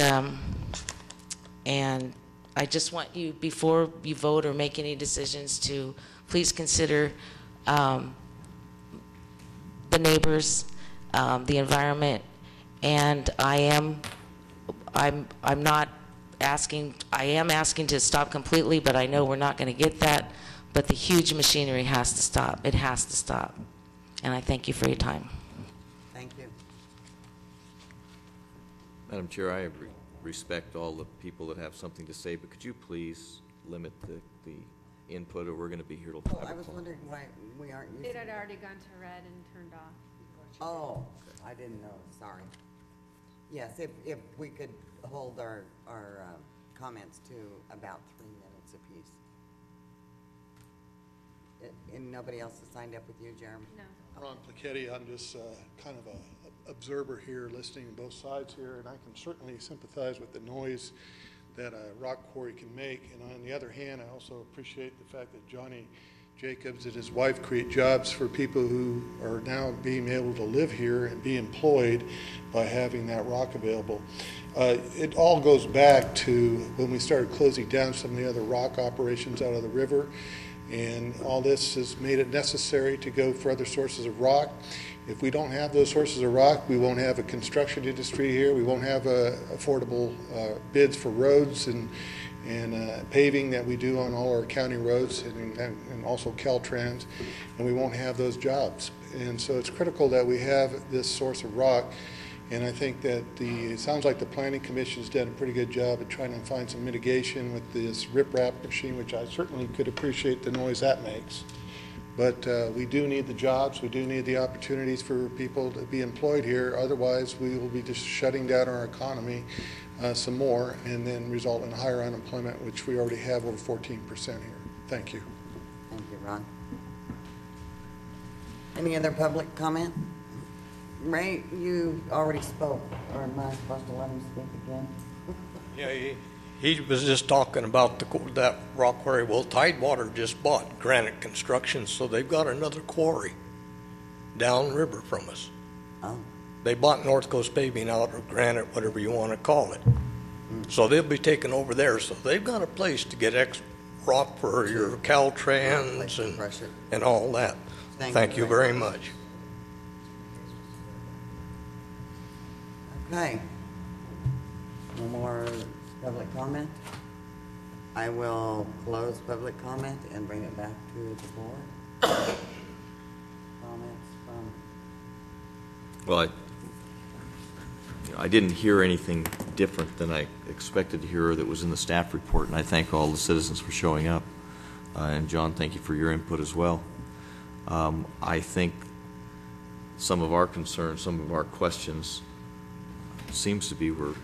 I just want you, before you vote or make any decisions, to please consider the neighbors, the environment, and I am asking to stop completely, but I know we're not going to get that. But the huge machinery has to stop. It has to stop. And I thank you for your time. Thank you. Madam Chair, I respect all the people that have something to say, but could you please limit the input, or we're going to be here till 5 o'clock. I was wondering why we aren't using It had already gone to red and turned off. Oh, I didn't know, sorry. Yes, if we could hold our comments to about 3 minutes apiece. And nobody else has signed up with you, Jeremy? No. Ron Placetti, I'm just kind of a observer here, listening to both sides here, and I can certainly sympathize with the noise that a rock quarry can make. And on the other hand, I also appreciate the fact that Johnny Jacobs and his wife create jobs for people who are now being able to live here and be employed by having that rock available. It all goes back to when we started closing down some of the other rock operations out of the river, and all this has made it necessary to go for other sources of rock. If we don't have those sources of rock, we won't have a construction industry here. We won't have affordable bids for roads and paving that we do on all our county roads, and also Caltrans, and we won't have those jobs. And so it's critical that we have this source of rock. And I think that it sounds like the Planning Commission's done a pretty good job at trying to find some mitigation with this riprap machine, which I certainly could appreciate the noise that makes. But we do need the jobs, we do need the opportunities for people to be employed here. Otherwise, we will be just shutting down our economy some more and then result in higher unemployment, which we already have over 14% here. Thank you. Thank you, Ron. Any other public comment? Ray, you already spoke, or am I supposed to let him speak again? Yeah, he was just talking about that rock quarry. Well, Tidewater just bought Granite Construction, so they've got another quarry downriver from us. Oh. They bought North Coast Paving out of Granite, whatever you want to call it. So they'll be taking over there. So they've got a place to get rock for your Caltrans and all that. Thank you very much. Okay. No more public comment? I will close public comment and bring it back to the board. Comments from... Well, I didn't hear anything different than I expected to hear that was in the staff report, and I thank all the citizens for showing up. And John, thank you for your input as well. I think some of our concerns, some of our questions, seems to be we're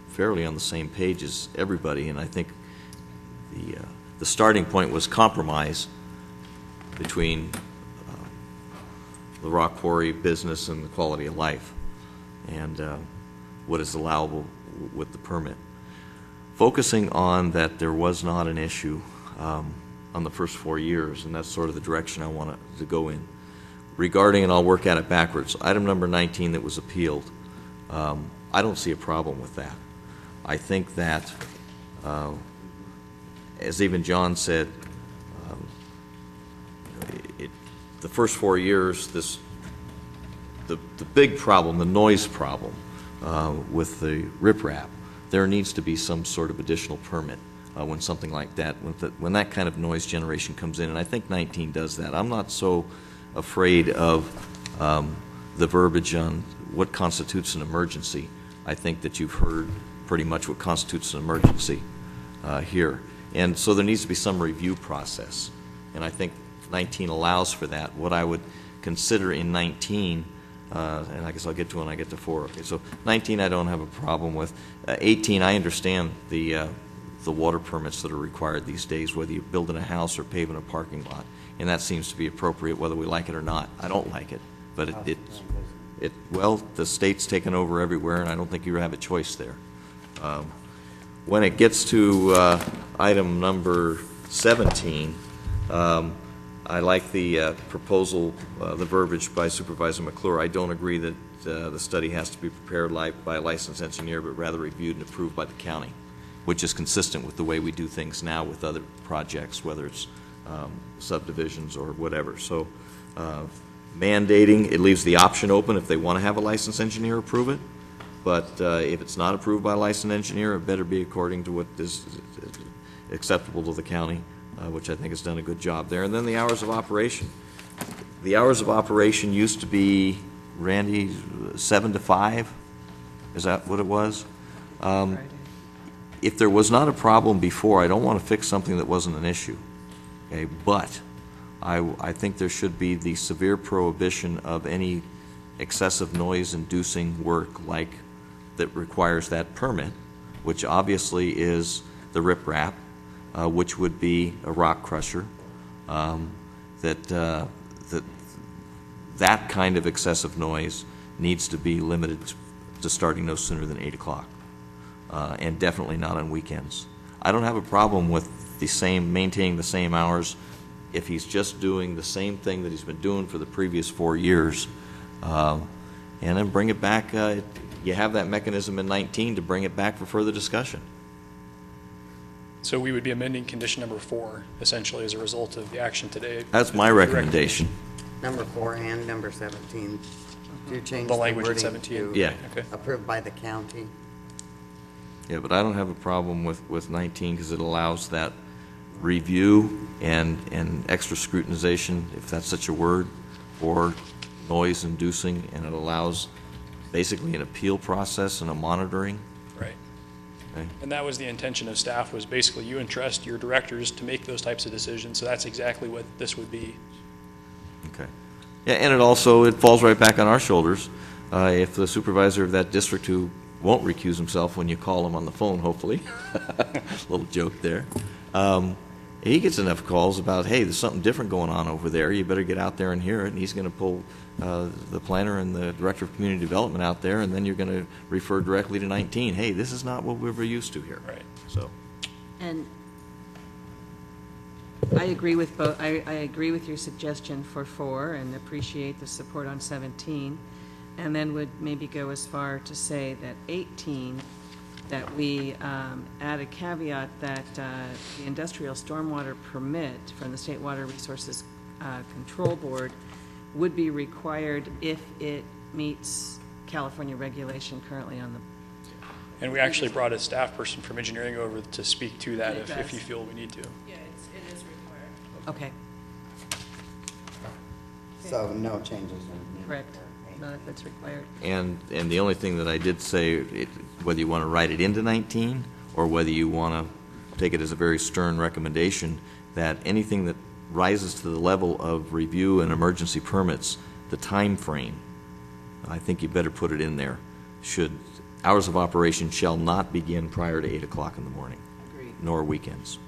fairly on the same page as everybody, and I think the starting point was compromise between the rock quarry business and the quality of life, and what is allowable with the permit. Focusing on that there was not an issue on the first 4 years, and that's sort of the direction I want to go in. Regarding, and I'll work at it backwards, item number 19 that was appealed, I don't see a problem with that. I think that, as even John said, the first 4 years, the big problem, the noise problem with the riprap, there needs to be some sort of additional permit when something like that, when that kind of noise generation comes in, and I think 19 does that. I'm not so afraid of the verbiage on what constitutes an emergency. I think that you've heard pretty much what constitutes an emergency here. And so there needs to be some review process. And I think 19 allows for that. What I would consider in 19, and I guess I'll get to when I get to 4. Okay, so 19 I don't have a problem with. 18, I understand the water permits that are required these days, whether you're building a house or paving a parking lot. And that seems to be appropriate whether we like it or not. I don't like it, but well, the state's taken over everywhere, and I don't think you have a choice there. When it gets to item number 17, I like the proposal, the verbiage by Supervisor McClure. I don't agree that the study has to be prepared by a licensed engineer, but rather reviewed and approved by the county, which is consistent with the way we do things now with other projects, whether it's subdivisions or whatever. So mandating, it leaves the option open if they want to have a licensed engineer approve it, but if it's not approved by a licensed engineer, it better be according to what is acceptable to the county, which I think has done a good job there. And then the hours of operation. The hours of operation used to be, Randy, 7 to 5? Is that what it was? If there was not a problem before, I don't want to fix something that wasn't an issue. Okay, but I think there should be the severe prohibition of any excessive noise-inducing work like that requires that permit, which obviously is the riprap, which would be a rock crusher. That kind of excessive noise needs to be limited to starting no sooner than 8 o'clock, and definitely not on weekends. I don't have a problem with maintaining the same hours if he's just doing the same thing that he's been doing for the previous 4 years, and then bring it back. You have that mechanism in 19 to bring it back for further discussion. So we would be amending condition number 4, essentially, as a result of the action today. That's my recommendation. Number 4 and number 17. Do change the language in wording 17. to Yeah. Okay. approved by the county. Yeah, but I don't have a problem with 19 because it allows that review and extra scrutinization, if that's such a word, for noise inducing, and it allows basically an appeal process and a monitoring. Right. Okay. And that was the intention of staff, was basically you entrust your directors to make those types of decisions. So that's exactly what this would be. Okay. Yeah, and it falls right back on our shoulders. If the supervisor of that district who won't recuse himself when you call him on the phone, hopefully, little joke there, he gets enough calls about, hey, there's something different going on over there, you better get out there and hear it, and he's going to pull the planner and the director of community development out there, and then you're going to refer directly to 19. Hey, this is not what we were used to here. Right. So. And I agree with both. I agree with your suggestion for 4 and appreciate the support on 17, and then would maybe go as far to say that 18, that we add a caveat that the industrial stormwater permit from the State Water Resources Control Board would be required if it meets California regulation currently on the. And we actually brought a staff person from engineering over to speak to that if you feel we need to. Yeah, it is required. Okay. So no changes are Correct. Not if it's required. And the only thing that I did say, whether you want to write it into 19 or whether you want to take it as a very stern recommendation, that anything that rises to the level of review and emergency permits, the time frame, I think you better put it in there. Hours of operation shall not begin prior to 8 o'clock in the morning. Agreed. Nor weekends.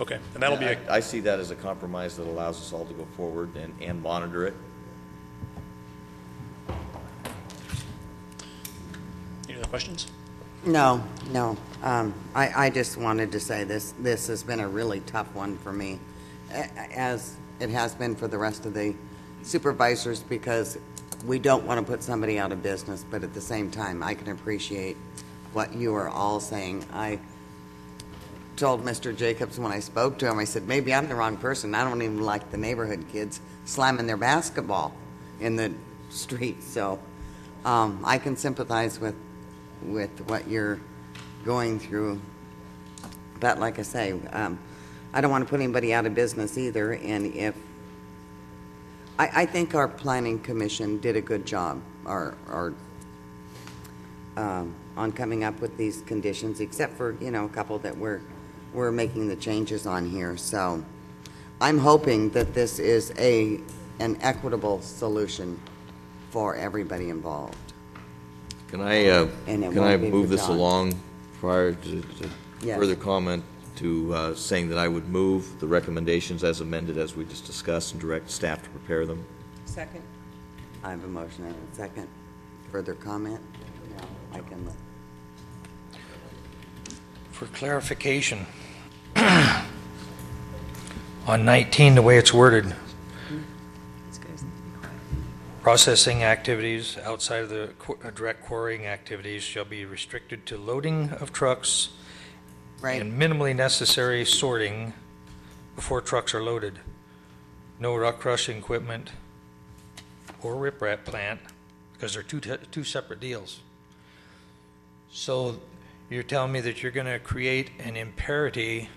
Okay, and that'll be I see that as a compromise that allows us all to go forward and monitor it. Any other questions? No. I just wanted to say this has been a really tough one for me, as it has been for the rest of the supervisors, because we don't want to put somebody out of business, but at the same time, I can appreciate what you are all saying. I told Mr. Jacobs when I spoke to him, I said, maybe I'm the wrong person. I don't even like the neighborhood kids slamming their basketball in the street. So I can sympathize with what you're going through. But like I say, I don't want to put anybody out of business either. And if I think our planning commission did a good job on coming up with these conditions, except for, a couple that we're making the changes on here. So I'm hoping that this is an equitable solution for everybody involved. Can I won't be move for this John. along prior to Yes. further comment to saying that I would move the recommendations as amended as we just discussed and direct staff to prepare them? Second. I have a motion and a second. Further comment? No, I can. For clarification, on 19, the way it's worded, These guys need to be quiet. processing activities outside of the direct quarrying activities shall be restricted to loading of trucks Right. and minimally necessary sorting before trucks are loaded. No rock crushing equipment or riprap plant, because they're two separate deals. So you're telling me that you're going to create an imparity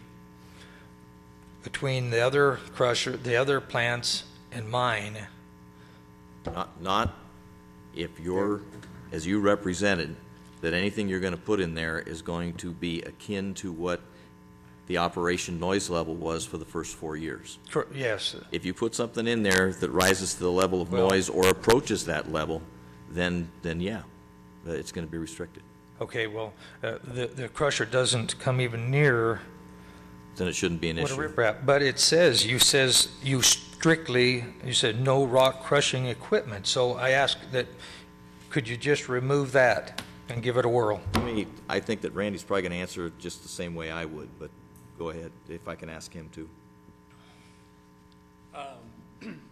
between the other crusher, the other plants, and mine. Not if you're, as you represented, that anything you're going to put in there is going to be akin to what the operation noise level was for the first 4 years. Yes. If you put something in there that rises to the level of noise or approaches that level, then yeah, it's going to be restricted. Okay, well, the crusher doesn't come even near Then it shouldn't be an issue. what a riprap, but it says, you said no rock crushing equipment. So I asked that, could you just remove that and give it a whirl? I think that Randy's probably going to answer it just the same way I would, but go ahead, if I can ask him to.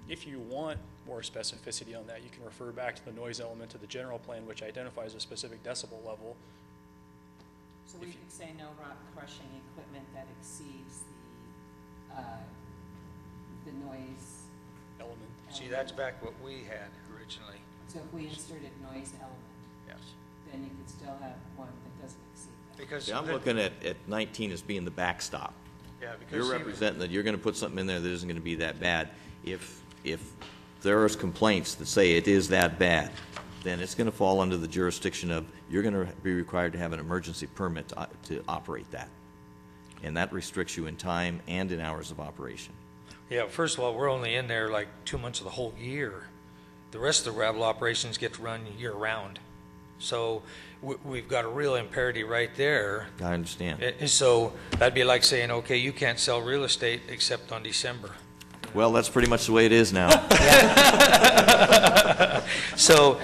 If you want more specificity on that, you can refer back to the noise element of the general plan, which identifies a specific decibel level. So we could say no rock crushing equipment that exceeds the noise element. See, that's back what we had originally. So if we inserted noise element, Yes. then you could still have one that doesn't exceed that. Because See, I'm looking at 19 as being the backstop. Yeah, because You're representing that you're going to put something in there that isn't going to be that bad. If there are complaints that say it is that bad, then it's going to fall under the jurisdiction of, you're going to be required to have an emergency permit to operate that. And that restricts you in time and in hours of operation. Yeah, first of all, we're only in there like 2 months of the whole year. The rest of the gravel operations get to run year-round. So we've got a real imperative right there. I understand. So that'd be like saying, okay, you can't sell real estate except on December. Well, that's pretty much the way it is now. So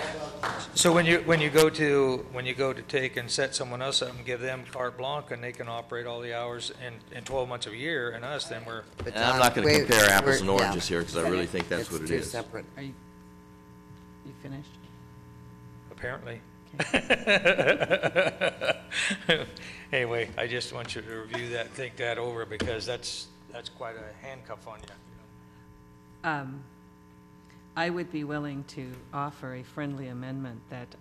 when you go to take and set someone else up and give them carte blanche and they can operate all the hours in 12 months of a year, and us, then we're. And I'm not going to compare apples and oranges here, because I really think that's what it is. It's two separate. Are you finished? Apparently. Anyway, I just want you to review that, think that over, because that's quite a handcuff on you. I would be willing to offer a friendly amendment that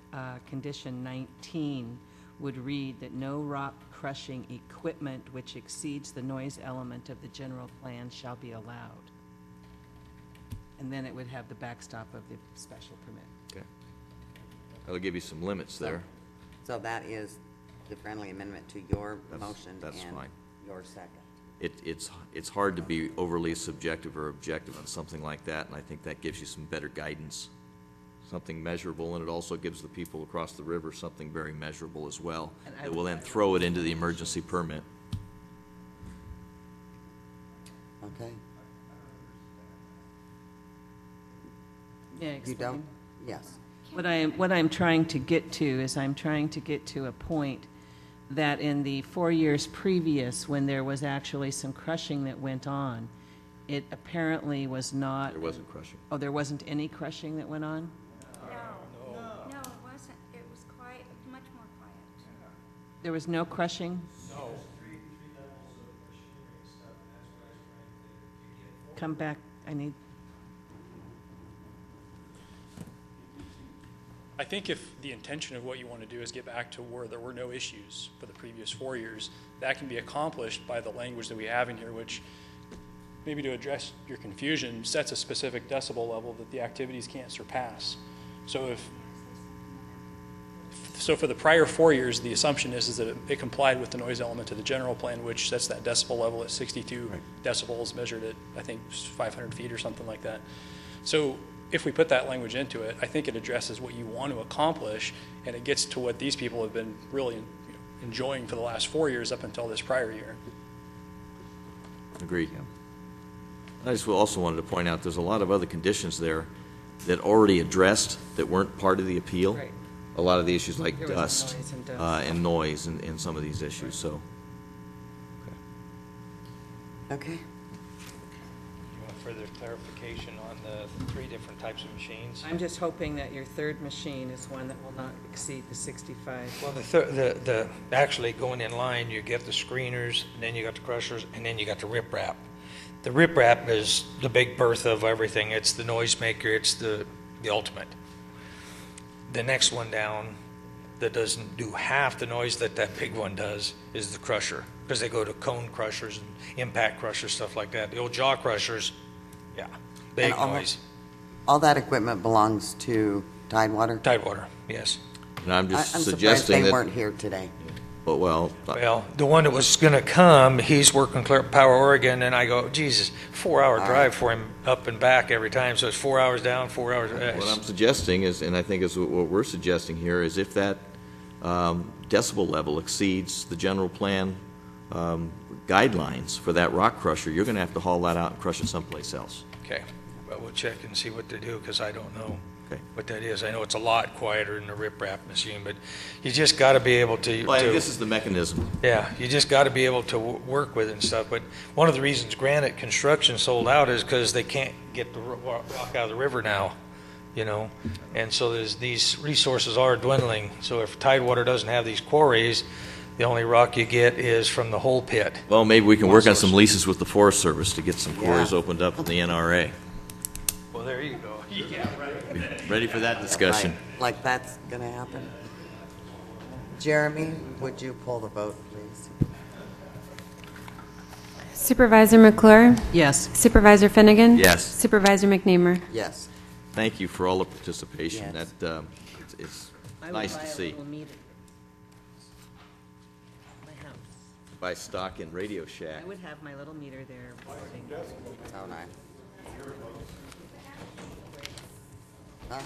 condition 19 would read that no rock crushing equipment which exceeds the noise element of the general plan shall be allowed. And then it would have the backstop of the special permit. Okay. That'll give you some limits there. So that is the friendly amendment to your motion That's and fine. your second. It's hard to be overly subjective or objective on something like that, and I think that gives you some better guidance, something measurable, and it also gives the people across the river something very measurable as well, that will then throw it into the emergency permit. Okay. Yeah, You explain. don't? Yes. What I'm trying to get to is I'm trying to get to a point that in the 4 years previous, when there was actually some crushing that went on, it apparently was not. There wasn't crushing. Oh, there wasn't any crushing that went on? No, it wasn't. It was quiet, much more quiet. There was no crushing? No. Come back, I need. I think if the intention of what you want to do is get back to where there were no issues for the previous 4 years, that can be accomplished by the language that we have in here, which, maybe to address your confusion, sets a specific decibel level that the activities can't surpass. So for the prior 4 years, the assumption is that it complied with the noise element of the general plan, which sets that decibel level at 62 decibels, measured at, I think, 500 feet or something like that. So if we put that language into it, I think it addresses what you want to accomplish, and it gets to what these people have been really enjoying for the last 4 years up until this prior year. Agreed. I just also wanted to point out there's a lot of other conditions there that already addressed that weren't part of the appeal. Right. A lot of the issues like There was dust noise and dust. and noise and some of these issues, so. Okay. You want further clarification on the 3 different types of machines? I'm just hoping that your third machine is one that will not exceed the 65. Well, actually going in line, you get the screeners, and then you got the crushers, and then you got the riprap. The riprap is the big birth of everything. It's the noisemaker. It's the ultimate. The next one down that doesn't do half the noise that big one does is the crusher, because they go to cone crushers and impact crushers, stuff like that. The old jaw crushers, yeah, big And noise. All that equipment belongs to Tidewater? Tidewater, yes. And I'm just I'm suggesting surprised they that. weren't here today. But Well, the one that was going to come, he's working Clear Power, Oregon, and I go, Jesus, 4-hour drive for him up and back every time, so it's 4 hours down, 4 hours. What I'm suggesting is, and I think is what we're suggesting here, is if that decibel level exceeds the general plan guidelines for that rock crusher, you're going to have to haul that out and crush it someplace else. Okay, well, we'll check and see what they do, because I don't know Okay. what that is. I know it's a lot quieter than the riprap machine, but you just got to be able to. Well, this is the mechanism. Yeah, you just got to be able to work with it and stuff. But one of the reasons Granite Construction sold out is because they can't get the rock out of the river now, and so these resources are dwindling. So if Tidewater doesn't have these quarries, the only rock you get is from the whole pit. Well, maybe we can work on some leases with the Forest Service to get some quarries opened up in the NRA. Well, there you go. Yeah, right. Ready for that discussion. Like that's going to happen? Jeremy, would you pull the vote, please? Supervisor McClure? Yes. Supervisor Finnegan? Yes. Supervisor McNeamer? Yes. thank you for all the participation. Yes. That, it's I would nice buy to a see. little meter. My house. Buy stock in Radio Shack. I would have my little meter there recording. Oh, nice. Huh?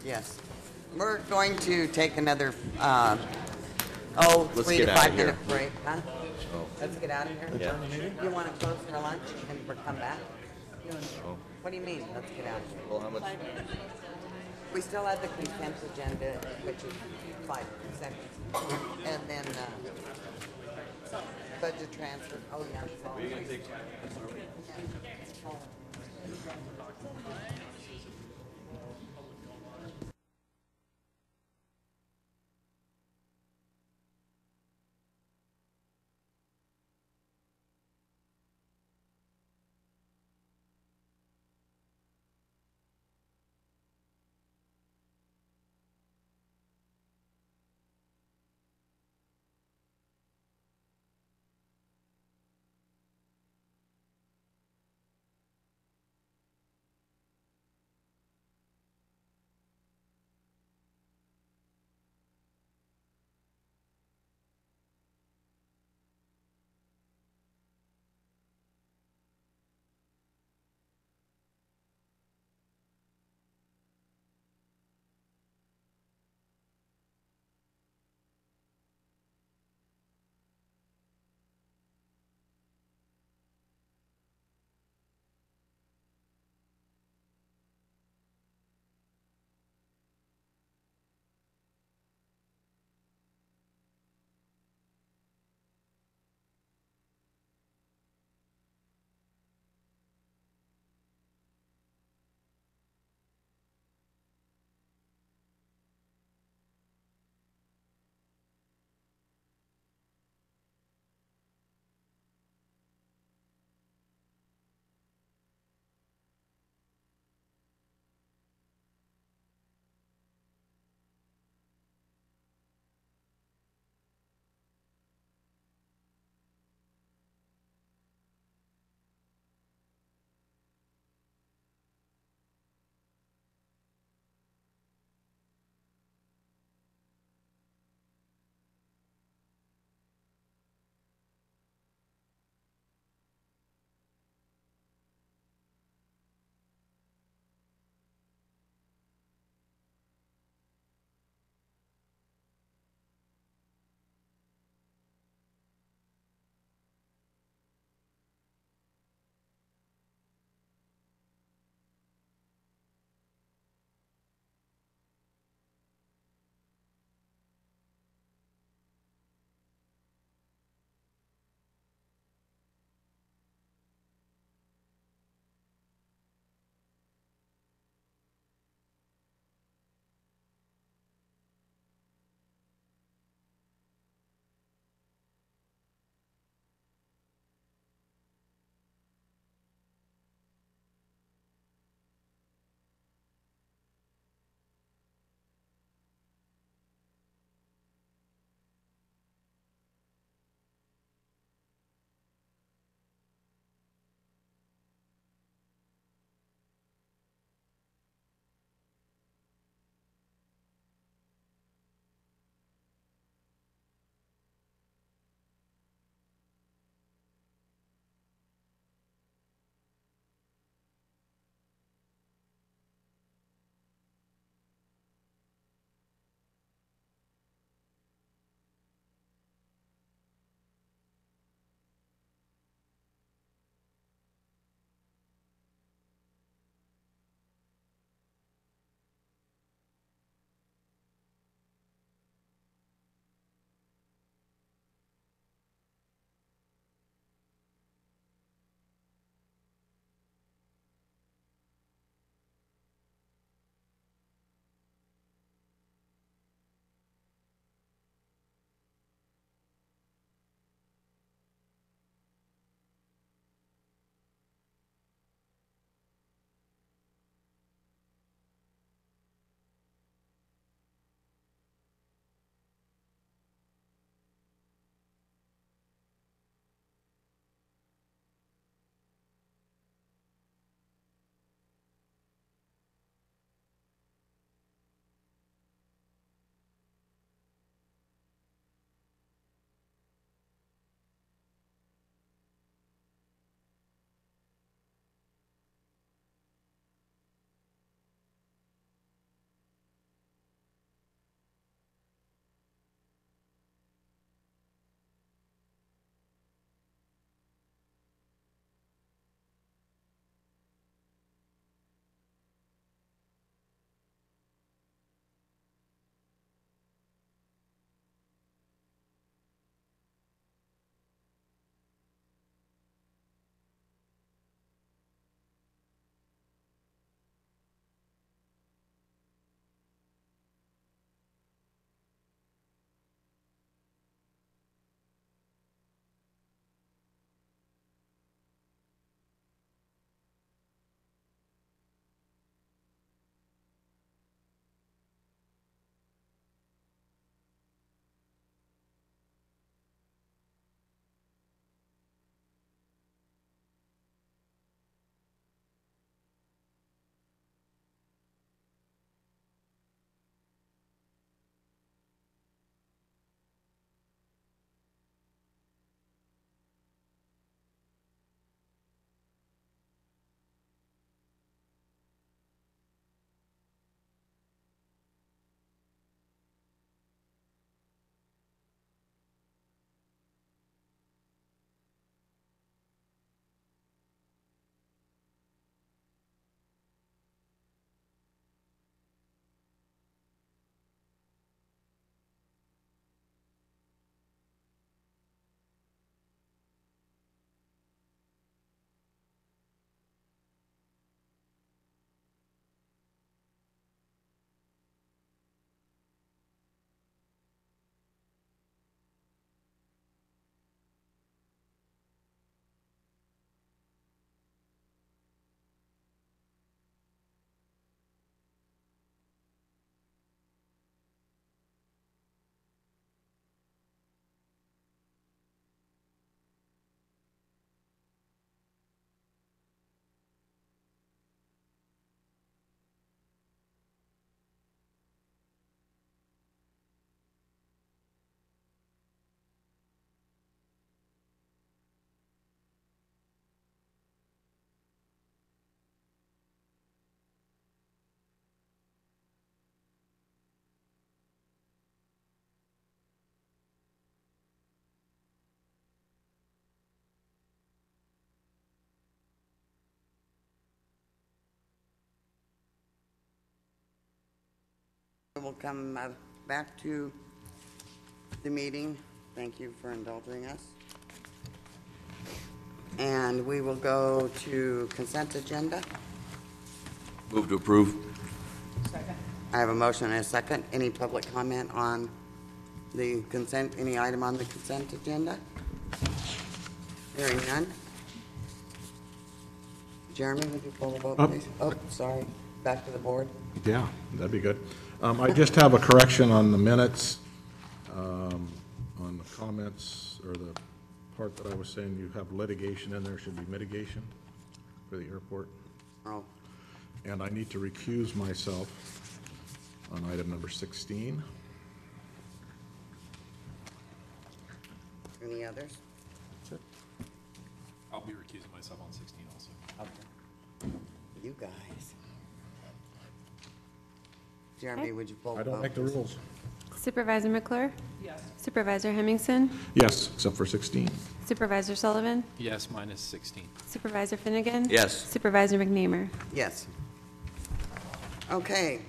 Yes. We're going to take another, Let's 3 get to out of 5 here. minute break, huh? Oh. Let's get out of here. Yeah. You want to close for lunch and we'll come back? Oh. What do you mean, let's get out? Well, how much? We still have the consent agenda, which is 5 seconds. And then, budget transfer, oh, yeah. Are you gonna take? We'll come back to the meeting. Thank you for indulging us. And we will go to consent agenda. Move to approve. Second. I have a motion and a second. Any public comment on the consent, any item on the consent agenda? Hearing none. Jeremy, would you pull the vote, please? Oh, sorry. Back to the board. Yeah, that'd be good. I just have a correction on the minutes, on the comments, or the part that I was saying you have litigation in there, should be mitigation for the airport. Oh. And I need to recuse myself on item number 16. Any others? I'll be recusing myself on 16 also. Okay. You guys. Jeremy, would you pull the I vote? don't make the rules. Supervisor McClure? Yes. Supervisor Hemmingson? Yes, except for 16. Supervisor Sullivan? Yes, minus 16. Supervisor Finnegan? Yes. Supervisor McNeamer? Yes. Okay.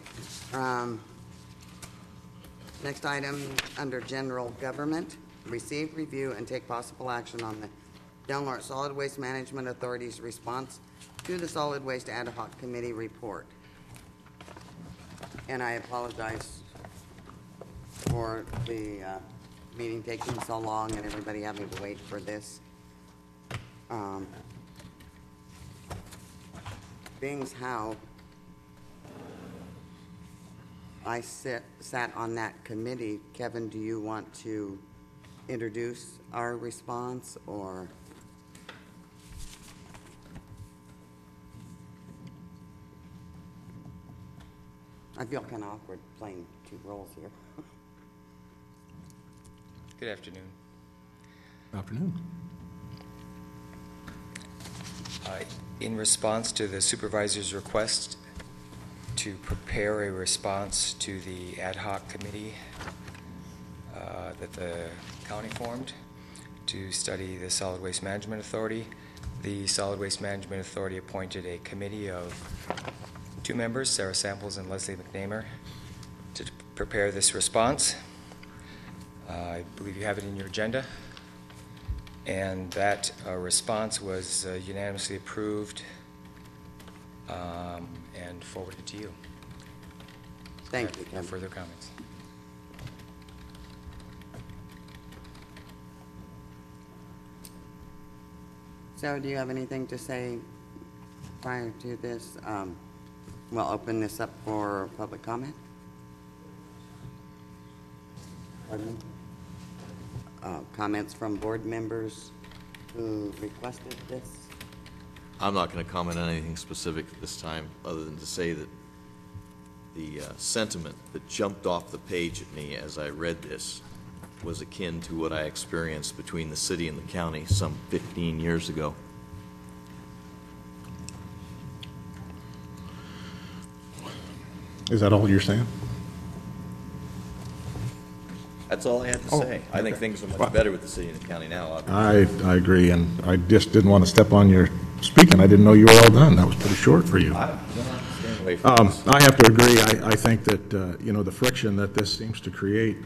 Next item, under general government, receive, review, and take possible action on the Del Norte Solid Waste Management Authority's response to the Solid Waste Ad Hoc Committee report. And I apologize for the meeting taking so long and everybody having to wait for this. Being how I sat on that committee, Kevin, do you want to introduce our response, or? I feel kind of awkward playing two roles here. Good afternoon. Afternoon. In response to the supervisor's request to prepare a response to the ad hoc committee that the county formed to study the Solid Waste Management Authority, the Solid Waste Management Authority appointed a committee of 2 members, Sarah Samples and Leslie McNamer, to prepare this response. I believe you have it in your agenda. And that response was unanimously approved and forwarded to you. Thank you, No Kevin. further comments. Sarah, do you have anything to say prior to this? We'll open this up for public comment. Pardon me? Comments from board members who requested this? I'm not going to comment on anything specific at this time, other than to say that the sentiment that jumped off the page at me as I read this was akin to what I experienced between the city and the county some 15 years ago. Is that all you're saying? That's all I have to say. I think things are much better with the city and the county now, obviously. I agree, and I just didn't want to step on your speaking. I didn't know you were all done. That was pretty short for you. I stand away from this. I have to agree. I think that, you know, the friction that this seems to create,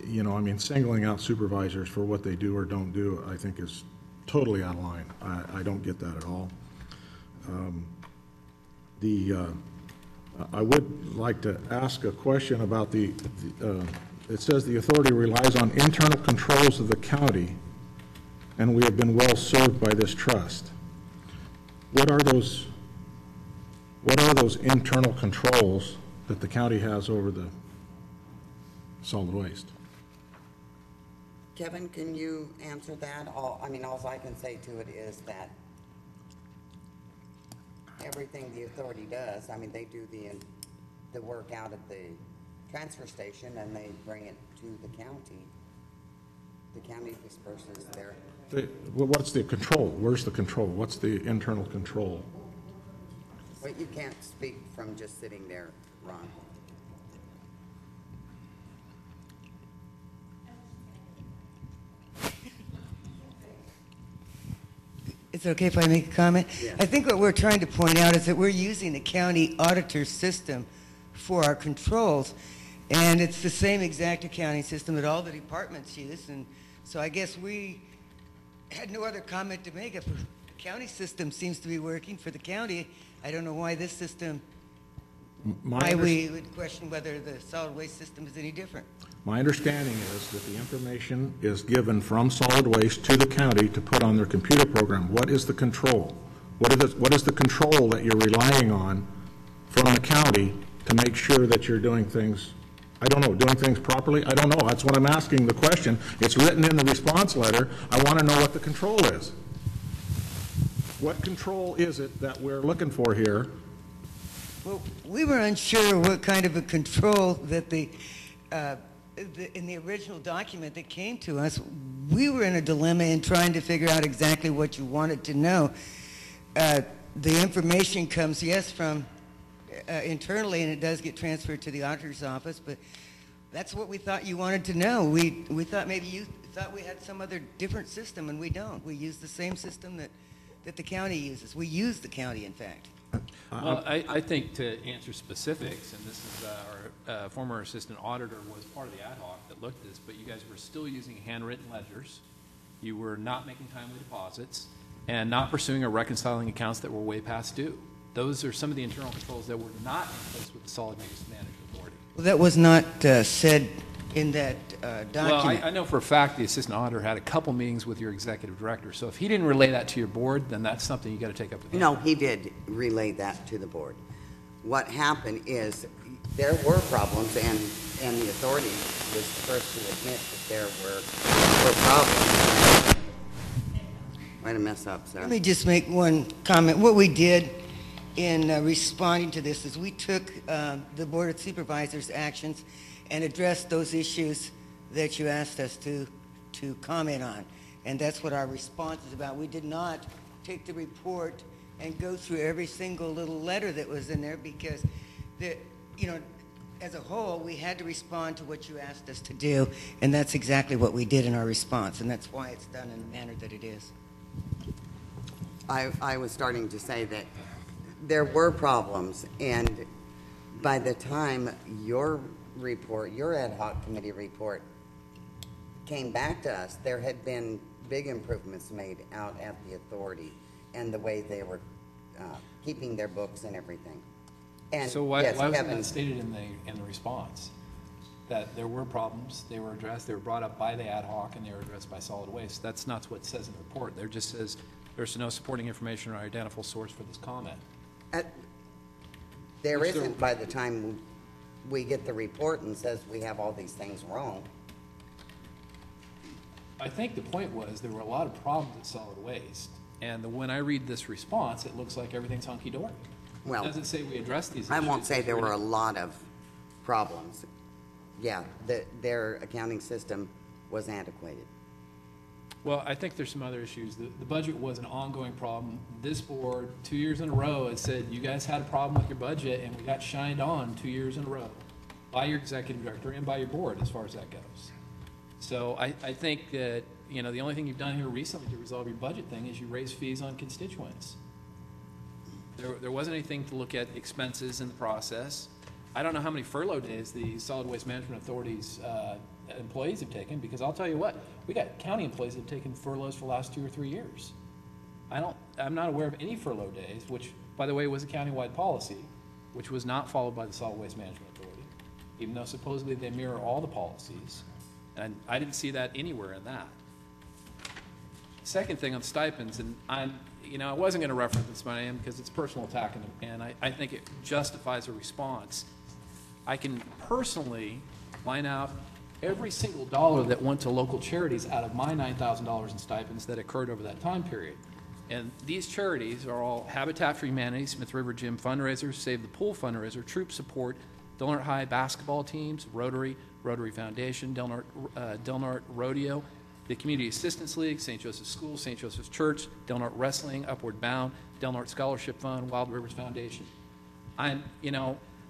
you know, I mean, singling out supervisors for what they do or don't do, I think is totally out of line. I don't get that at all. I would like to ask a question about it says the authority relies on internal controls of the county, and we have been well served by this trust. What are those internal controls that the county has over the solid waste? Kevin, can you answer that? All I can say to it is that everything the authority does, I mean, they do the work out at the transfer station and they bring it to the county. The county disperses their... What's the control? Where's the control? What's the internal control? Well, you can't speak from just sitting there, Ron. It's okay if I make a comment? Yeah. I think what we're trying to point out is that we're using the county auditor system for our controls. And it's the same exact accounting system that all the departments use. And so I guess we had no other comment to make. If the county system seems to be working for the county, I don't know why this system, why we would question whether the solid waste system is any different. My understanding is that the information is given from solid waste to the county to put on their computer program. What is the control? What is the control that you're relying on from the county to make sure that you're doing things, I don't know, doing things properly? I don't know. That's what I'm asking the question. It's written in the response letter. I want to know what the control is. What control is it that we're looking for here? Well, we were unsure what kind of a control that in the original document that came to us, we were in a dilemma in trying to figure out exactly what you wanted to know. The information comes, yes, from internally, and it does get transferred to the auditor's office, but that's what we thought you wanted to know. We thought maybe you thought we had some other different system, and we don't. We use the same system that the county uses. We use the county, in fact. Well, I think to answer specifics, and this is our former assistant auditor was part of the ad hoc that looked at this, but you guys were still using handwritten ledgers. You were not making timely deposits and not pursuing or reconciling accounts that were way past due. Those are some of the internal controls that were not in place with the Solid Waste Management Authority. Well, that was not said in that document. Well, I know for a fact the assistant auditor had a couple meetings with your executive director. So if he didn't relay that to your board, then that's something you got to take up with him. No, he did relay that to the board. What happened is there were problems, and the authority was the first to admit that there were problems. Way to mess up, sir. Let me just make one comment. What we did in responding to this is we took the Board of Supervisors' actions and addressed those issues that you asked us to comment on. And that's what our response is about. We did not take the report and go through every single little letter that was in there because, as a whole, we had to respond to what you asked us to do, and that's exactly what we did in our response, and that's why it's done in the manner that it is. I was starting to say that there were problems, and by the time your report, your ad hoc committee report, came back to us, there had been big improvements made out at the authority and the way they were keeping their books and everything. And so why yes, wasn't Kevin, that stated in the response? That there were problems, they were addressed, they were brought up by the ad hoc, and they were addressed by solid waste. That's not what it says in the report. There just says there's no supporting information or identifiable source for this comment. there isn't by the time we get the report and says we have all these things wrong. I think the point was there were a lot of problems at solid waste, and when I read this response, it looks like everything's hunky-dory. Well, It doesn't say we addressed these issues. I won't say there were a lot of problems. Yeah, their accounting system was antiquated. Well, I think there's some other issues. The budget was an ongoing problem. This board, 2 years in a row, has said, you guys had a problem with your budget, and we got shined on 2 years in a row by your executive director and by your board as far as that goes. So I think that, the only thing you've done here recently to resolve your budget thing is you raise fees on constituents. There wasn't anything to look at expenses in the process. I don't know how many furlough days the Solid Waste Management Authority's employees have taken, because I'll tell you what, we got county employees that have taken furloughs for the last 2 or 3 years. I'm not aware of any furlough days, which, by the way, was a countywide policy, which was not followed by the Solid Waste Management Authority, even though supposedly they mirror all the policies. And I didn't see that anywhere in that. Second thing on stipends, and I wasn't going to reference this, but I am, because it's personal attack, and I think it justifies a response. I can personally line out every single dollar that went to local charities out of my $9,000 in stipends that occurred over that time period. And these charities are all Habitat for Humanity, Smith River Gym fundraisers, Save the Pool fundraiser, Troop Support, Del Norte High basketball teams, Rotary Foundation, Del Norte Rodeo, the Community Assistance League, St. Joseph's School, St. Joseph's Church, Del Norte Wrestling, Upward Bound, Del Norte Scholarship Fund, Wild Rivers Foundation.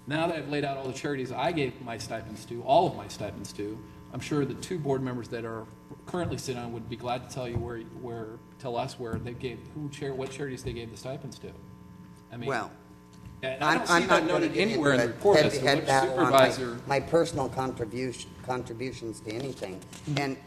Now that I've laid out all the charities I gave my stipends to, all of my stipends to, I'm sure the 2 board members that are currently sitting on would be glad to tell you tell us where they gave, what charities they gave the stipends to. Well, Yeah, and I don't see I'm that not going to noted get anywhere in the into report a as to head-to-head which battle on supervisor. my personal contributions to anything. And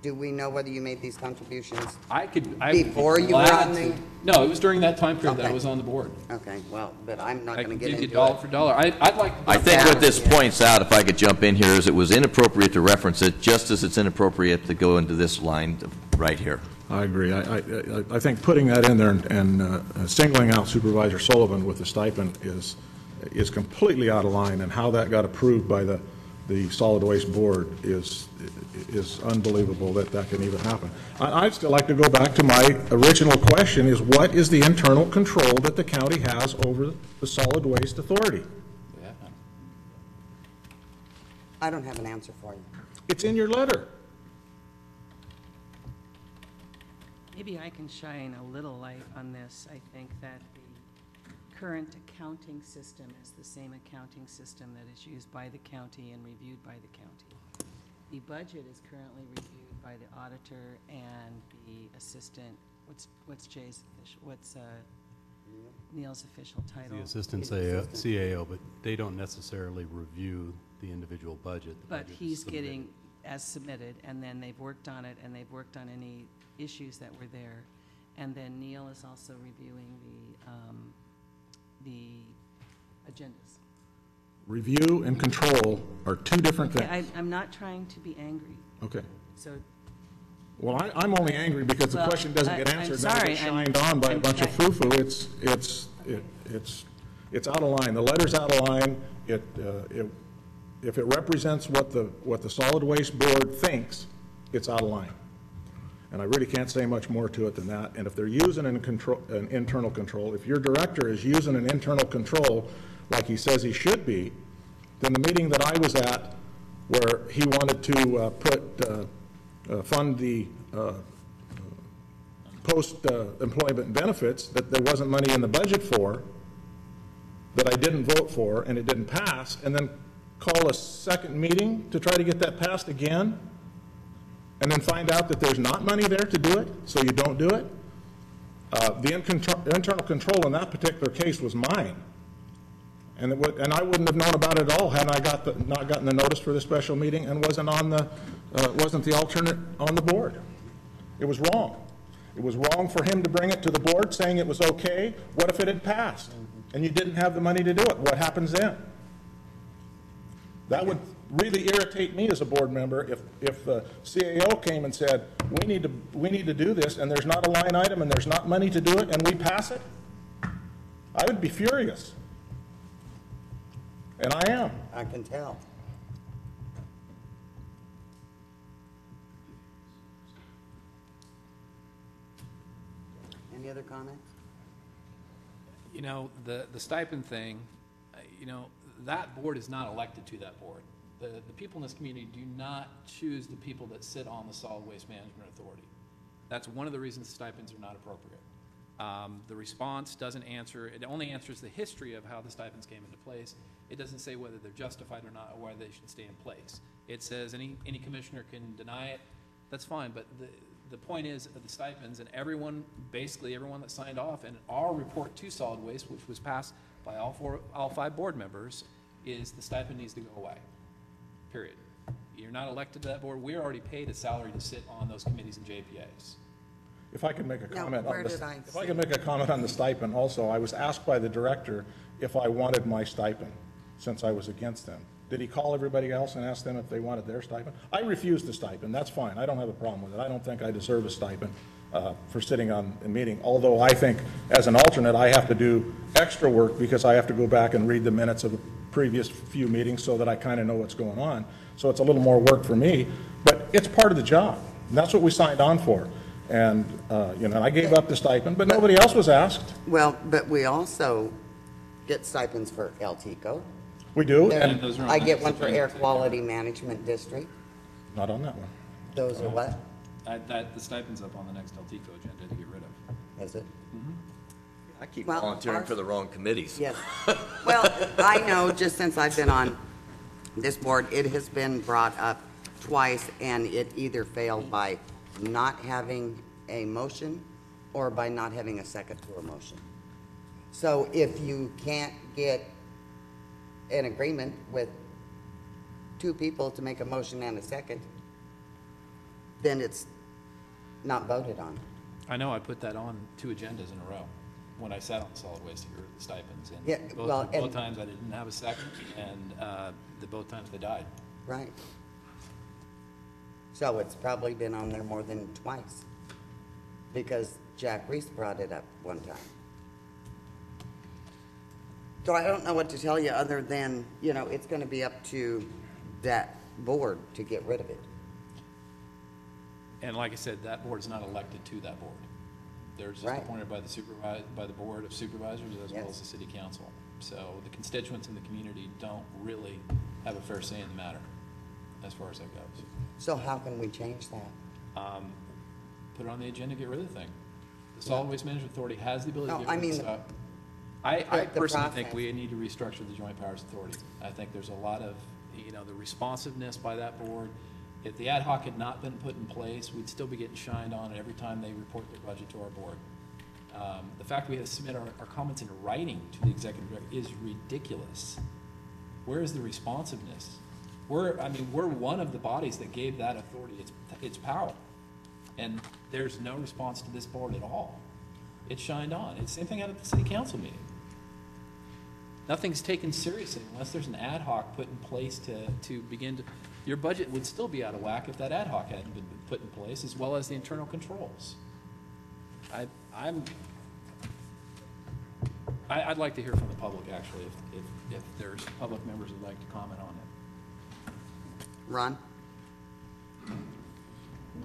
do we know whether you made these contributions I would be before you were glad on the? to- No, it was during that time period that I Okay. was on the board. Okay, well, but I'm not I going to can get give you into dollar it. for dollar. I'd like. I think what this points out, if I could jump in here, is it was inappropriate to reference it, just as it's inappropriate to go into this line right here. I agree. I think putting that in there and singling out Supervisor Sullivan with the stipend is completely out of line, and how that got approved by the Solid Waste Board is unbelievable that can even happen. I'd still like to go back to my original question, is what is the internal control that the county has over the Solid Waste Authority? Yeah. I don't have an answer for you. It's in your letter. Maybe I can shine a little light on this. I think that the current accounting system is the same accounting system that is used by the county and reviewed by the county. The budget is currently reviewed by the auditor and the assistant. What's Jay's official, what's Neil's official title? The assistant CAO, but they don't necessarily review the individual budget. The But budget is he's submitted. getting as submitted, and then they've worked on it, and they've worked on any issues that were there. And then Neil is also reviewing the agendas. Review and control are two different things. I'm not trying to be angry. Okay. So, Well, I'm only angry because the Well, question doesn't get I'm answered. sorry, It's shined on by a bunch of foo-foo. It's out of line. The letter's out of line. If it represents what the Solid Waste Board thinks, it's out of line. And I really can't say much more to it than that. And if they're using an internal control, if your director is using an internal control like he says he should be, then the meeting that I was at where he wanted to fund the post-employment benefits that there wasn't money in the budget for, that I didn't vote for, and it didn't pass, and then call a second meeting to try to get that passed again, and then find out that there's not money there to do it, so you don't do it. The internal control in that particular case was mine. And I wouldn't have known about it at all had I not gotten the notice for the special meeting and wasn't the alternate on the board. It was wrong. It was wrong for him to bring it to the board saying it was okay. What if it had passed and you didn't have the money to do it? What happens then? That would really irritate me as a board member if the CAO came and said, we need to do this, and there's not a line item and there's not money to do it, and we pass it. I would be furious. And I am. I can tell. Any other comments? You know, the stipend thing, that board is not elected to that board. The people in this community do not choose the people that sit on the Solid Waste Management Authority. That's one of the reasons stipends are not appropriate. The response doesn't answer, it only answers the history of how the stipends came into place. It doesn't say whether they're justified or not, or whether they should stay in place. It says any commissioner can deny it, that's fine, but the point is the stipends, and basically everyone that signed off, and our report to Solid Waste, which was passed by all 5 board members, is the stipend needs to go away, period. You're not elected to that board. We're already paid a salary to sit on those committees and JPAs. If I could make a comment on this, if I could make a comment on the stipend also, I was asked by the director if I wanted my stipend, since I was against them. Did he call everybody else and ask them if they wanted their stipend? I refused the stipend. That's fine. I don't have a problem with it. I don't think I deserve a stipend for sitting on a meeting, although I think as an alternate I have to do extra work because I have to go back and read the minutes of the previous few meetings so that I kind of know what's going on. So it's a little more work for me, but it's part of the job. And that's what we signed on for. And, I gave up the stipend, but nobody else was asked. Well, but we also get stipends for El Tico. We do. And I get one for Air Quality Management District. Not on that one. Those are what? The stipend's up on the next El Tico agenda to get rid of. Is it? I keep volunteering for the wrong committees. Yes. Well, I know just since I've been on this board, it has been brought up twice, and it either failed by not having a motion or by not having a second to a motion. So if you can't get an agreement with two people to make a motion and a second, then it's not voted on. I know I put that on 2 agendas in a row when I sat on solid waste here, the stipends. And Yeah, well, both times I didn't have a second, and both times they died. Right. So it's probably been on there more than twice, because Jack Reese brought it up one time. So I don't know what to tell you other than, you know, it's gonna be up to that board to get rid of it. And like I said, that board's not elected to that board. They're just Right. appointed by the Board of Supervisors as well Yes. as the City Council. So the constituents in the community don't really have a fair say in the matter, as far as that goes. So how can we change that? Put it on the agenda, get rid of the thing. The Solid Waste Management Authority has the ability to No, get I rid of mean, stuff. I the personally think process. we need to restructure the Joint Powers Authority. I think there's a lot of, you know, the responsiveness by that board. If the ad hoc had not been put in place, we'd still be getting shined on every time they report their budget to our board. The fact we have to submit our comments in writing to the executive director is ridiculous. Where is the responsiveness? We're one of the bodies that gave that authority its power. And there's no response to this board at all. It's shined on. It's the same thing out at the city council meeting. Nothing's taken seriously unless there's an ad hoc put in place to begin to, your budget would still be out of whack if that ad hoc hadn't been put in place, as well as the internal controls. I'd like to hear from the public, actually, if there's public members who'd like to comment on it. Ron?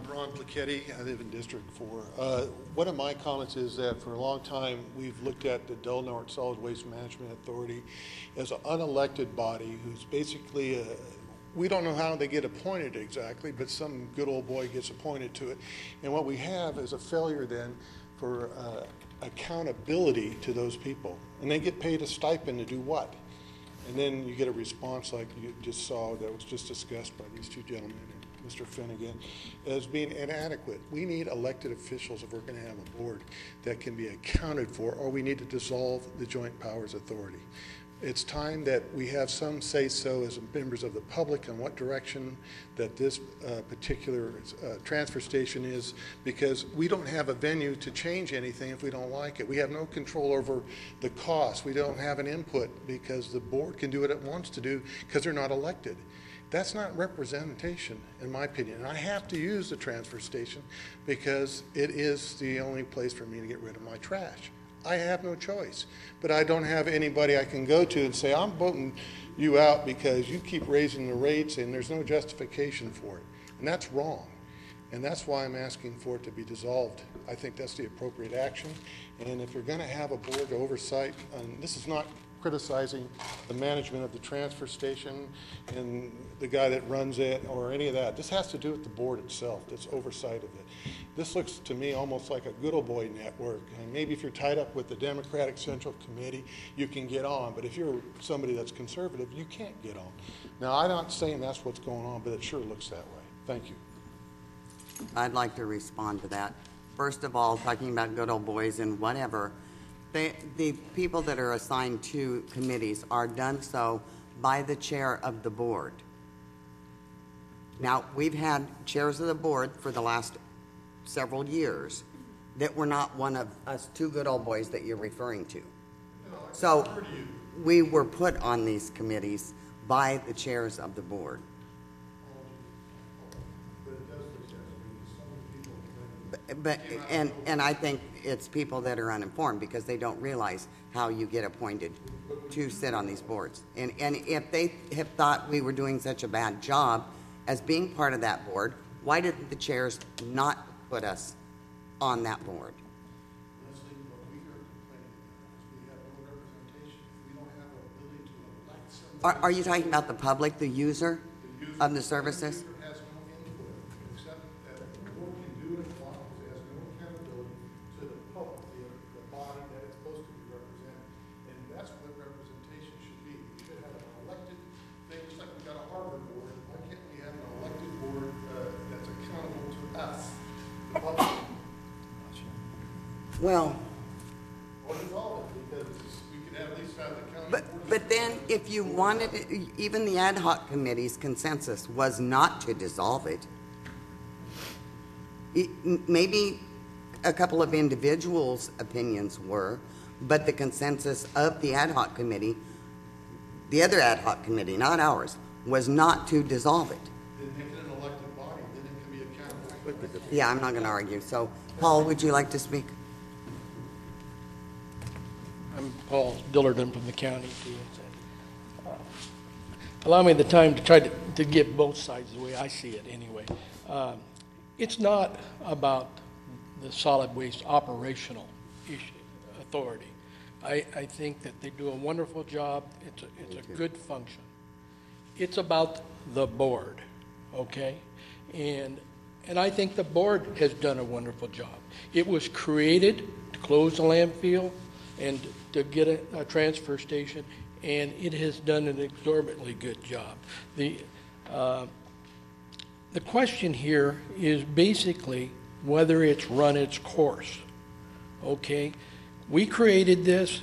Ron Placetti, I live in District 4. One of my comments is that for a long time, we've looked at the Del Norte Solid Waste Management Authority as an unelected body who's basically, we don't know how they get appointed exactly, but some good old boy gets appointed to it. And what we have is a failure then for accountability to those people. And they get paid a stipend to do what? And then you get a response like you just saw that was just discussed by these two gentlemen and Mr. Finnegan as being inadequate. We need elected officials if we're going to have a board that can be accounted for, or we need to dissolve the Joint Powers Authority. It's time that we have some say-so as members of the public on what direction that this particular transfer station is, because we don't have a venue to change anything if we don't like it. We have no control over the cost. We don't have an input because the board can do what it wants to do because they're not elected. That's not representation, in my opinion. And I have to use the transfer station because it is the only place for me to get rid of my trash. I have no choice, but I don't have anybody I can go to and say, I'm voting you out because you keep raising the rates and there's no justification for it. And that's wrong. And that's why I'm asking for it to be dissolved. I think that's the appropriate action. And if you're going to have a board oversight, and this is not criticizing the management of the transfer station and the guy that runs it or any of that. This has to do with the board itself, this oversight of it. This looks to me almost like a good old boy network. And maybe if you're tied up with the Democratic Central Committee, you can get on. But if you're somebody that's conservative, you can't get on. Now, I'm not saying that's what's going on, but it sure looks that way. Thank you. I'd like to respond to that. First of all, talking about good old boys and whatever, the people that are assigned to committees are done so by the chair of the board. Now, we've had chairs of the board for the last several years that were not one of us two good old boys that you're referring to. So we were put on these committees by the chairs of the board. And I think it's people that are uninformed because they don't realize how you get appointed to sit on these boards. And if they have thought we were doing such a bad job as being part of that board, why did the chairs not put us on that board? Are you talking about the public, the user of the services? Well, Or dissolve it, because then if you wanted, even the ad hoc committee's consensus was not to dissolve it. Maybe a couple of individuals' opinions were, but the consensus of the ad hoc committee, the other ad hoc committee, not ours, was not to dissolve it. Then make it an elected body, then it can be accountable. Yeah, I'm not going to argue. So, Paul, would you like to speak? I'm Paul Dillerton from the county, too. Allow me the time to try to get both sides the way I see it anyway. It's not about the solid waste operational authority. I think that they do a wonderful job. It's a good function. It's about the board, okay? And I think the board has done a wonderful job. It was created to close the landfill and to get a transfer station, and it has done an exorbitantly good job. The question here is basically whether it's run its course, okay? We created this,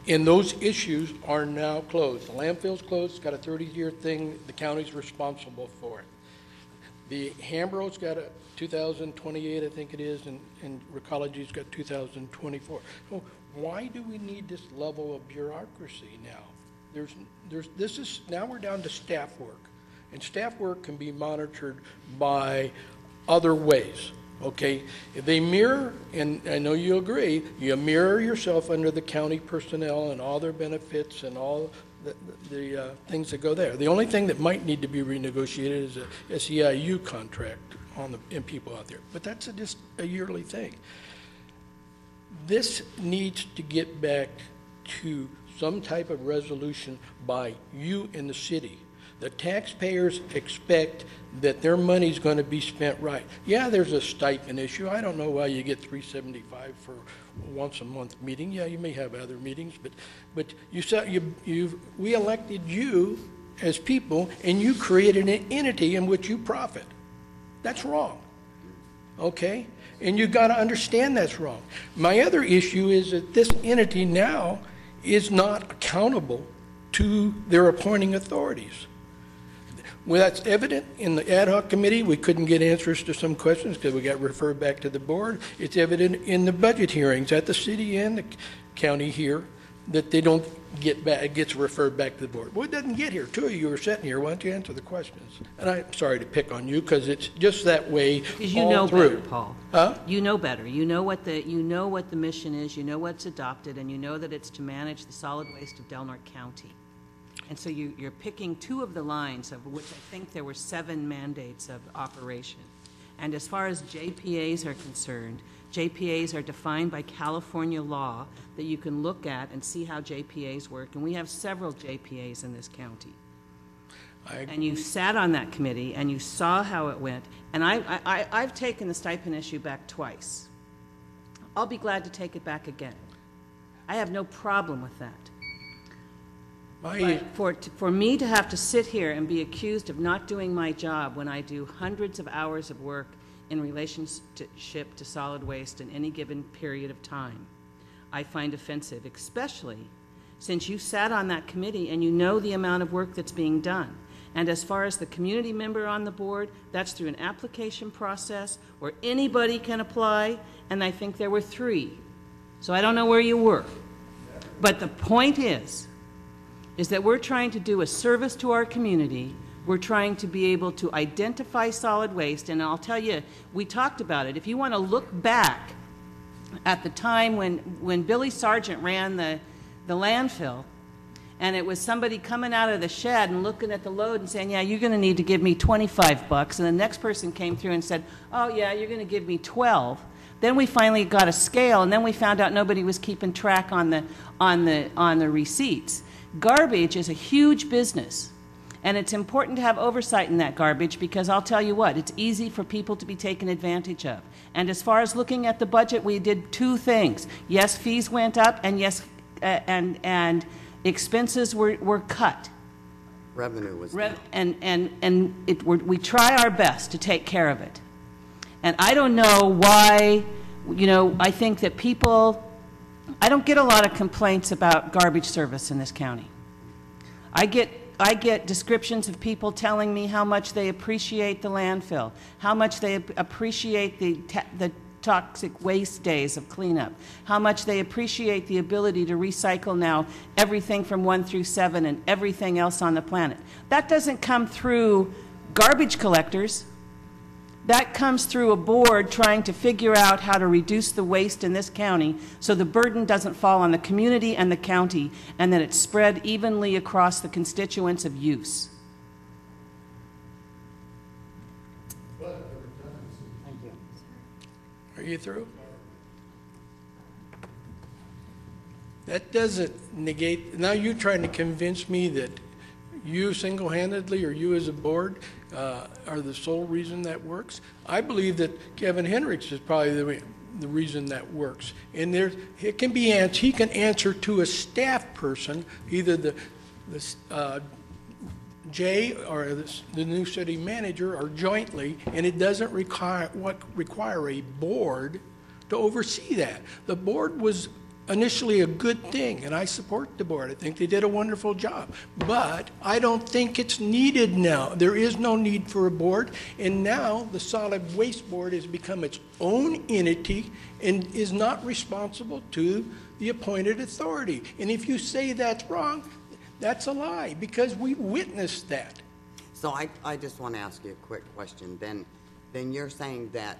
and those issues are now closed. The landfill's closed, it's got a 30-year thing, the county's responsible for it. The Hambro's got a 2028, I think it is, and Recology's got 2024. So why do we need this level of bureaucracy now? Now we're down to staff work, and staff work can be monitored by other ways, okay? If they mirror, and I know you agree, you mirror yourself under the county personnel and all their benefits and all the things that go there. The only thing that might need to be renegotiated is a SEIU contract and people out there, but that's just a yearly thing. This needs to get back to some type of resolution by you in the city. The taxpayers expect that their money's going to be spent right. Yeah, there's a stipend issue. I don't know why you get $375 for once a month meeting. Yeah, you may have other meetings, but we elected you as people, and you created an entity in which you profit. That's wrong, okay? And you got to understand that's wrong. My other issue is that this entity now is not accountable to their appointing authorities. Well, that's evident in the ad hoc committee. We couldn't get answers to some questions because we got referred back to the board. It's evident in the budget hearings at the city and the county here that they don't get back, it gets referred back to the board. Well, it doesn't get here. Two of you are sitting here. Why don't you answer the questions? And I'm sorry to pick on you because it's just that way Because you all know through. better, Paul. Huh? You know better. You know what the mission is. You know what's adopted, and you know that it's to manage the solid waste of Del Norte County. And so you're picking two of the lines, of which I think there were 7 mandates of operation. And as far as JPAs are concerned, JPAs are defined by California law that you can look at and see how JPAs work. And we have several JPAs in this county. And you sat on that committee and you saw how it went. And I've taken the stipend issue back twice. I'll be glad to take it back again. I have no problem with that. But for me to have to sit here and be accused of not doing my job when I do hundreds of hours of work in relationship to solid waste in any given period of time, I find offensive, especially since you sat on that committee and you know the amount of work that's being done. And as far as the community member on the board, that's through an application process where anybody can apply, and I think there were 3. So I don't know where you were. But the point is that we're trying to do a service to our community. We're trying to be able to identify solid waste, and I'll tell you, we talked about it. If you want to look back at the time when Billy Sargent ran the landfill, and it was somebody coming out of the shed and looking at the load and saying, yeah, you're going to need to give me $25, and the next person came through and said, oh yeah, you're going to give me 12. Then we finally got a scale, and then we found out nobody was keeping track on the receipts. Garbage is a huge business, and it's important to have oversight in that garbage because I'll tell you what, it's easy for people to be taken advantage of. And as far as looking at the budget, we did 2 things. Yes, fees went up, and yes, and expenses were cut. Revenue was we try our best to take care of it. And I don't know why, I think that I don't get a lot of complaints about garbage service in this county. I get descriptions of people telling me how much they appreciate the landfill, how much they appreciate the toxic waste days of cleanup, how much they appreciate the ability to recycle now everything from 1 through 7 and everything else on the planet. That doesn't come through garbage collectors. That comes through a board trying to figure out how to reduce the waste in this county so the burden doesn't fall on the community and the county, and that it's spread evenly across the constituents of use. Thank you. Are you through? That doesn't negate, now you're trying to convince me that you single-handedly or you as a board are the sole reason that works. I believe that Kevin Hendricks is probably the reason that works. And it can be he can answer to a staff person, either the Jay or the new city manager, or jointly, and it doesn't require a board to oversee that. The board was initially a good thing, and I support the board. I think they did a wonderful job. But I don't think it's needed now. There is no need for a board, and now the Solid Waste Board has become its own entity and is not responsible to the appointed authority. And if you say that's wrong, that's a lie, because we witnessed that. So I just want to ask you a quick question. Then you're saying that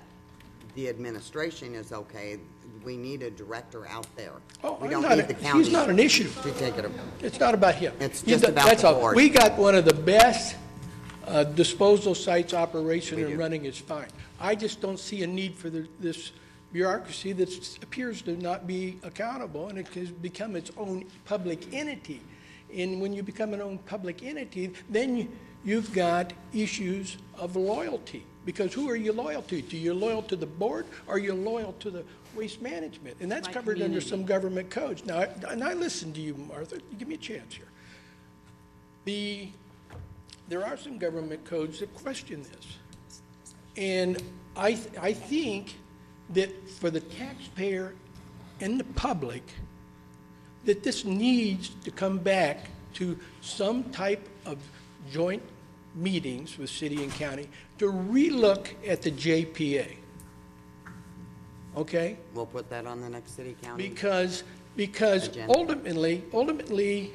the administration is okay. We need a director out there. Oh, we don't need the county. He's not an issue. To take it. It's not about him. It's just about that's the all. board. We got one of the best disposal sites operation and running is fine. I just don't see a need for this bureaucracy that appears to not be accountable, and it has become its own public entity. And when you become an own public entity, then you've got issues of loyalty. Because who are you loyal to? Are you loyal to the board, or are you loyal to the waste management? And that's covered under some government codes. Now, and I listen to you, Martha. Give me a chance here. There are some government codes that question this. And I think that for the taxpayer and the public, that this needs to come back to some type of joint meetings with city and county to relook at the JPA. Okay? We'll put that on the next city county. Because agenda. ultimately,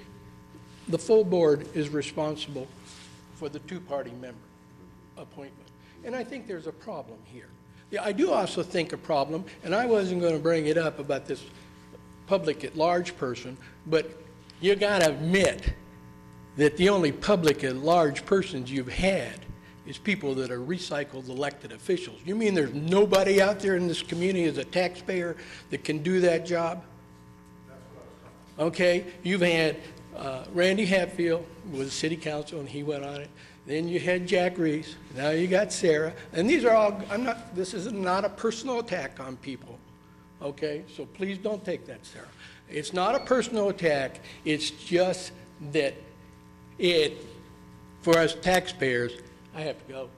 the full board is responsible for the two-party member appointment. And I think there's a problem here. Yeah, I do also think a problem, and I wasn't going to bring it up about this public at large person, but you got to admit that the only public at large persons you've had is people that are recycled elected officials. You mean there's nobody out there in this community as a taxpayer that can do that job? Okay, you've had Randy Hatfield was city council and he went on it. Then you had Jack Reese. Now you got Sarah. And these are all, this is not a personal attack on people. Okay, so please don't take that, Sarah. It's not a personal attack. It's just that for us taxpayers, I have to go.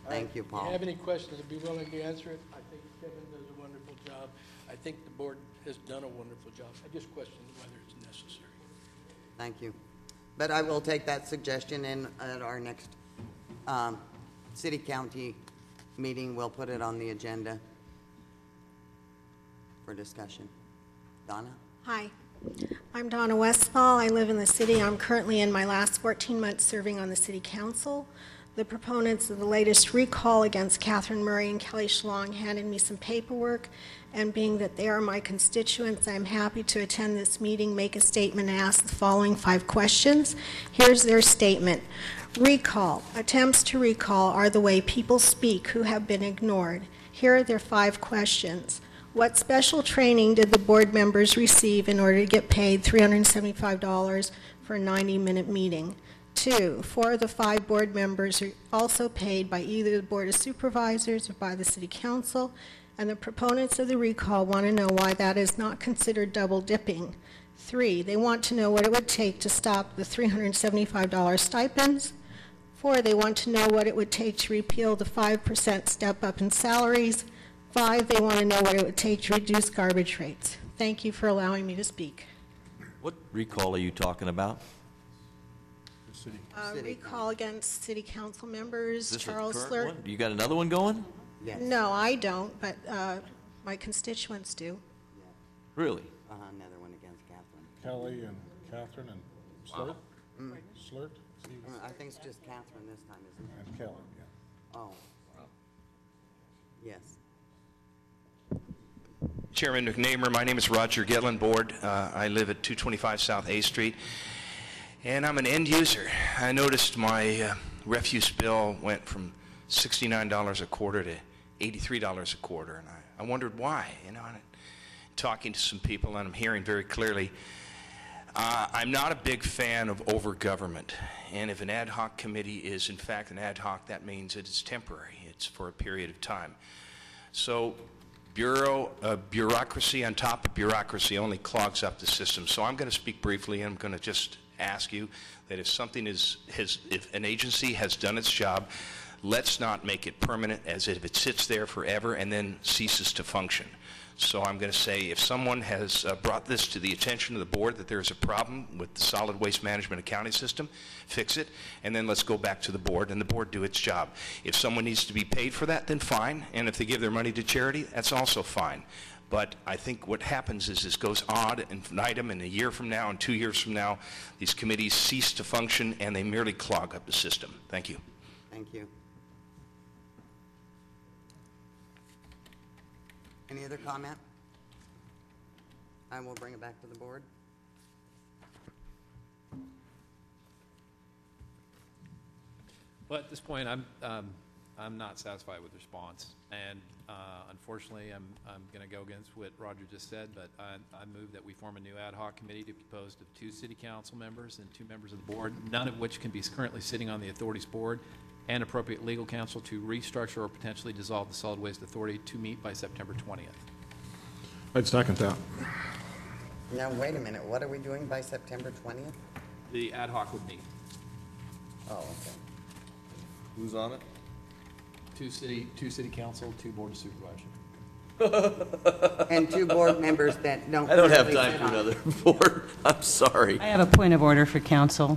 Thank you, Paul. If you have any questions, I'd be willing to answer it. I think Kevin does a wonderful job. I think the board has done a wonderful job. I just question whether it's necessary. Thank you. But I will take that suggestion, and at our next city-county meeting, we'll put it on the agenda for discussion. Donna? Hi, I'm Donna Westfall. I live in the city. I'm currently in my last 14 months serving on the city council. The proponents of the latest recall against Catherine Murray and Kelly Schlong handed me some paperwork, and being that they are my constituents, I'm happy to attend this meeting, make a statement, and ask the following 5 questions. Here's their statement. Recall. Attempts to recall are the way people speak who have been ignored. Here are their 5 questions. What special training did the board members receive in order to get paid $375 for a 90-minute meeting? 2, 4 of the 5 board members are also paid by either the Board of Supervisors or by the City Council, and the proponents of the recall want to know why that is not considered double dipping. 3, they want to know what it would take to stop the $375 stipends. 4, they want to know what it would take to repeal the 5% step up in salaries. 5, they want to know what it would take to reduce garbage rates. Thank you for allowing me to speak. What recall are you talking about? City. Recall against city council members, Is this a Charles current Slurt. one? You got another one going? Yes. No, I don't, but my constituents do. Really? Another one against Catherine. Kelly and Catherine and Slurt? Slurt? I think it's just Catherine this time, isn't it? And Kelly, yeah. Oh. Yes. Chairman McNamer, my name is Roger Gitlin, Board. I live at 225 South A Street, and I'm an end user. I noticed my refuse bill went from $69 a quarter to $83 a quarter, and I wondered why. You know, and talking to some people, and I'm hearing very clearly, I'm not a big fan of over-government, and if an ad hoc committee is in fact an ad hoc, that means it is temporary. It's for a period of time. So bureaucracy on top of bureaucracy only clogs up the system. So I'm going to speak briefly, and I'm going to just ask you that if something if an agency has done its job, let's not make it permanent as if it sits there forever and then ceases to function. So I'm going to say if someone has brought this to the attention of the board that there's a problem with the solid waste management accounting system, fix it, and then let's go back to the board and the board do its job. If someone needs to be paid for that, then fine, and if they give their money to charity, that's also fine. But I think what happens is this goes ad infinitum, and a year from now and 2 years from now, these committees cease to function and they merely clog up the system. Thank you. Thank you. Any other comment? I will bring it back to the board. Well, at this point, I'm not satisfied with the response, and unfortunately, I'm going to go against what Roger just said, but I move that we form a new ad hoc committee to be composed of 2 city council members and 2 members of the board, none of which can be currently sitting on the authority's board, and appropriate legal counsel to restructure or potentially dissolve the Solid Waste Authority to meet by September 20th. I'd second that. Now, wait a minute. What are we doing by September 20th? The ad hoc would meet. Oh, okay. Who's on it? 2 city council, 2 board of supervisors. And 2 board members that don't. I don't have currently time sit for on it. another board. I'm sorry. I have a point of order for council.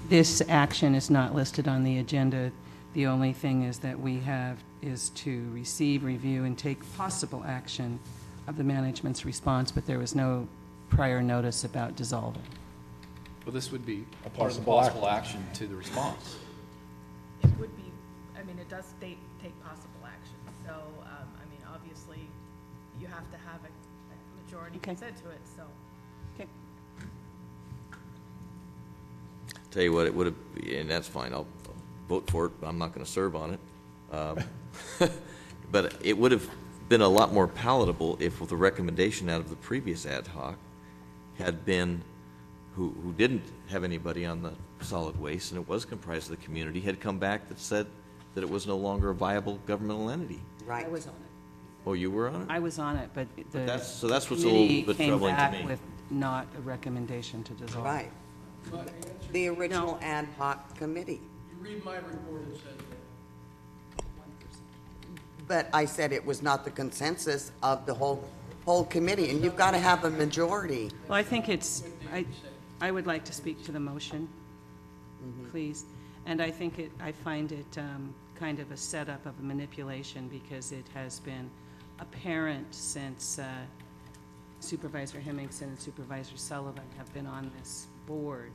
This action is not listed on the agenda. The only thing is that we have is to receive, review, and take possible action of the management's response, but there was no prior notice about dissolving. Well, this would be A part of the possible possible action to the response. It would be, I mean, it does state take possible action. So, I mean, obviously, you have to have a majority consent to it, so. Okay. Tell you what, it would have, and that's fine, I'll vote for it, I'm not going to serve on it. But it would have been a lot more palatable if the recommendation out of the previous ad hoc had been, who didn't have anybody on the solid waste, and it was comprised of the community, had come back that said that it was no longer a viable governmental entity. Right. I was on it. Oh, you were on it? I was on it, but the that's what's a little committee bit came troubling to back me. with not a recommendation to dissolve. Right. The original ad hoc committee. You read my report, it says that. But I said it was not the consensus of the whole committee, and you've got to have a majority. Well, I think it's, I would like to speak to the motion, please. And I think I find it kind of a setup of a manipulation because it has been apparent since Supervisor Hemmingson and Supervisor Sullivan have been on this board,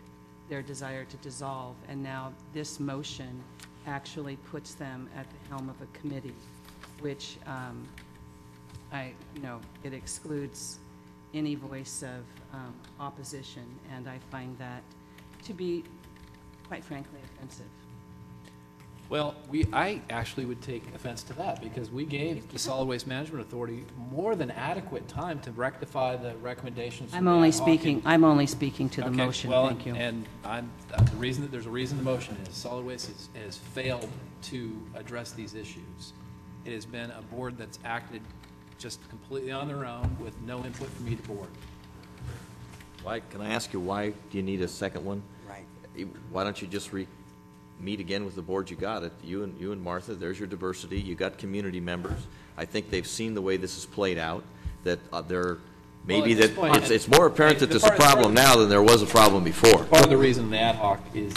their desire to dissolve, and now this motion actually puts them at the helm of a committee, which it excludes any voice of opposition, and I find that to be, quite frankly, offensive. Well, I actually would take offense to that because we gave the Solid Waste Management Authority more than adequate time to rectify the recommendations. I'm only speaking to the motion. Well, Thank you. And there's a reason the motion is Solid Waste has failed to address these issues. It has been a board that's acted just completely on their own with no input from either board. Why, can I ask you, why do you need a second one? Right. Why don't you just meet again with the board you got it? You and Martha, there's your diversity. You got community members. I think they've seen the way this is played out, that maybe at this that, point, it's more apparent that the there's a problem now than there was a problem before. Part of the reason the ad hoc is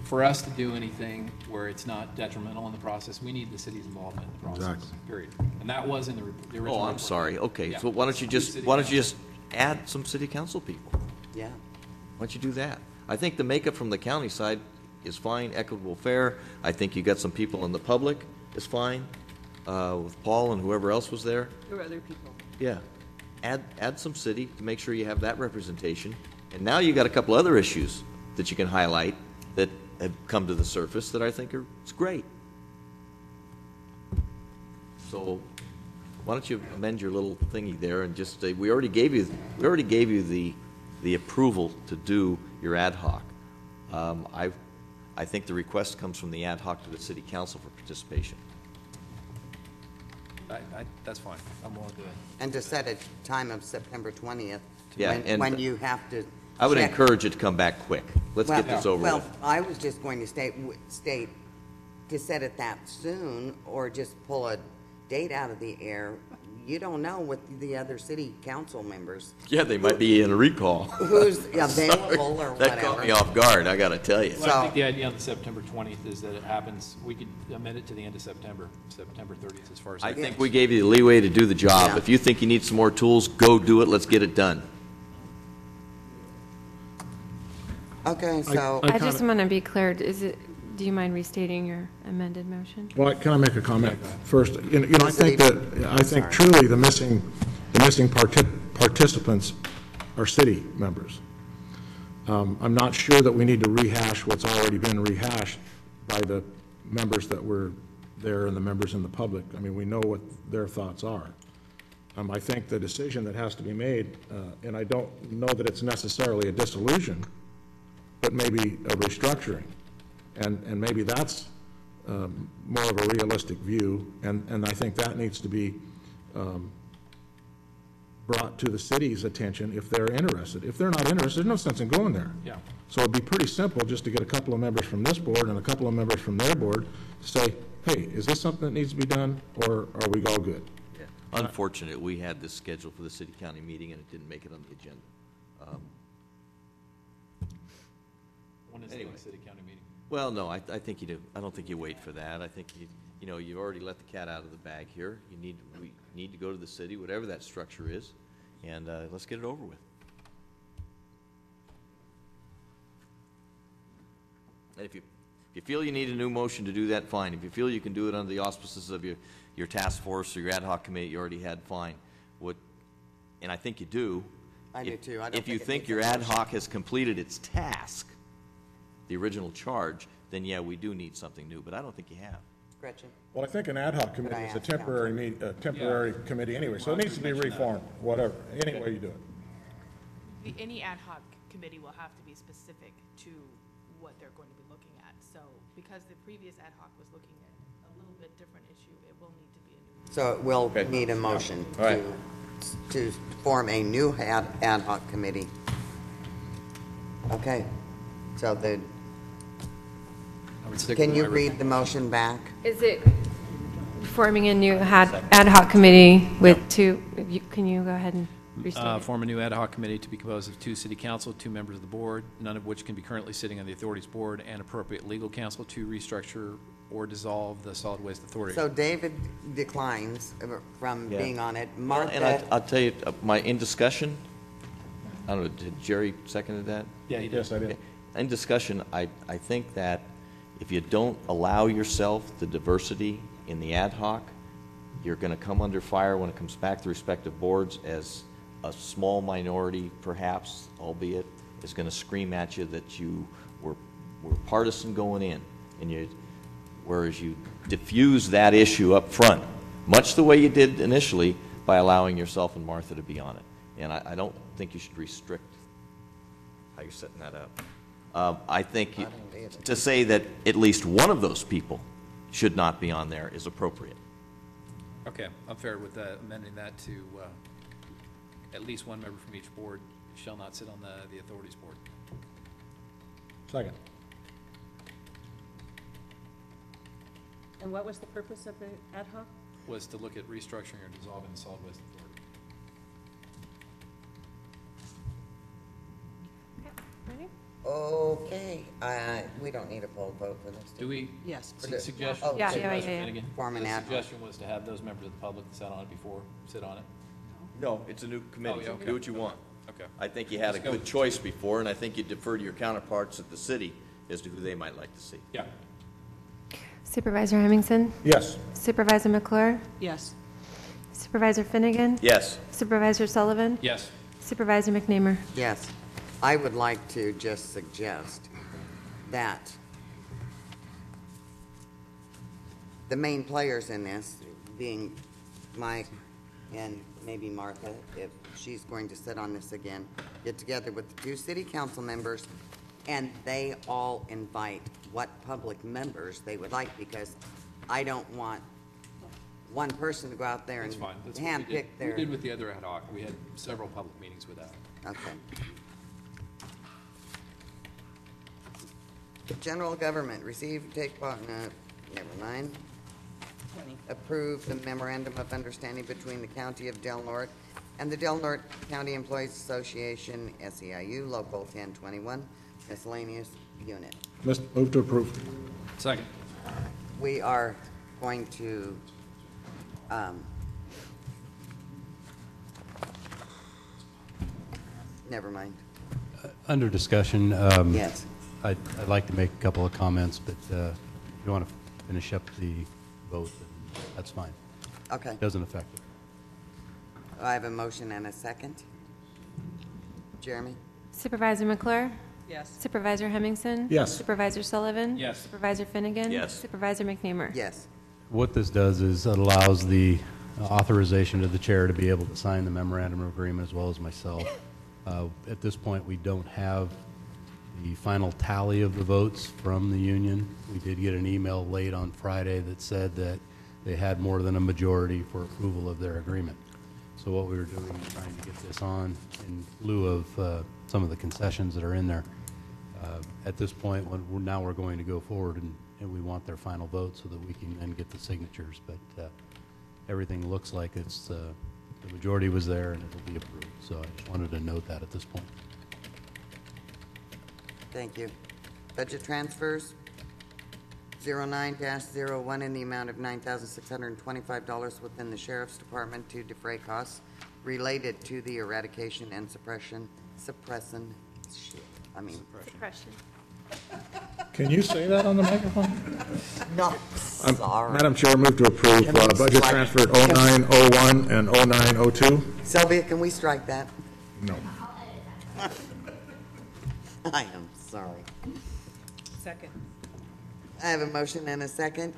for us to do anything where it's not detrimental in the process, we need the city's involvement in the process, Exactly. period. And that was in the original. Oh, I'm report. sorry, okay, Yeah. so why don't you just add some city council people? Yeah. Why don't you do that? I think the makeup from the county side is fine, equitable, fair. I think you got some people in the public is fine, with Paul and whoever else was there. There were other people. Yeah. Add some city to make sure you have that representation. And now you got a couple other issues that you can highlight that have come to the surface that I think it's great. So why don't you amend your little thingy there and just say, we already gave you the approval to do your ad hoc. I think the request comes from the ad hoc to the city council for participation. That's fine. I'm willing to do it. And to set a time of September 20th. Yeah, and when you have to. I would check. encourage it to come back quick. Let's get this over with. Well, I was just going to state to set it that soon, or just pull a date out of the air. You don't know with the other city council members. Yeah, they might be in a recall. Who's available or That caught me off guard, I gotta tell you. Well, I think the idea on the September 20th is that it happens, we could amend it to the end of September 30th as far as. I think we gave you the leeway to do the job. Yeah. If you think you need some more tools, go do it, let's get it done. Okay, so. I just want to be clear, do you mind restating your amended motion? Well, can I make a comment first? You know, I think truly the missing participants are city members. I'm not sure that we need to rehash what's already been rehashed by the members that were there and the members in the public. I mean, we know what their thoughts are. I think the decision that has to be made, and I don't know that it's necessarily a dissolution, but maybe a restructuring. And maybe that's more of a realistic view, and I think that needs to be brought to the city's attention if they're interested. If they're not interested, there's no sense in going there. Yeah. So it'd be pretty simple just to get a couple of members from this board and a couple of members from their board to say, hey, is this something that needs to be done, or are we all good? Yeah. Unfortunate, we had this scheduled for the city-county meeting and it didn't make it on the agenda. When is the Anyway. next city county meeting? Well, no, I think you do. I don't think you wait for that. I think you've already let the cat out of the bag here. We need to go to the city, whatever that structure is, and let's get it over with. And if you feel you need a new motion to do that, fine. If you feel you can do it under the auspices of your task force or your ad hoc committee you already had, fine. And I think you do. I do too. I don't If you think it think needs your a ad motion. hoc has completed its task, the original charge, then yeah, we do need something new, but I don't think you have. Gretchen? Well, I think an ad hoc committee I is a asked temporary committee anyway, so it needs to be reformed, whatever, any way you do it. Any ad hoc committee will have to be specific to what they're going to be looking at. So because the previous ad hoc was looking at a little bit different issue, it will need to be a new. So it will need a motion All right. to form a new ad hoc committee. Okay, so can you read the motion back? Is it forming a new ad hoc committee with can you go ahead and restate it? Form a new ad hoc committee to be composed of 2 city council, 2 members of the board, none of which can be currently sitting on the authority's board, and appropriate legal counsel to restructure or dissolve the solid waste authority. So David declines from being on it. Martha. And I'll tell you, in discussion, I don't know, did Jerry seconded that? Yeah, he did. Yes, I did. Okay. In discussion, I think that if you don't allow yourself the diversity in the ad hoc, you're going to come under fire when it comes back to respective boards as a small minority, perhaps, albeit, is going to scream at you that you were partisan going in, and whereas you diffuse that issue up front, much the way you did initially by allowing yourself and Martha to be on it. And I don't think you should restrict how you're setting that up. I think to say that at least one of those people should not be on there is appropriate. Okay, I'm fair with amending that to at least one member from each board shall not sit on the authority's board. Second. And what was the purpose of the ad hoc? Was to look at restructuring or dissolving the solid waste authority. We don't need a poll vote for this. Do we? Yes. Suggestion? Oh, Yeah, okay. yeah, yeah, yeah. Finnegan, Form an the ad hoc. suggestion was to have those members of the public that sat on it before sit on it. No, it's a new committee. Oh, yeah, okay. Do what you want. Okay. I think you had a Let's go. good choice before, and I think you defer to your counterparts at the city as to who they might like to see. Yeah. Supervisor Hemmingson? Yes. Supervisor McClure? Yes. Supervisor Finnegan? Yes. Supervisor Sullivan? Yes. Supervisor McNamara? Yes. I would like to just suggest that the main players in this, being Mike and maybe Martha, if she's going to sit on this again, get together with the 2 city council members, and they all invite what public members they would like, because I don't want one person to go out there and That's fine. That's what we handpick did. their... We did with the other ad hoc. We had several public meetings with that. Okay. General government, receive, take part, no, never mind. 20. Approve the memorandum of understanding between the County of Del Norte and the Del Norte County Employees Association, SEIU, Local 1021, miscellaneous unit. Move to approve. Second. We are going to, never mind. Under discussion, Yes. I'd like to make a couple of comments, but if you want to finish up the vote, then that's fine. Okay. Doesn't affect it. I have a motion and a second. Jeremy? Supervisor McClure? Yes. Supervisor Hemmingson? Yes. Supervisor Sullivan? Yes. Supervisor Finnegan? Yes. Supervisor McNamara? Yes. What this does is it allows the authorization of the chair to be able to sign the memorandum of agreement as well as myself. At this point, we don't have the final tally of the votes from the union. We did get an email late on Friday that said that they had more than a majority for approval of their agreement. So what we were doing is trying to get this on in lieu of some of the concessions that are in there. At this point, now we're going to go forward and we want their final vote so that we can then get the signatures. But everything looks like it's the majority was there and it'll be approved. So I just wanted to note that at this point. Thank you. Budget transfers, 09-01 in the amount of $9,625 within the Sheriff's Department to defray costs related to the eradication and suppression. Suppression. Can you say that on the microphone? No, sorry. Madam Chair, move to approve Can we budget strike- transfer at 0901 and 0902. Sylvia, can we strike that? No. I am sorry. Second. I have a motion and a second.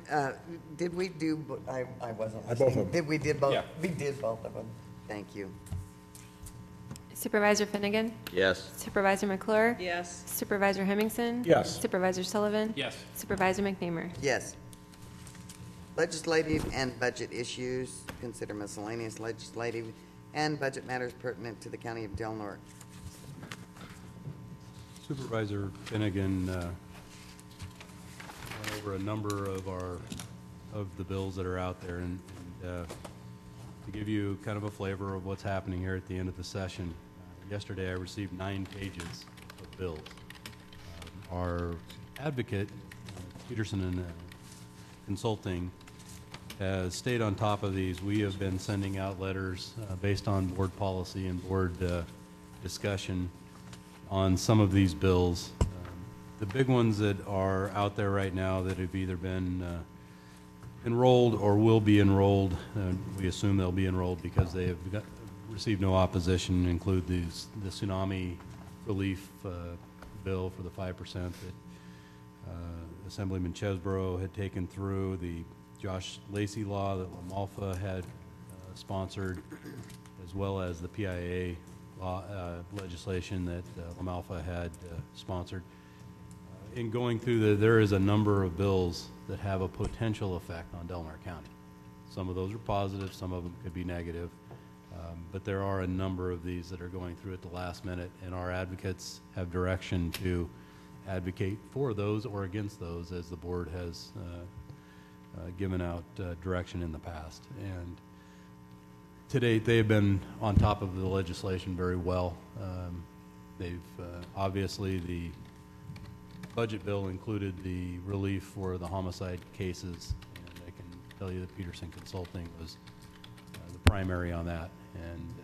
Did we do, I wasn't I both listening. of them. Did we did both? Yeah. We did both of them. Thank you. Supervisor Finnegan? Yes. Supervisor McClure? Yes. Supervisor Hemmingson? Yes. Supervisor Sullivan? Yes. Supervisor McNamara? Yes. Legislative and budget issues, consider miscellaneous legislative and budget matters pertinent to the County of Del Norte. Supervisor Finnegan went over a number of the bills that are out there, and to give you kind of a flavor of what's happening here at the end of the session, yesterday I received 9 pages of bills. Our advocate, Peterson and Consulting, has stayed on top of these. We have been sending out letters based on board policy and board discussion on some of these bills. The big ones that are out there right now that have either been enrolled or will be enrolled, we assume they'll be enrolled because they have received no opposition, include the tsunami relief bill for the 5% that Assemblyman Chesborough had taken through, the Josh Lacey law that LaMalfa had sponsored, as well as the PIA law, legislation that LaMalfa had sponsored. In going through there is a number of bills that have a potential effect on Del Norte County. Some of those are positive, some of them could be negative, but there are a number of these that are going through at the last minute, and our advocates have direction to advocate for those or against those as the board has given out direction in the past. And to date, they've been on top of the legislation very well. They've obviously the budget bill included the relief for the homicide cases, and I can tell you that Peterson Consulting was the primary on that. And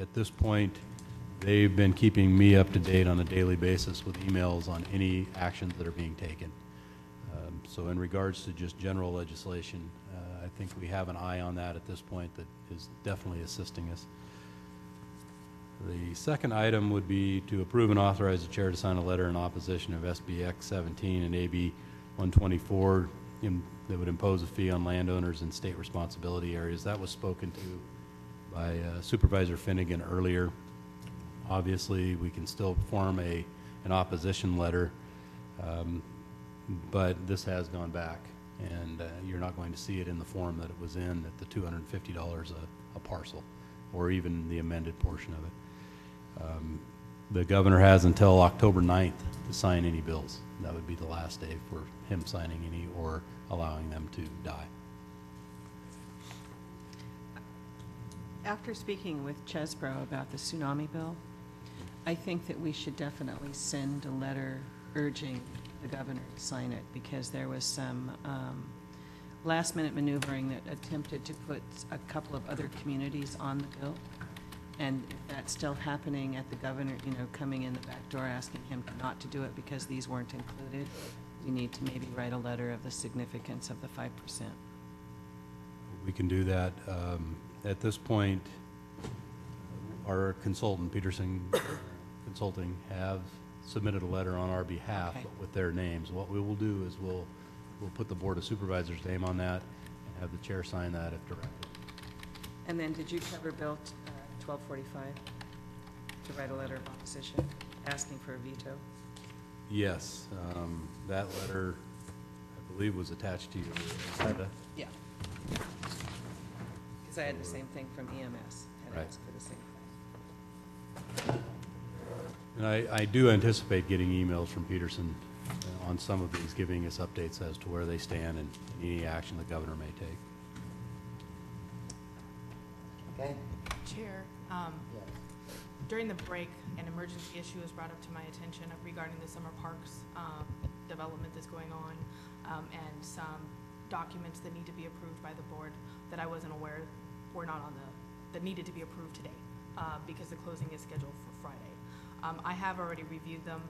at this point, they've been keeping me up to date on a daily basis with emails on any actions that are being taken. So in regards to just general legislation, I think we have an eye on that at this point that is definitely assisting us. The second item would be to approve and authorize the chair to sign a letter in opposition of SBX 17 and AB 124 that would impose a fee on landowners in state responsibility areas. That was spoken to by Supervisor Finnegan earlier. Obviously, we can still form an opposition letter, but this has gone back, and you're not going to see it in the form that it was in at the $250 a parcel, or even the amended portion of it. The governor has until October 9th to sign any bills. That would be the last day for him signing any or allowing them to die. After speaking with Chesbro about the tsunami bill, I think that we should definitely send a letter urging the governor to sign it, because there was some last-minute maneuvering that attempted to put a couple of other communities on the bill. And if that's still happening at the governor, you know, coming in the back door asking him not to do it because these weren't included, we need to maybe write a letter of the significance of the 5%. We can do that. At this point, our consultant, Peterson Consulting, have submitted a letter on our behalf, Okay. but with their names. What we will do is we'll put the Board of Supervisors' name on that and have the chair sign that if directed. And then did you cover Bill 1245 to write a letter of opposition asking for a veto? Yes, that letter, I believe, was attached to your agenda. Yeah. Because I had the same thing from EMS, had Right. asked for the same thing. And I do anticipate getting emails from Peterson on some of these, giving us updates as to where they stand and any action the governor may take. Okay. Chair, during the break, an emergency issue was brought up to my attention regarding the summer parks development that's going on, and some documents that need to be approved by the board that I wasn't aware were not on that needed to be approved today, because the closing is scheduled for Friday. I have already reviewed them,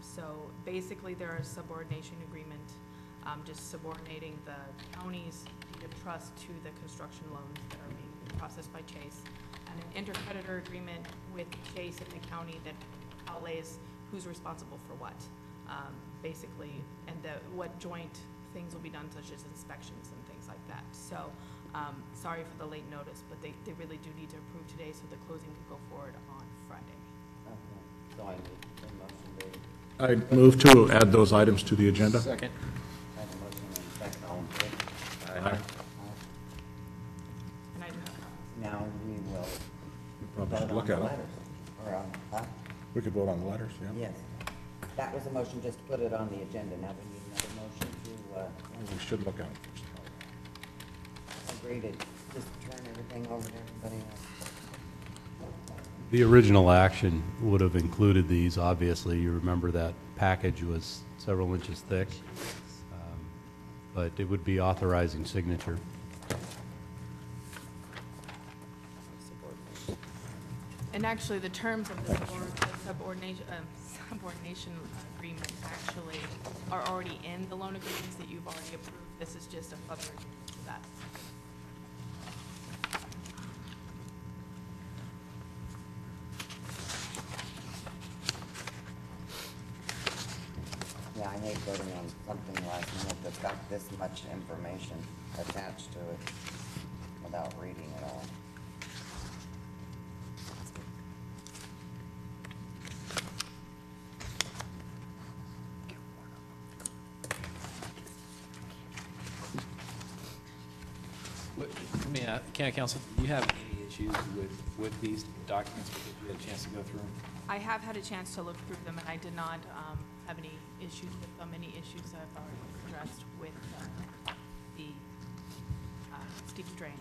so basically there is a subordination agreement, just subordinating the county's deed of trust to the construction loans that are being processed by Chase, and an intercreditor agreement with Chase and the county that outlays who's responsible for what, basically, and what joint things will be done, such as inspections and things like that. So, sorry for the late notice, but they really do need to approve today so the closing can go forward on Friday. Okay. So I need a motion to... I move to add those items to the agenda. Second. I have a motion and a second. All in favor? Aye. And I Now we will Probably should vote look on the at them. letters. Or on, huh? We could vote on the letters, yeah. Yes. That was a motion just to put it on the agenda. Now we need another motion to, We should look at them. agree to just turn everything over to everybody else. The original action would have included these, obviously. You remember that package was several inches thick, but it would be authorizing signature. And actually, the terms of the subordination agreement actually are already in the loan agreements that you've already approved. This is just a further agreement to that. Yeah, I hate voting on something last minute that's got this much information attached to it without reading it all. County Council, do you have any issues with these documents because you had a chance to go through them? I have had a chance to look through them, and I did not have any issues with them. Any issues I've already addressed with the Steve Drain,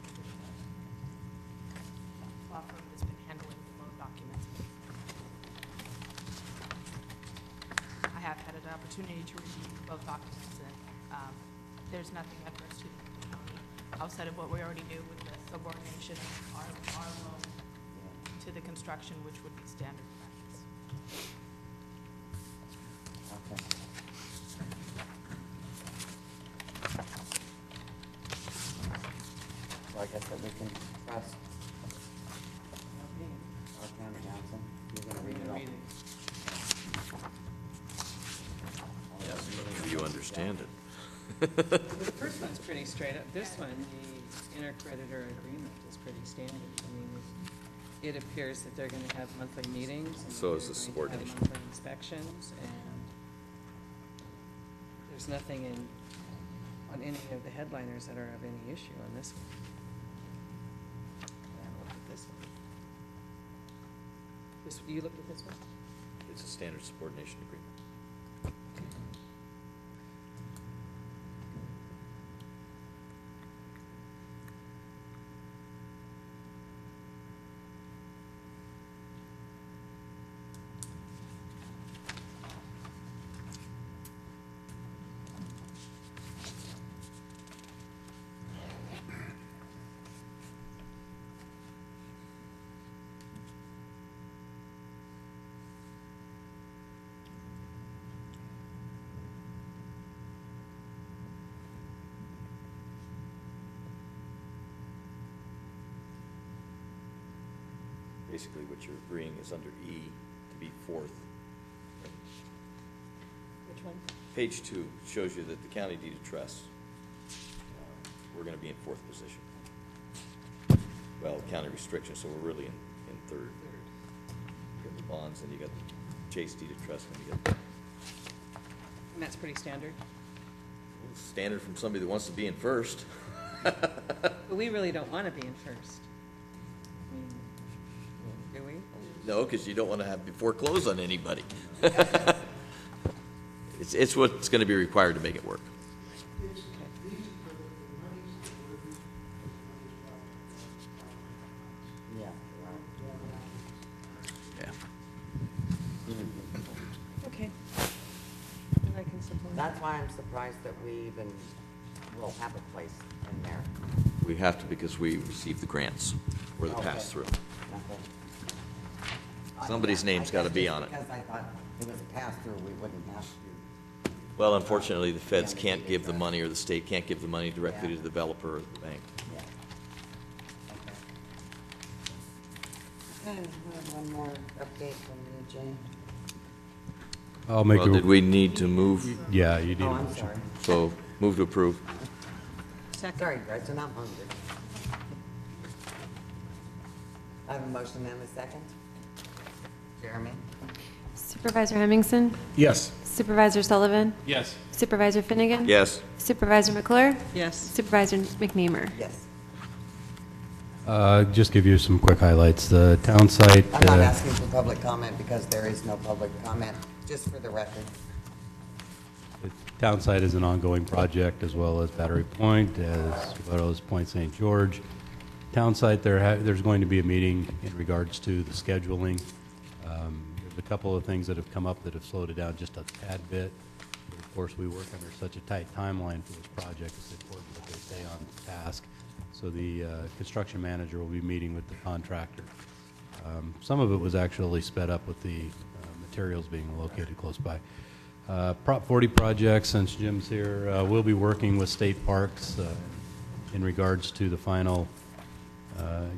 law firm that's been handling the loan documents. I have had it up opportunity to review both documents, and there's nothing adverse to the county outside of what we already do with the subordination of our loan to the construction, which would be standard practice. Okay. So I guess that we can trust our county council. You're gonna read it all. You understand it. The first one's pretty straight up. This one, the intercreditor agreement is pretty standard. I mean, it appears that they're going to have monthly meetings. And So is the they're going to have subordination. monthly inspections, and there's nothing on any of the headliners that are of any issue on this one. I looked at this one. You looked at this one? It's a standard subordination agreement. Basically, what you're agreeing is under E to be fourth. Which one? Page 2 shows you that the county deed of trust, we're going to be in fourth position. Well, county restriction, so we're really in third. You got the bonds, and you got the Chase deed of trust, and you got And that's pretty standard. standard from somebody that wants to be in first. But we really don't want to be in first. I mean, do we? No, because you don't want to have to foreclose on anybody. It's what's going to be required to make it work. Yeah. Yeah. Okay. And I can support. That's why I'm surprised that we even will have a place in there. We have to because we receive the grants or the Okay. pass-through. Okay. Somebody's name's got to be on it. Because I thought it was a pass-through, we wouldn't have to. Well, unfortunately, the feds can't give the money, or the state can't give the money directly to the developer or the bank. Yeah. Okay. Okay, we have one more update from you, Jane. I'll make Well, a. did we need to move? Yeah, you need Oh, a I'm motion. sorry. So, move to approve. Sorry, Gretchen, I'm hungry. I have a motion and a second. Jeremy? Supervisor Hemmingson? Yes. Supervisor Sullivan? Yes. Supervisor Finnegan? Yes. Supervisor McClure? Yes. Supervisor McNeamer? Yes. Just give you some quick highlights. The town site. I'm not asking for public comment because there is no public comment, just for the record. The town site is an ongoing project, as well as Battery Point, as well as Point St. George. Town site, there's going to be a meeting in regards to the scheduling. There's a couple of things that have come up that have slowed it down just a tad bit. But of course, we work under such a tight timeline for this project, it's important that they stay on task. So the construction manager will be meeting with the contractor. Some of it was actually sped up with the materials being located close by. Prop 40 project, since Jim's here, we'll be working with state parks in regards to the final,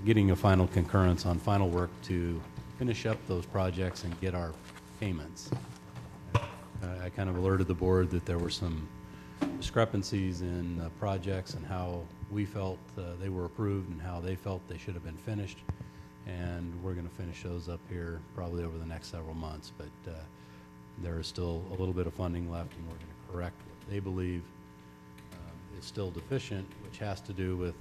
getting a final concurrence on final work to finish up those projects and get our payments. I kind of alerted the board that there were some discrepancies in projects and how we felt they were approved and how they felt they should have been finished. And we're going to finish those up here probably over the next several months. But there is still a little bit of funding left, and we're going to correct what they believe is still deficient, which has to do with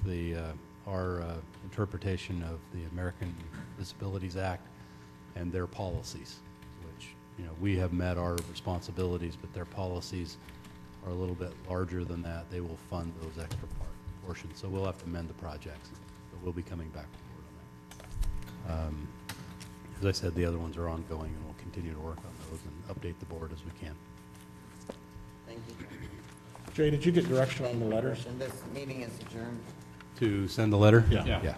our interpretation of the American Disabilities Act and their policies, which, you know, we have met our responsibilities, but their policies are a little bit larger than that. They will fund those extra portions, so we'll have to amend the projects, but we'll be coming back forward on that. As I said, the other ones are ongoing, and we'll continue to work on those and update the board as we can. Jay, did you get direction on the letters? And this meeting is adjourned. To send the letter? Yeah.